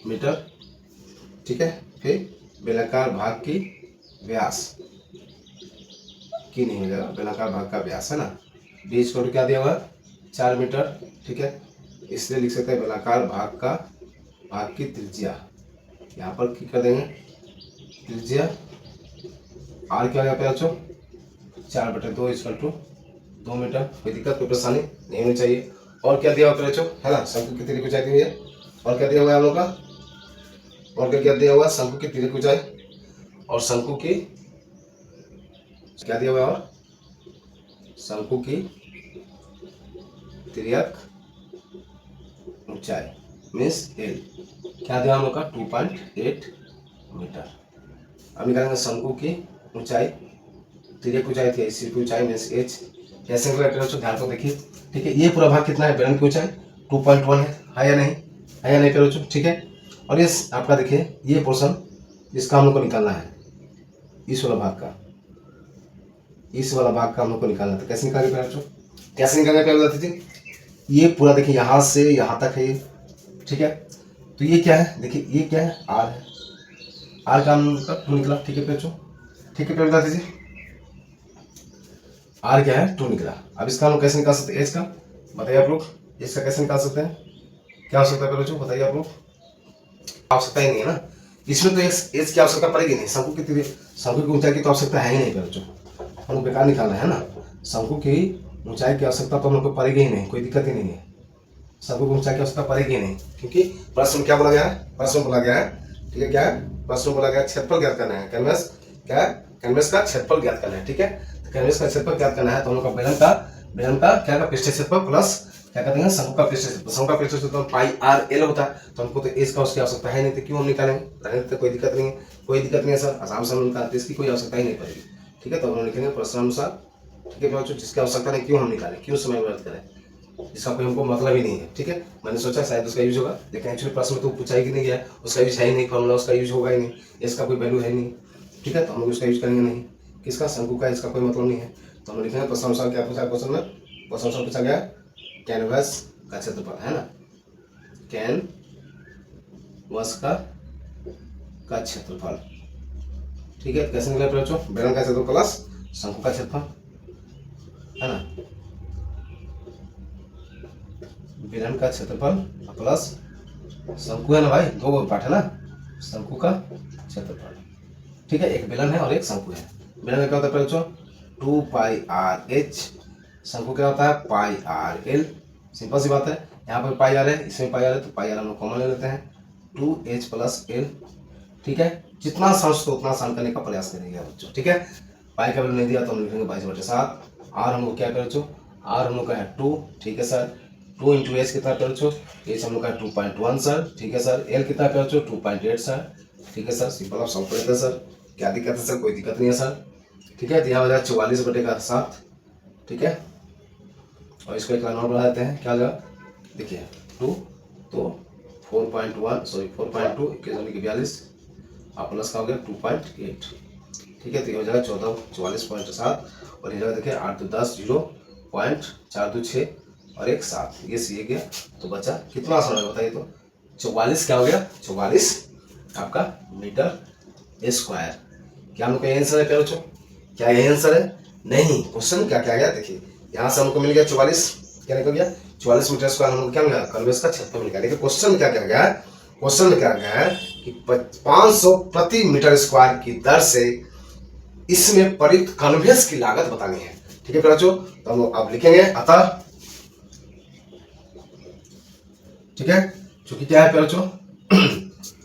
मीटर। ठीक है, फिर बेलनाकार भाग की व्यास की नहीं हो जाएगा, बेलनाकार भाग का व्यास है ना, डी स्क्वायर क्या दिया हुआ 4 मीटर। ठीक है, इसलिए लिख सकते हैं बेलनाकार भाग की त्रिज्या, यहाँ पर क्या कर देंगे त्रिज्या, आर क्या हो गया बच्चों 4/2 = 2 मीटर। कोई दिक्कत कोई परेशानी नहीं होनी चाहिए। और क्या दिया हुआ बच्चों है ना, शंकु की तिर्यक ऊंचाई दी हुई है, और क्या दिया हुआ है हम लोग का, और क्या दिया हुआ शंकु की तिर्यक ऊंचाई, और शंकु की क्या दिया हुआ है, और शंकु की तिर्यक ऊंचाई मीन्स एल क्या दिया हम लोग का 2.8 मीटर। अब निकालेंगे शंकु की ऊंचाई, तिर्यक ऊंचाई थी इसी की ऊंचाई मीन्स एच, कैसे ध्यान को देखिए। ठीक है, ये पूरा भाग कितना है, बेलन की ऊंचाई 2.1 है या नहीं, है या नहीं फिर बच्चों। ठीक है, और ये आपका देखिए ये पोर्शन इसका हम लोग को निकालना है, इस वाला भाग का, इस वाला भाग का हम लोग को निकालना था। कैसे निकालेंगे बच्चों, कैसे निकालना क्या बताती थी, ये पूरा देखिए यहाँ से यहाँ तक है ये। ठीक है, तो ये क्या है देखिए, ये क्या है आर है, आर का हम लोग का 2 निकला। ठीक है बच्चों, ठीक है बता दीजिए, आर क्या है 2 निकला। अब इसका हम लोग कैसे निकाल सकते हैं, एच का बताइए आप लोग, एच का कैसे निकाल सकते हैं, क्या आवश्यकता है बच्चों बताइए आप लोग, आवश्यकता ही नहीं है ना, इसमें तो एच की आवश्यकता पड़ेगी नहीं, शंकु की ऊंचाई की तो आवश्यकता है ही नहीं बच्चों, हम लोग बेकार निकालना है ना, शंकु की ऊंचाई की आवश्यकता तो हम लोग को पड़ेगी ही नहीं, कोई दिक्कत ही नहीं है, शंकु की ऊंचाई की आवश्यकता पड़ेगी ही नहीं, क्योंकि प्रश्न क्या बोला गया है, प्रश्न बोला गया है। ठीक है, क्या है प्रश्न बोला गया, क्षेत्रफल ज्ञात करना है, कैनवस क्या है, कैनवस का क्षेत्रफल ज्ञात करना है। ठीक है, तो कैनवस का क्षेत्रफल ज्ञात करना है तो हम लोग का बेलन का क्या का पृष्ठीय क्षेत्रफल प्लस क्या कहते हैं शंकु का पृष्ठीय क्षेत्रफल, शंकु का पृष्ठीय क्षेत्रफल πr/l होता है, तो हमको तो एच का उसकी आवश्यकता है नहीं, तो क्यों हम निकालेंगे, रहने देते, कोई दिक्कत नहीं है, कोई दिक्कत नहीं है सर, आसाम से हम निकालते इसकी कोई आवश्यकता ही नहीं पड़ेगी। ठीक है, तो हम लिखेंगे प्रश्नानुसार। ठीक है बच्चों, जिसकी आवश्यकता नहीं क्यों हम निकालें, क्यों समय व्यर्थ करें, इसका कोई हमको मतलब ही नहीं है। ठीक है, मैंने सोचा शायद उसका यूज होगा, लेकिन एक्चुअली प्रश्न में तो पूछा ही नहीं गया, उसका यूज है ही नहीं, फॉर्मूला उसका यूज होगा ही नहीं, इसका कोई वैल्यू है नहीं। ठीक है, तो हम लोग उसका यूज करेंगे नहीं, किसका शंकु का, इसका कोई मतलब नहीं है, तो हम लिखेंगे प्रश्नानुसार क्या पूछा क्वेश्चन में, प्रश्नानुसार पूछा गया कैनवस का क्षेत्रफल है ना, कैनवस का क्षेत्रफल। ठीक है, कैसे निकला बच्चों, बेलन का क्षेत्रफल प्लस शंकु का क्षेत्रफल, है ना, बेलन का क्षेत्रफल प्लस शंकु है ना भाई, दो पार्ट है ना, शंकु का क्षेत्रफल। ठीक है, एक बेलन है और एक शंकु है। बेलन में क्या होता है बच्चों, 2 पाई आर एच, शंकु क्या होता है पाई आर एल। सिंपल सी बात है, यहाँ पर पाई आर है, इसमें पाई आर है, तो पाई आर हम लोग कॉमन ले लेते हैं, 2h प्लस एल। ठीक है, जितना आसान हो उतना आसान करने का प्रयास करेंगे बच्चों। ठीक है, पाई का वैल्यू नहीं दिया तो हम लिखेंगे 22/7। आर हम लोग क्या करें बच्चों, आर हम लोग का है 2। ठीक है सर, 2 इंटू एच कितना करें बच्चों, एच हम लोग का 2.1 सर। ठीक है सर, एल कितना करें बच्चों 2.8 सर। ठीक है सर, सिंपल आप सॉल्व कर देते हैं सर, क्या दिक्कत है सर, कोई दिक्कत नहीं है सर। ठीक है, तो यहाँ हो जाएगा 44/7। ठीक है, और इसको एक लाइन और बढ़ा देते हैं, क्या हो जाएगा देखिए 2 तो 4.2 42 और प्लस का हो गया 2.8। ठीक है, तो ये हो जाएगा 44.7 और ये देखिए 8 2 10 0.4 2 6 और 1 7, ये सी गया। तो बचा कितना आसान है बताइए, तो 44 क्या हो गया, 44 आपका मीटर स्क्वायर। क्या हम लोग का आंसर है क्या बच्चों, क्या ये आंसर है, नहीं, क्वेश्चन क्या क्या गया देखिए, यहाँ से हमको मिल गया 44, क्या निकल गया 44 मीटर स्क्वायर, हमको क्या मिला कन्वेक्स का क्षेत्रफल मिल गया। देखिए क्वेश्चन में क्या क्या गया है, क्वेश्चन में क्या गया है कि 500 प्रति मीटर स्क्वायर की दर से इसमें प्रयुक्त कन्वेक्स की लागत बतानी है। ठीक है बच्चों, तो हम लोग अब लिखेंगे अतः, ठीक है, चूंकि क्या है बच्चों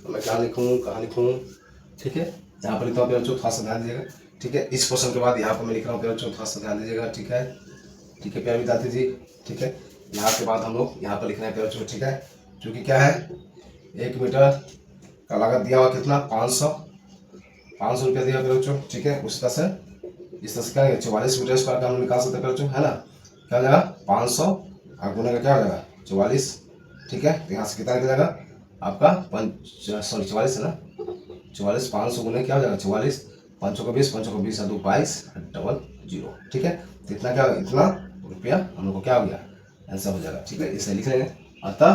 मैं क्या लिखूं कहाँ लिखूं, ठीक है, यहाँ पर लिखता हूँ बच्चों, थोड़ा सा ध्यान दीजिएगा। ठीक है, इस क्वेश्चन के बाद यहाँ पर मैं लिख रहा हूँ बच्चों, थोड़ा सा ध्यान दीजिएगा। ठीक है, ठीक है प्यारे विद्यार्थी जी। ठीक है, यहाँ के बाद हम लोग यहाँ पर लिखना है बच्चों। ठीक है, चूंकि क्या है 1 मीटर का लागत दिया हुआ कितना 500 रुपया दिया बच्चों। ठीक है, उस तरह से इस तरह से क्या है 44 मीटर स्क्वायर का हम निकाल सकते हैं बच्चों, है ना, क्या हो जाएगा 500 और गुना का क्या हो जाएगा 44। ठीक है, तो यहाँ से कितना निकल जाएगा आपका 44 है ना, 44 500 गुना क्या हो जाएगा 44, 5 को 20 5 को 20 2 22 00। ठीक है, तो इतना क्या होगा, इतना रुपया हम लोग को क्या हो गया आंसर हो जाएगा। ठीक है, इसे लिख लेंगे। अतः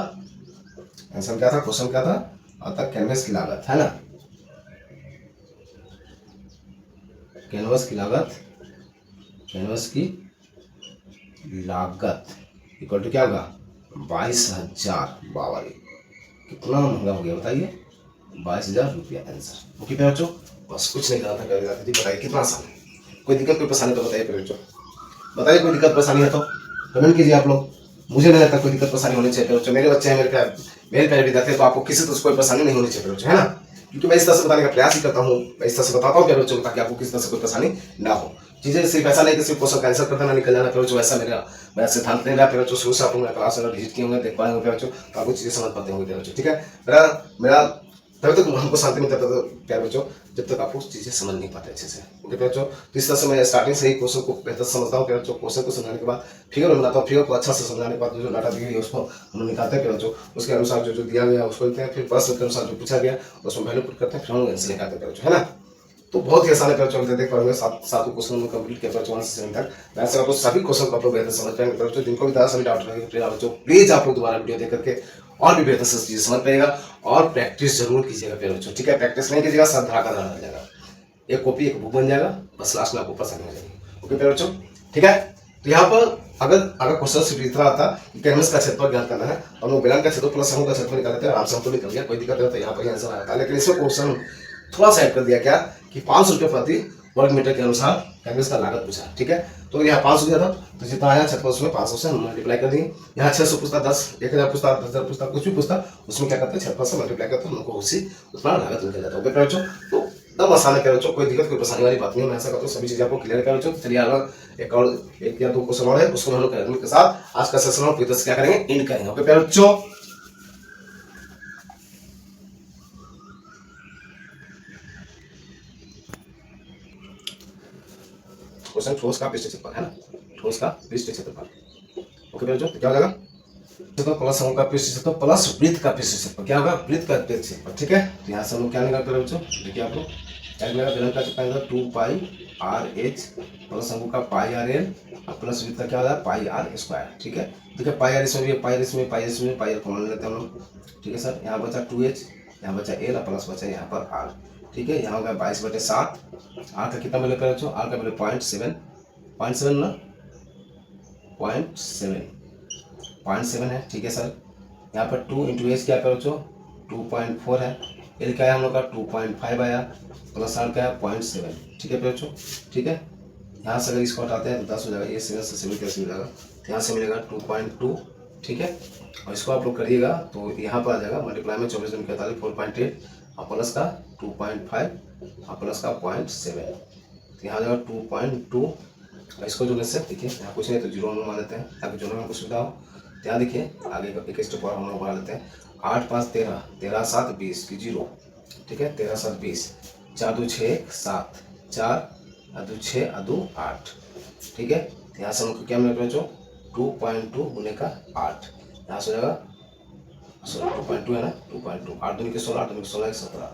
आंसर क्या था, क्वेश्चन क्या था, अतः कैनवस की लागत, है ना, कैनवस की लागत, कैनवस की लागत इक्वल टू क्या होगा 22,000। बाबा कितना महंगा हो गया बताइए, 22,000 रुपया आंसर। ओके बच्चों, बस कुछ नहीं कहा था बताइए कितना आसान है, कोई दिक्कत कोई परेशानी तो बताइए बच्चों, बताइए कोई दिक्कत परेशानी है तो कमेंट कीजिए आप लोग। मुझे नहीं लगता कोई दिक्कत परेशानी होनी चाहिए बच्चों, मेरे बच्चे हैं, मेरे प्यारे विद्यार्थी, तो आपको किसी तरह से कोई परेशानी नहीं होनी चाहिए बच्चों, है ना, क्योंकि मैं इस तरह से बताने का प्रयास ही करता हूँ, मैं इस तरह से बताता हूँ प्यारे बच्चों ताकि आपको किसी तरह से कोई परेशानी ना हो। चीजें सिर्फ ऐसा नहीं कि सिर्फ क्वेश्चन कैंसिल कर देना निकल जाना बच्चों, ऐसा मेरा सिद्धांत नहीं रहा बच्चों। शुरू से आप लोग क्लास अगर विजिट किए होंगे देख पाए होंगे बच्चों, तो आपको चीजें समझ पाते होंगे बच्चों। ठीक है, मेरा तब तक हमको शांति मिलता था प्यारे बच्चों जब तक आपको चीजें समझ नहीं पाते अच्छे से। ओके बच्चों, तो इस तरह से मैं स्टार्टिंग से ही क्वेश्चन को बेहतर समझता हूँ बच्चों। क्वेश्चन को समझने के बाद फिगर बनाता हूँ, फिगर को अच्छा से समझाने के बाद जो डाटा दी गई है उसको हम लोग निकालते हैं बच्चों, उसके अनुसार जो दिया गया उसको लिखते हैं, फिर प्रश्न के अनुसार जो पूछा गया उसमें वैल्यू पुट करते हैं, फिर हम लोग आंसर निकालते हैं बच्चों, है ना। तो बहुत ही आसान है बच्चों, देख पाएंगे 7 क्वेश्चन में कंप्लीट किया बच्चों 1 से 7 तक। मैं ऐसा आपको सभी क्वेश्चन को आप लोग बेहतर समझ पाएंगे बच्चों। जिनको भी सभी डाउट रहेंगे बच्चों प्लीज आप लोग दोबारा वीडियो देख करके और भी बेहतर से चीजें समझ पाएगा और प्रैक्टिस जरूर कीजिएगा प्यारे बच्चों। ठीक है, प्रैक्टिस नहीं कीजिएगा सब धड़ाका धड़ा हो जाएगा, एक कॉपी एक बुक बन जाएगा, बस लास्ट में आपको परेशानी हो जाएगी। ओके प्यारे बच्चों, ठीक है, तो यहाँ पर अगर क्वेश्चन सिर्फ इतना आता कि कैनवस का क्षेत्रफल ज्ञात करना है, हम लोग बेलन का क्षेत्रफल प्लस शंकु का क्षेत्रफल निकाल लेते हैं, आराम से हमको निकल गया, कोई दिक्कत नहीं होता, यहाँ पर आंसर आया था। लेकिन इसमें क्वेश्चन थोड़ा सा ऐड कर दिया क्या कि 500 रुपये प्रति वर्ग मीटर के अनुसार कैनवस का लागत पूछा। ठीक है, तो यहाँ 500 दिया था, तो जितना आया क्षेत्रफल उसमें 500 से मल्टीप्लाई कर देंगे। यहाँ 600 पूछता 10 1000 पूछता 10,000 पूछता कुछ भी पूछता, उसमें क्या करते हैं क्षेत्रफल से मल्टीप्लाई करते हैं, हमको उसी उतना लागत निकल जाता है। ओके बच्चों, तो एकदम आसान है बच्चों, कोई दिक्कत कोई परेशानी वाली बात नहीं है। मैं ऐसा करता हूँ सभी चीजें आपको क्लियर कर बच्चों। चलिए आगे एक या दो क्वेश्चन और है, उसको हम लोग करने के साथ आज का सेशन और पूरी तरह से क्या करेंगे एंड करेंगे। ओके बच्चों, क्वेश्चन ठोस का पृष्ठ क्षेत्रफल है ना, ठोस का पृष्ठ क्षेत्रफल। ओके बच्चों, तो क्या हो जाएगा तो प्लस शंकु का पृष्ठ क्षेत्रफल प्लस वृत्त का पृष्ठ क्षेत्रफल, क्या होगा वृत्त का पृष्ठ क्षेत्रफल। ठीक है, तो यहाँ से हम लोग क्या निकाल कर बच्चों देखिए आप लोग क्या निकालेगा, बेलन का कितना होगा 2 पाई आर एच प्लस शंकु का पाई आर एल प्लस वृत्त का क्या होगा पाई आर स्क्वायर। ठीक है, देखिए पाई आर इसमें भी पाई आर इसमें पाई आर इसमें पाई आर कॉमन लेते हैं हम लोग। ठीक है सर, यहाँ बचा 2h, यहाँ बचा एल प्लस बचा यहाँ पर आर। ठीक है। यहाँ होगा 22/7। आर का कितना वैल्यू पे बच्चों, आर का वैल्यू 0.7 ना, 0.7 है, ठीक है सर। यहाँ पर 2 इंटू एच क्या है बच्चों, 2.4 है। एल क्या है हम लोग का 2.5 आया, प्लस आर क्या है 0.7, ठीक है बच्चों, ठीक है। यहाँ से अगर इसको हटाते हैं तो 10 हो जाएगा, ये 7 से 7 कैसे हो जाएगा, तो यहाँ से मिलेगा 2.2, ठीक है। और इसको आप लोग करिएगा तो यहाँ पर आ जाएगा मल्टीप्लाई में 24 दूनी 45, 4.8 और प्लस का 2.5 और प्लस का 0.7, तो यहाँ आ जाएगा 2.2। और इसको जोड़ने से देखिए यहाँ कुछ नहीं तो जीरो में मान लेते हैं ताकि जोड़ने में कुछ सुविधा हो। तो यहाँ देखिए आगे का एक स्टेप और हम लोग बढ़ा लेते हैं। 8 5 13, 13 7 20 की जीरो, ठीक है। 13 7 20, 4 2 6 7, 4 2 6 2 8, ठीक है। तो यहाँ से हमको क्या मिलेगा बच्चों, 2.2 गुने का 8, यहाँ से हो जाएगा 2.2 है ना, 2.2, 8 दूनी के 16, 8 दूनी के 16 17,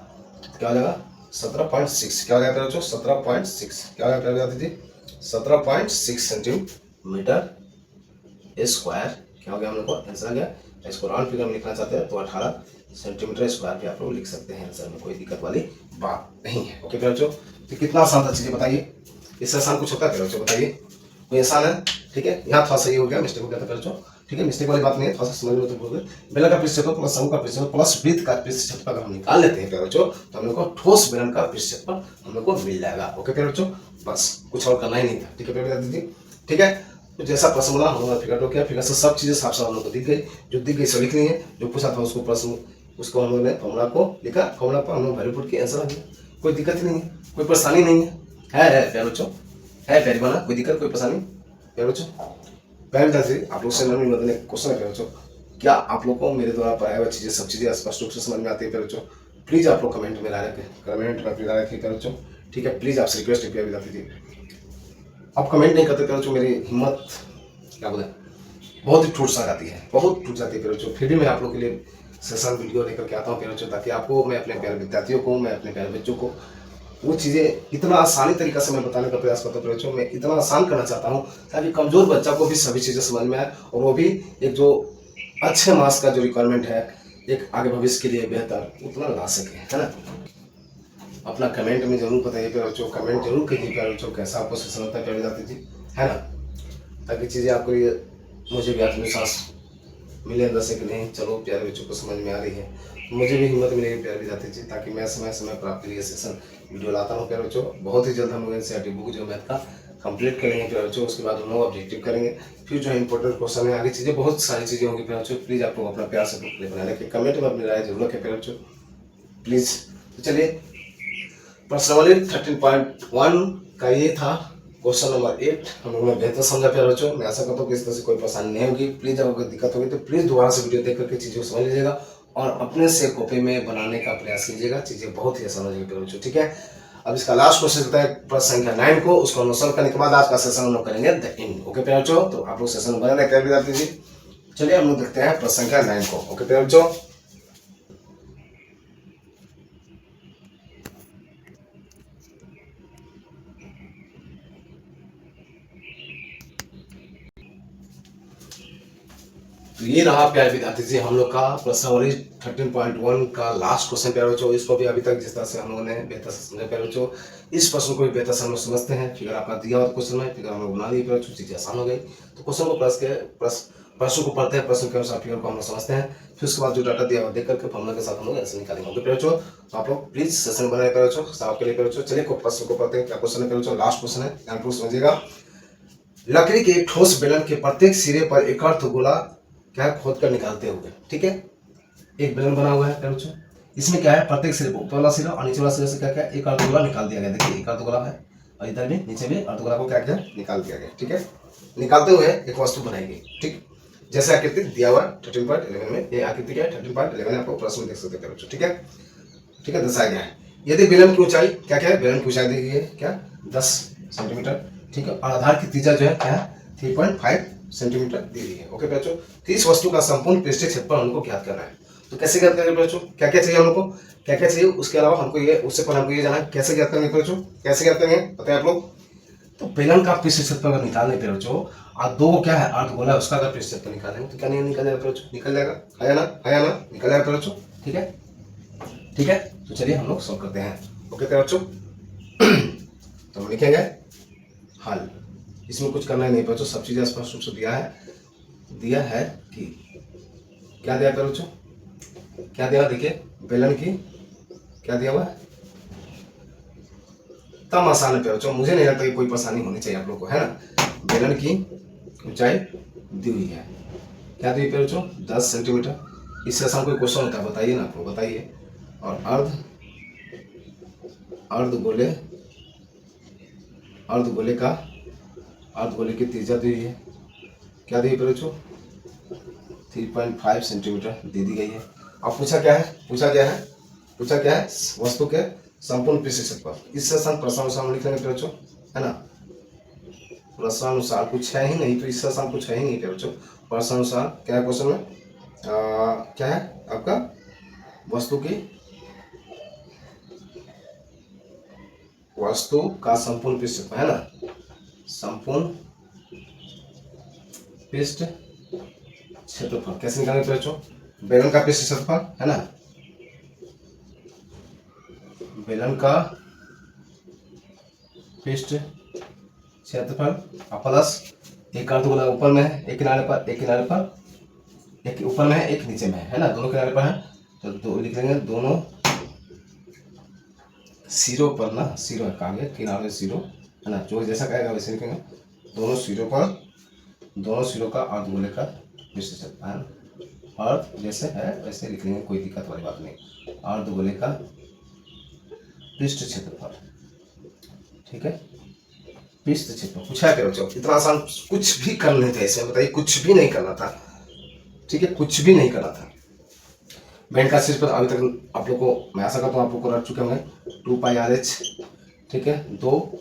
क्या हो जाएगा 17.6, क्या हो जाएगा बच्चों 17.6, क्या हो जाएगा दीदी 17.6 सेंटीमीटर स्क्वायर, क्या हो गया हम लोग को आंसर आ गया। इसको राउंड फिगर में लिखना चाहते हैं तो 18 सेंटीमीटर स्क्वायर भी आप लोग लिख सकते हैं आंसर में, कोई दिक्कत वाली बात नहीं है। ओके प्यारे बच्चों, तो कितना आसान था चीजें बताइए, इससे आसान कुछ होता है प्यारे बच्चों, बताइए कोई आसान है, ठीक है। यहाँ थोड़ा सा ये हो गया, मिस्टेक हो गया था प्यारे बच्चों, ठीक है। मिस्टेक वाली बात नहीं है, थोड़ा सा समझ में तो बोल बेलन का पृष्ठफल प्लस समूह का पृष्ठफल प्लस वृत्त का पृष्ठफल अगर हम निकाल लेते हैं प्यारे बच्चों तो हम लोग को ठोस बेलन का पृष्ठफल हम लोग को मिल जाएगा। ओके प्यारे बच्चों, बस कुछ और करना ही नहीं था, ठीक है प्यारे दीदी, ठीक है। तो जैसा प्रश्न बोला हम लोग फिगर तो क्या, फिगर से सब चीजें साफ साफ हम लोग को दिख गई, जो दिख गई सो लिख रही है, जो पूछा था उसको प्रश्न उसको हम लोग ने फॉर्मूला को लिखा, फॉर्मूला पर हम लोग वैल्यू पुट किया, आंसर आ गया, कोई दिक्कत ही नहीं है, कोई परेशानी नहीं है प्यारे बच्चों, है प्यारी बना, कोई दिक्कत कोई परेशानी प्यारे बच्चों। प्यारे बच्चों आप लोग से क्वेश्चन है प्यारे बच्चों, क्या आप लोग को मेरे द्वारा पढ़ाया हुआ चीजें सब चीजें स्पष्ट रूप से समझ में आती है प्यारे बच्चों? प्लीज आप लोग कमेंट में ला रखे, कमेंट में प्लीज ला रखिए प्यारे बच्चों, ठीक है। प्लीज आपसे रिक्वेस्ट है प्यारे दीदी, आप कमेंट नहीं करते प्यारे बच्चों, मेरी हिम्मत क्या बोले बहुत ही टूट सा जाती है, बहुत टूट जाती है प्यारे बच्चों। फिर भी मैं आप लोग के लिए सेशन वीडियो लेकर के आता हूँ प्यारे बच्चों, ताकि आपको मैं अपने प्यारे विद्यार्थियों को, मैं अपने प्यारे बच्चों को वो चीज़ें इतना आसानी तरीका से मैं बताने का प्रयास करता हूँ प्यारे बच्चों, मैं इतना आसान करना चाहता हूँ ताकि कमजोर बच्चा को भी सभी चीज़ें समझ में आए, और वो भी एक जो अच्छे मार्क्स का जो रिक्वायरमेंट है एक आगे भविष्य के लिए बेहतर उतना ला सके, है ना। अपना कमेंट में जरूर बताइए प्यारे बच्चों, कमेंट जरूर कीजिए प्यारे बच्चों, कैसा आपको सेशन होता है प्यारे विद्यार्थी जी, है ना, ताकि चीज़ें आपको ये मुझे भी आत्मविश्वास मिले अंदर से कि नहीं चलो प्यारे बच्चों को समझ में आ रही है, मुझे भी हिम्मत मिलेगी प्यारे विद्यार्थी जी, ताकि मैं समय समय पर आपके लिए सेशन वीडियो लाता हूँ प्यारे बच्चों। बहुत ही जल्द हम लोग एनसीईआरटी बुक जो मैथ का कंप्लीट करेंगे प्यारे बच्चों, उसके बाद हम लोग ऑब्जेक्टिव करेंगे, फिर जो है इंपॉर्टेंट क्वेश्चन है, आगे चीज़ें बहुत सारी चीज़ें होंगी प्यारे बच्चों। प्लीज़ आप लोग अपना प्यार से बुक बना रखें, कमेंट में अपनी राय जरूर रखें प्यारे बच्चों, प्लीज़। तो चलिए प्रश्नावली 13.1 का ये था क्वेश्चन नंबर 8, हम लोगों ने बेहतर समझा प्यारे बच्चों। मैं आशा करता हूँ कि इस तरह से कोई परेशानी नहीं होगी। प्लीज अगर दिक्कत होगी तो प्लीज दोबारा से वीडियो देख करके चीज़ों को समझ लीजिएगा और अपने से कॉपी में बनाने का प्रयास कीजिएगा, चीज़ें बहुत ही आसान हो जाएगी प्यारे बच्चों, ठीक है। अब इसका लास्ट क्वेश्चन होता है प्रश्न संख्या 9 को, उसको हम सॉल्व करने के बाद आज का सेशन हम लोग करेंगे द एंड। ओके प्यारे बच्चों, तो आप लोग सेशन बना रहे विद्यार्थी जी। चलिए हम लोग देखते हैं प्रश्न संख्या 9 को। ओके प्यारे बच्चों, तो ये रहा प्यारे विद्यार्थी जी हम लोग का प्रश्नावली 13.1 का लास्ट क्वेश्चन प्यारे बच्चों। इसको भी अभी तक जिस तरह से हम लोगों ने बेहतर से समझा प्यारे बच्चों, इस प्रश्न को भी बेहतर से हम लोग समझते हैं। फिगर आपका दिया हुआ क्वेश्चन में फिगर हम लोग बना लिए प्यारे बच्चों, चीजें आसान हो गई। तो क्वेश्चन को प्रश्न को पढ़ते हैं, प्रश्न के अनुसार फिगर को हम लोग समझते हैं, फिर उसके बाद जो डाटा दिया हुआ देख करके फॉर्मूला के साथ हम लोग ऐसे निकालेंगे। ओके प्यारे बच्चों, तो आप लोग प्लीज सेशन बनाए प्यारे बच्चों साहब के लिए प्यारे बच्चों। चलिए प्रश्न को पढ़ते हैं, क्या क्वेश्चन है प्यारे बच्चों, लास्ट क्वेश्चन है, ध्यान पूर्वक समझिएगा। लकड़ी के एक ठोस बेलन के प्रत्येक सिरे पर एक अर्धगोला क्या खोद कर निकालते हुए, ठीक है। एक बेलन बना हुआ है प्यारे बच्चों, इसमें क्या है प्रत्येक सिरे को ऊपर वाला सिरा और नीचे वाला सिरे से क्या क्या एक अर्धगोला निकाल दिया गया। देखिए एक अर्धगोला है और इधर भी नीचे भी अर्धगोला को क्या क्या निकाल दिया गया, ठीक है। निकालते हुए एक वस्तु बनाई गई, ठीक, जैसे आकृति दिया हुआ 13.11 में, ये आकृति क्या है 13.11 आपको प्रश्न में देख सकते हैं बच्चों, ठीक है, ठीक है, दर्शाया गया है। यदि बेलन की ऊंचाई क्या क्या है, बेलन की ऊंचाई दी गई है क्या 10 सेंटीमीटर, ठीक है, और आधार की त्रिज्या जो है क्या है 3.5 सेंटीमीटर दी गई है। ओके बच्चों, तो इस वस्तु का संपूर्ण पृष्ठीय क्षेत्रफल हमको ज्ञात करना है। तो कैसे ज्ञात करेंगे बच्चों, क्या क्या चाहिए हम लोग को, क्या क्या चाहिए, उसके अलावा हमको ये उससे पहले हमको ये जाना है कैसे ज्ञात करेंगे बच्चों, कैसे ज्ञात करेंगे पता है आप लोग। तो बेलन का पृष्ठीय क्षेत्रफल अगर निकालने पे बच्चों और दो क्या है अर्धगोला है उसका अगर पृष्ठीय क्षेत्रफल निकालेंगे तो क्या नहीं निकल जाएगा बच्चों, निकल जाएगा, है ना निकल जाएगा बच्चों, ठीक है, ठीक है। तो चलिए हम लोग सॉल्व करते हैं। ओके प्यारे बच्चों। तो हम लिखेंगे हल। इसमें कुछ करना ही नहीं बच्चों, सब चीजें स्पष्ट रूप से दिया है कि क्या दिया प्यारे बच्चों, क्या दिया देखिए, बेलन की क्या दिया हुआ है, तम आसान है प्यारे बच्चों, मुझे नहीं लगता कि कोई परेशानी होनी चाहिए आप लोग को, है ना। बेलन की ऊंचाई दी हुई है, क्या दी प्यारे बच्चों, 10 सेंटीमीटर। इससे आसान कोई क्वेश्चन होता है बताइए ना आप लोग, बताइए। और अर्धगोले की त्रिज्या दी हुई है, क्या दी प्यारे बच्चों, 3.5 सेंटीमीटर दे दी गई है। अब पूछा क्या है, वस्तु के संपूर्ण पृष्ठ क्षेत्रफल। इससे आसान प्रश्नानुसार लिख लेंगे बच्चों, है ना। प्रश्नानुसार कुछ है ही नहीं, तो इससे आसान कुछ है ही नहीं बच्चों। प्रश्नानुसार क्या है क्वेश्चन में, क्या है आपका, वस्तु का संपूर्ण पृष्ठ क्षेत्रफल, है ना। संपूर्ण पृष्ठ क्षेत्रफल कैसे निकालेंगे बच्चों, बेलन का पृष्ठ क्षेत्रफल, है ना, बेलन का पृष्ठ क्षेत्रफल प्लस एक अर्धगोला ऊपर में है, एक किनारे पर एक ऊपर में है, एक नीचे में है ना, दोनों किनारे पर है। तो दो लिख लेंगे, दोनों सिरों पर ना, सिरों का आगे किनारे सिरों, है ना, जो जैसा कहेगा वैसे लिखेंगे। दोनों सिरों का अर्धगोले का पृष्ठ क्षेत्रफल, है ना। अर्ध जैसे है वैसे लिख लेंगे, कोई दिक्कत वाली बात नहीं। अर्धगोले का पृष्ठ क्षेत्रफल, ठीक है, पृष्ठ क्षेत्रफल पूछा है बच्चों। इतना आसान कुछ भी कर नहीं था इसमें, बताइए, कुछ भी नहीं करना था, ठीक है, कुछ भी नहीं करना था। बैंड का शीर्ष पर अभी तक आप लोग को मैं आशा करता हूँ आप लोग को रट चुके होंगे, 2πRH, ठीक है, दो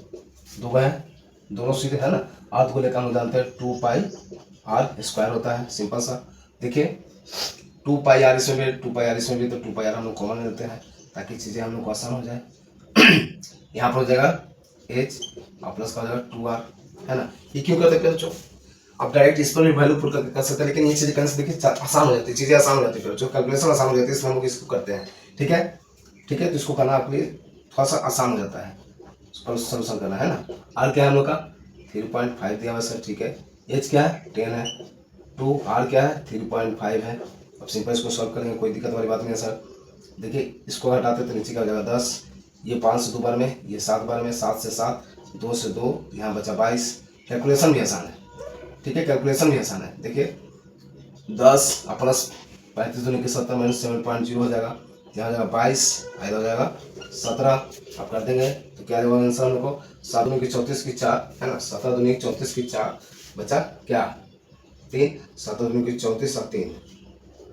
है, दोनों सीधे, है ना। अर्धगोले का हम जानते हैं 2πr² होता है, सिंपल सा। देखिए 2πr इसमें भी, तो 2πr हम लोग कॉमन लेते हैं ताकि चीजें हम लोग को आसान हो जाए। यहाँ पर हो जाएगा h और प्लस का हो जाएगा 2r, है ना। ये क्यों करते हैं बच्चों, आप डायरेक्ट इस पर भी वैल्यू पुट करके कर सकते हैं, लेकिन ये चीजें करने से देखिए आसान हो जाती है, चीजें आसान हो जाती है बच्चों, कैलकुलेशन आसान हो जाती है, इसलिए हम लोग इसको करते हैं, ठीक है। तो इसको करना आपके लिए थोड़ा सा आसान हो जाता है, सोल्यूशन करना, है ना। r क्या है हम लोग का 3.5 दिया हुआ सर, ठीक है। h क्या है 10 है, 2r क्या है 3.5 है। अब सिंपल इसको सॉल्व करेंगे, कोई दिक्कत वाली बात नहीं है सर। देखिए इसको हटाते तो नीचे का हो जाएगा 10, ये 5 से 2 बार में, ये 7 बार में, 7 से 7, 2 से 2, यहाँ बचा 22। कैलकुलेशन भी आसान है, ठीक है, कैलकुलेशन भी आसान है। देखिए 10 प्लस 35 दूनी के 70 माइनस 7.0 हो जाएगा, यहाँ हो जाएगा 22, इधर हो जाएगा 17। आप कर देंगे तो क्या देगा आंसर हम लोग को, 7 दूनी की 34 की 4, है ना, 17 दूनी की 34 की 4, बचा क्या 3, 7 दूनी की 34 और 3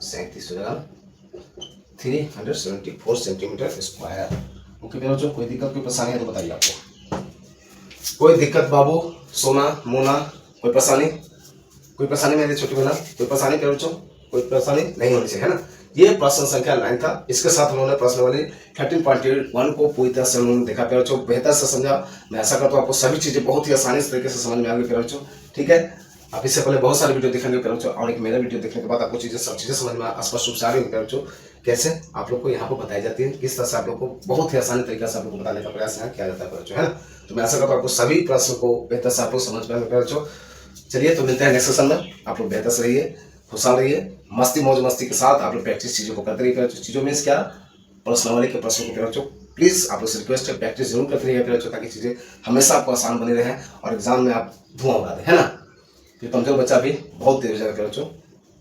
37 हो जाएगा 374 सेंटीमीटर स्क्वायर। ओके मेरे बच्चों, कोई दिक्कत कोई परेशानी है तो बताइए आपको, कोई दिक्कत बाबू सोना मोना, कोई परेशानी मेरे छोटी बहना, कोई परेशानी मेरे बच्चों, कोई परेशानी नहीं होनी चाहिए, है ना। ये प्रश्न संख्या 9 था, इसके साथ उन्होंने प्रश्न वाली 13.1 को पूरी तरह से उन्होंने देखा प्यारे बच्चों, बेहतर से समझा। मैं आशा करता हूँ आपको सभी चीजें बहुत ही आसानी से तरीके से समझ में आ गई प्यारे बच्चों, ठीक है। आप इससे पहले बहुत सारे वीडियो देखेंगे प्यारे बच्चों, और एक मेरा वीडियो देखने के बाद आपको सब चीजें समझ में स्पष्ट रूप से आ रही होंगी प्यारे बच्चों, कैसे आप लोग को यहाँ पर बताई जाती है, किस तरह से आप लोग को बहुत ही आसानी तरीके से आप लोग को बताने का प्रयास यहाँ किया जाता है प्यारे बच्चों, है ना। तो मैं आशा करता हूँ आपको सभी प्रश्न को बेहतर से आप लोग समझ पाएंगे प्यारे बच्चों। चलिए तो मिलते हैं नेक्स्ट सेशन में, आप लोग बेहतर से रहिए, खुशहाल रहिए, मस्ती मौज मस्ती के साथ आप लोग प्रैक्टिस चीज़ों को करते रहिए। चीज़ों मीन्स क्या, प्रश्नावली के प्रश्नों को बच्चों प्लीज़ आप लोग से रिक्वेस्ट है प्रैक्टिस जरूर करते रहिए बच्चों, ताकि चीज़ें हमेशा आपको आसान बनी रहे और एग्जाम में आप धुआं उड़ा दें, है ना। फिर कमजोर बच्चा भी बहुत तेज हो जाएगा बच्चों,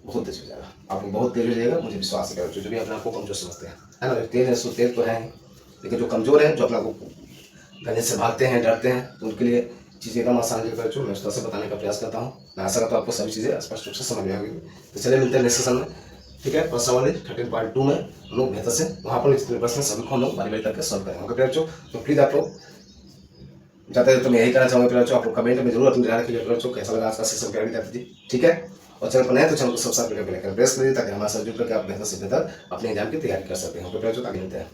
बहुत तेज हो जाएगा, आप लोग बहुत तेज हो जाएगा, मुझे विश्वास है बच्चों, जो भी अपने आपको कमजोर समझते हैं, है ना। तेज है सो तेज तो है, लेकिन जो कमजोर है, जो अपना को गणित से भागते हैं, डरते हैं, तो उनके लिए चीज़ें एकदम आसान है बच्चों, मैं उस तरह से बताने का प्रयास करता हूँ। मैं आशा करता हूँ आपको सभी चीज़ें स्पष्ट रूप से समझ में आ गई। तो चलिए मिलते हैं नेक्स्ट सेशन में, ठीक है। प्रश्नावली 13.2 में हम लोग बेहतर से वहाँ पर जितने प्रश्न सभी को हम लोग बारी बारी करके सॉल्व करेंगे, ओके बच्चों। तो प्लीज़ आप लोग जाते तो मैं यही कहना चाहूँगा प्यारे बच्चों, आप लोग कमेंट में जरूर अपनी राय रखिए प्यारे बच्चों, कैसा लगा आज का सेशन प्यारे विद्यार्थी जी, ठीक है। और चैनल पर नए तो चैनल को सब्सक्राइब करके प्रेस करिए, ताकि हमारे साथ जुड़ करके आप बेहतर से बेहतर अपने एग्जाम की तैयारी कर सकते हैं, ओके बच्चों। ताकि मिलते हैं।